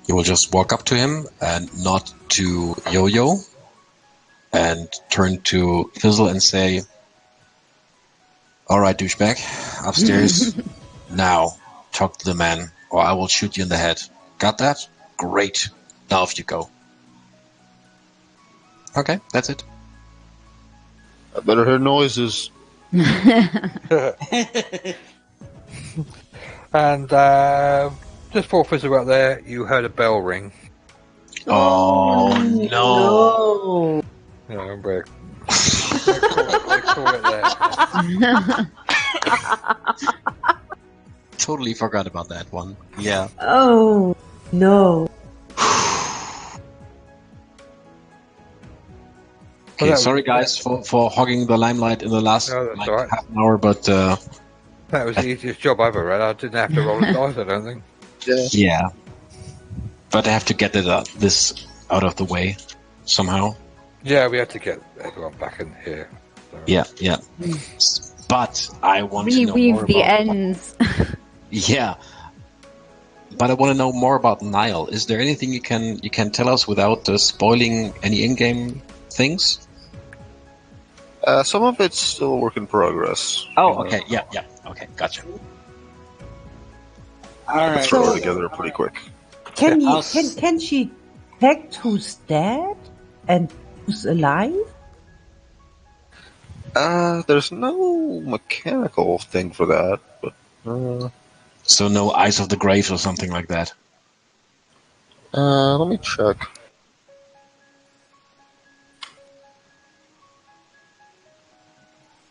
You will just walk up to him and nod to Yo-Yo and turn to Fizzle and say, "Alright, douchebag, upstairs. Now, talk to the man, or I will shoot you in the head. Got that? Great. Now off you go." Okay, that's it. I better hear noises. And just before Fizzle out there, you heard a bell ring. Oh, no. No. Yeah, remember. They call it there. Totally forgot about that one. Yeah. Oh, no. Okay, Well, that sorry was- guys for hogging the limelight in the last No, that's all right. half an hour, but That was the easiest job I've ever had. I didn't have to roll a dice, I don't think. yeah. But I have to get this out of the way somehow. Yeah, we had to get everyone back in here. So. Yeah. But I want to know more Reweave the about... ends. Yeah. But I want to know more about Nile. Is there anything you can tell us without spoiling any in-game things? Some of it's still a work in progress. Oh, okay. Yeah. Okay, gotcha. Alright. Throw her So- together pretty quick. Can you I'll can she detect who's dead and who's alive? There's no mechanical thing for that, but So no Eyes of the Grave or something like that. let me check.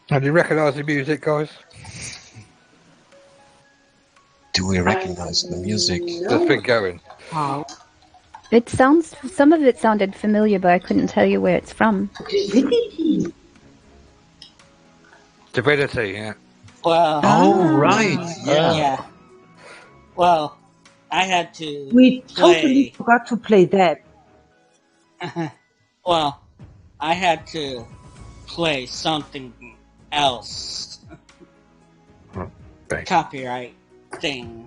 Do you recognise the music, guys? Do we recognize the music? That's been going. How? It sounds. Some of it sounded familiar, but I couldn't tell you where it's from. Divinity. Divinity, yeah. Well, Oh, right. yeah. Yeah. Well, I had to We totally play. forgot to play that. Well, I had to play something else. Thanks. Copyright thing.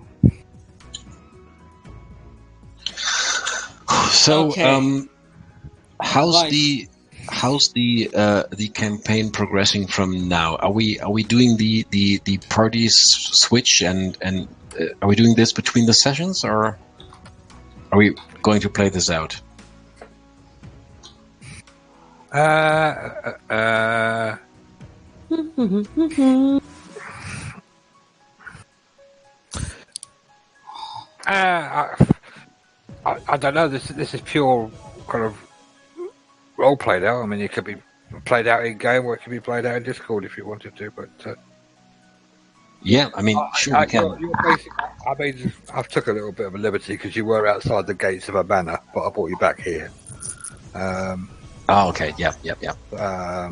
So, Okay. how's Right. the campaign progressing from now? Are we doing the parties switch and are we doing this between the sessions, or are we going to play this out? I don't know. This is pure kind of role played out. I mean, it could be played out in game, or it could be played out in Discord if you wanted to. But Yeah, I mean, sure we can. I mean, I've took a little bit of a liberty because you were outside the gates of a manor, but I brought you back here. Oh, okay. Yeah. Yeah. I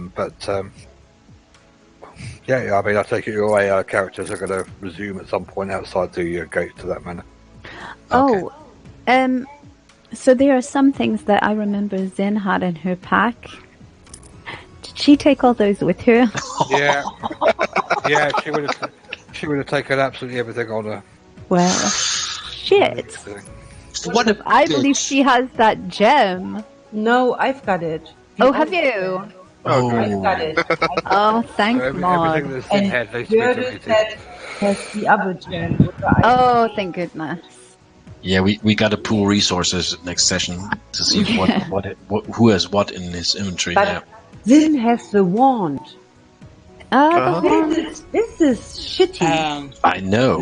mean, I take it your AI characters are going to resume at some point outside the gate to that manor. Okay. Oh, so there are some things that I remember Zen had in her pack. Did she take all those with her? Yeah, yeah. She would have taken absolutely everything on her. Well, shit. What a I believe she has that gem. No, I've got it. Oh, have you? I've got Oh, it. Oh, thanks, Everything Maud. that's in And head needs to be Gerda deleted. said has the other gem. What I Oh, thank goodness. yeah. We got to pool resources next session to see Yeah. who has what in his inventory. But Yeah. Zin has the wand. Uh-huh. The wand. This is shitty. I know.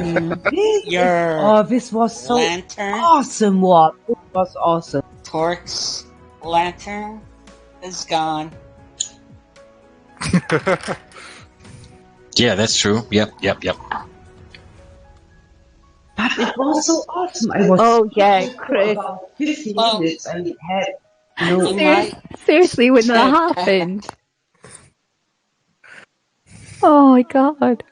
This was so Lantern, awesome. What? It was awesome. Torque's lantern is gone. Yeah, that's true. Yep. But it was so awesome. I was Oh, yeah, for Chris. about 50 Well, minutes and had no. You might Seriously, when that happened. Oh my god.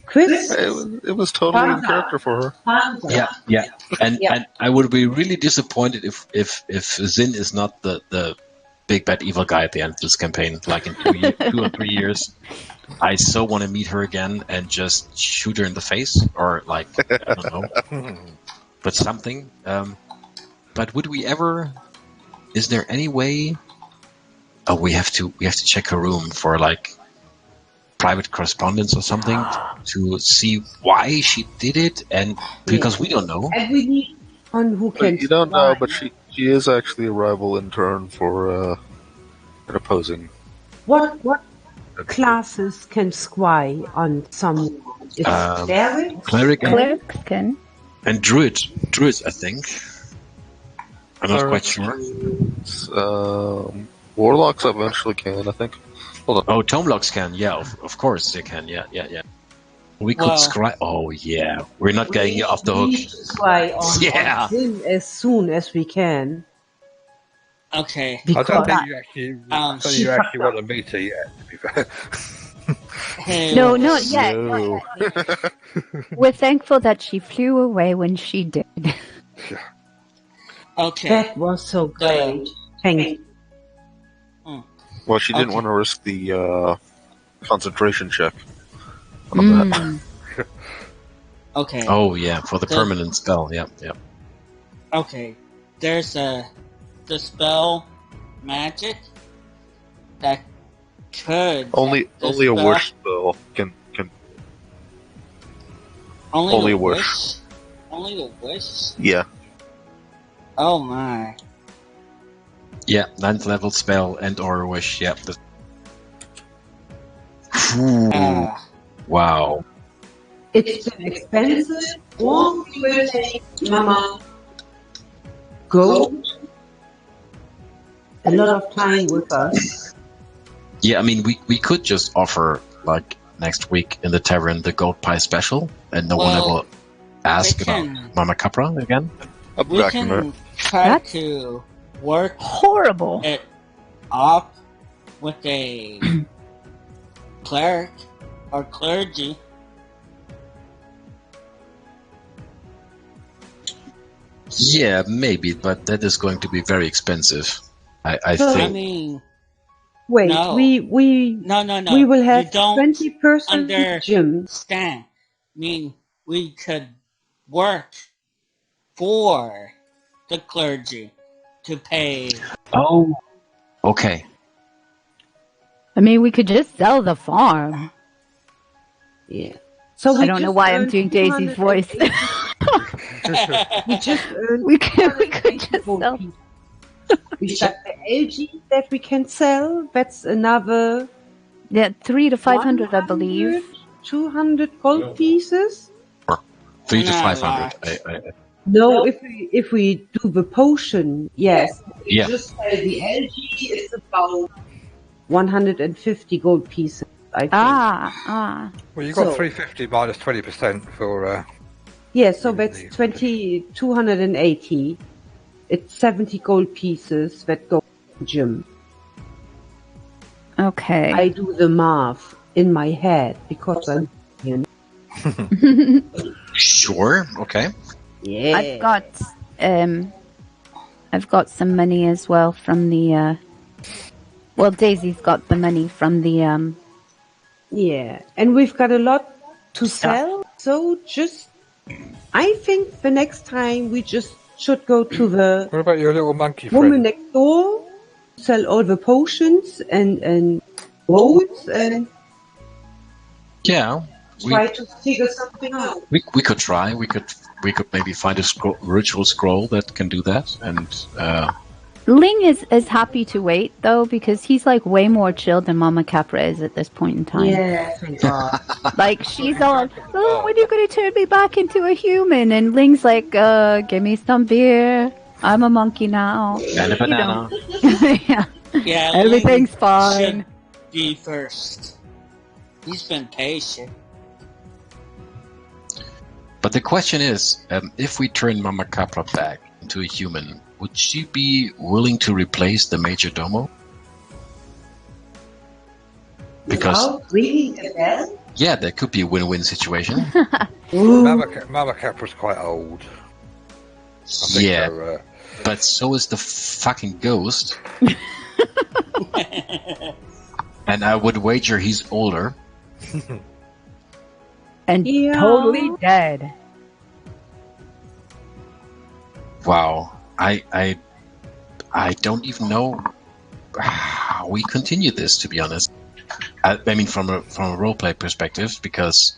Chris, It was totally in character for her. Yeah. And Yeah. and I would be really disappointed if Zin is not the big bad evil guy at the end of this campaign, like in 2 or 3 years. I so want to meet her again and just shoot her in the face, or like I don't know, but something. But would we ever? Is there any way? Oh, we have to check her room for like private correspondence or something to see why she did it, and because we don't know. and we need one who can. You don't know, fly. but she is actually a rival intern for an opposing. What classes can scry on some? It's Cleric Clerks can. and druids, I think. I'm not quite sure. Warlocks eventually can, I think. Hold on. Oh, Tomelocks can, yeah, of course they can, yeah. We could Well- scry. Oh, yeah. We're not getting you off the hook. We need to scry on Yeah. Zin as soon as we can. Okay. I don't Because think you actually. I don't think you actually want to meet her yet. To be fair. Hey, No, not yet. No. We're thankful that she flew away when she did. Okay. that was so great. Thank you. Well, she didn't Okay. want to risk the concentration check on that. Mm. Okay. Oh, yeah, for the The- permanent spell, yeah. Okay. There's the spell magic that could Only a dispel- wish spell can. Only a wish. Only a wish? Yeah. Oh my. Yeah, 9th level spell and or wish. Yeah. Ooh, wow. It's been expensive, or we will take Mama go a lot of time with us. Yeah, I mean, we could just offer, like, next week in the tavern the gold pie special, and no one Well, ever ask we about can- Mama Capra again. I'll be We back in a minute. can try That's- to work Horrible. it off with a cleric or clergy. Yeah, maybe, but that is going to be very expensive. I So- I think. mean, Wait, No. we no. we will You have don't 20% gym. understand. I mean, we could work for the clergy to pay. Oh, okay. I mean, we could just sell the farm. Yeah. So I don't know why I'm doing Daisy's voice. We just earned we could just gold sell. pieces. We got the LG that we can sell. That's another Yeah, 300 to 500, I believe. 200 gold pieces. 3 to Not 500. lot. No, if we do the potion, yes. Yeah. Just sell the LG, it's about 150 gold pieces, I think. Ah. Well, you got So- 350 minus 20% for. Yeah, so that's 280. It's 70 gold pieces that go to Jim. Okay. I do the math in my head because I'm Sure. Okay. yeah. I've got some money as well from the well, Daisy's got the money from the Yeah, and we've got a lot to Stuff. sell, so I think the next time we just should go to the What about your little monkey woman friend? next door, sell all the potions and rolls, and Yeah. try to figure something out. We could try. We could maybe find a ritual scroll that can do that, and Ling is happy to wait though, because he's like way more chill than Mama Capra is at this point in time. Yeah, thank God. Like she's all, oh, when are you going to turn me back into a human? And Ling's like, give me some beer. I'm a monkey now. and a You banana. yeah, Yeah, everything's Ling fine. should be first. He's been patient. But the question is, if we turn Mama Capra back into a human, would she be willing to replace the Major Domo? Because Without ringing a bell? yeah, there could be a win-win situation. Mama Capra's quite old. I think Yeah. so, But so is the fucking ghost. And I would wager he's older. And Yeah. totally dead. Wow. I don't even know how we continue this, to be honest. I mean, from a roleplay perspective, because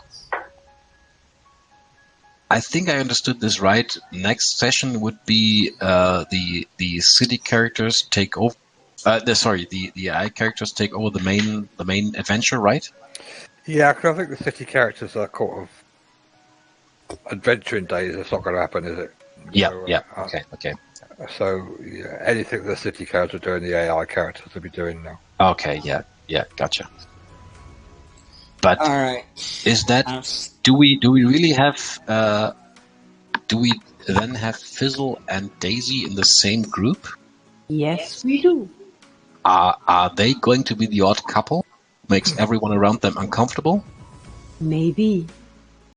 I think I understood this right. Next session would be the city characters take over. The AI characters take over the main adventure, right? yeah, because I think the city characters are sort of adventuring days. It's not going to happen, is it? Yeah, So, yeah. Okay. So yeah, anything the city characters are doing, the AI characters will be doing now. Okay, yeah, gotcha. But All right. is that I'm do we really have do we then have Fizzle and Daisy in the same group? Yes, we do. Are they going to be the odd couple? Makes everyone around them uncomfortable? Maybe.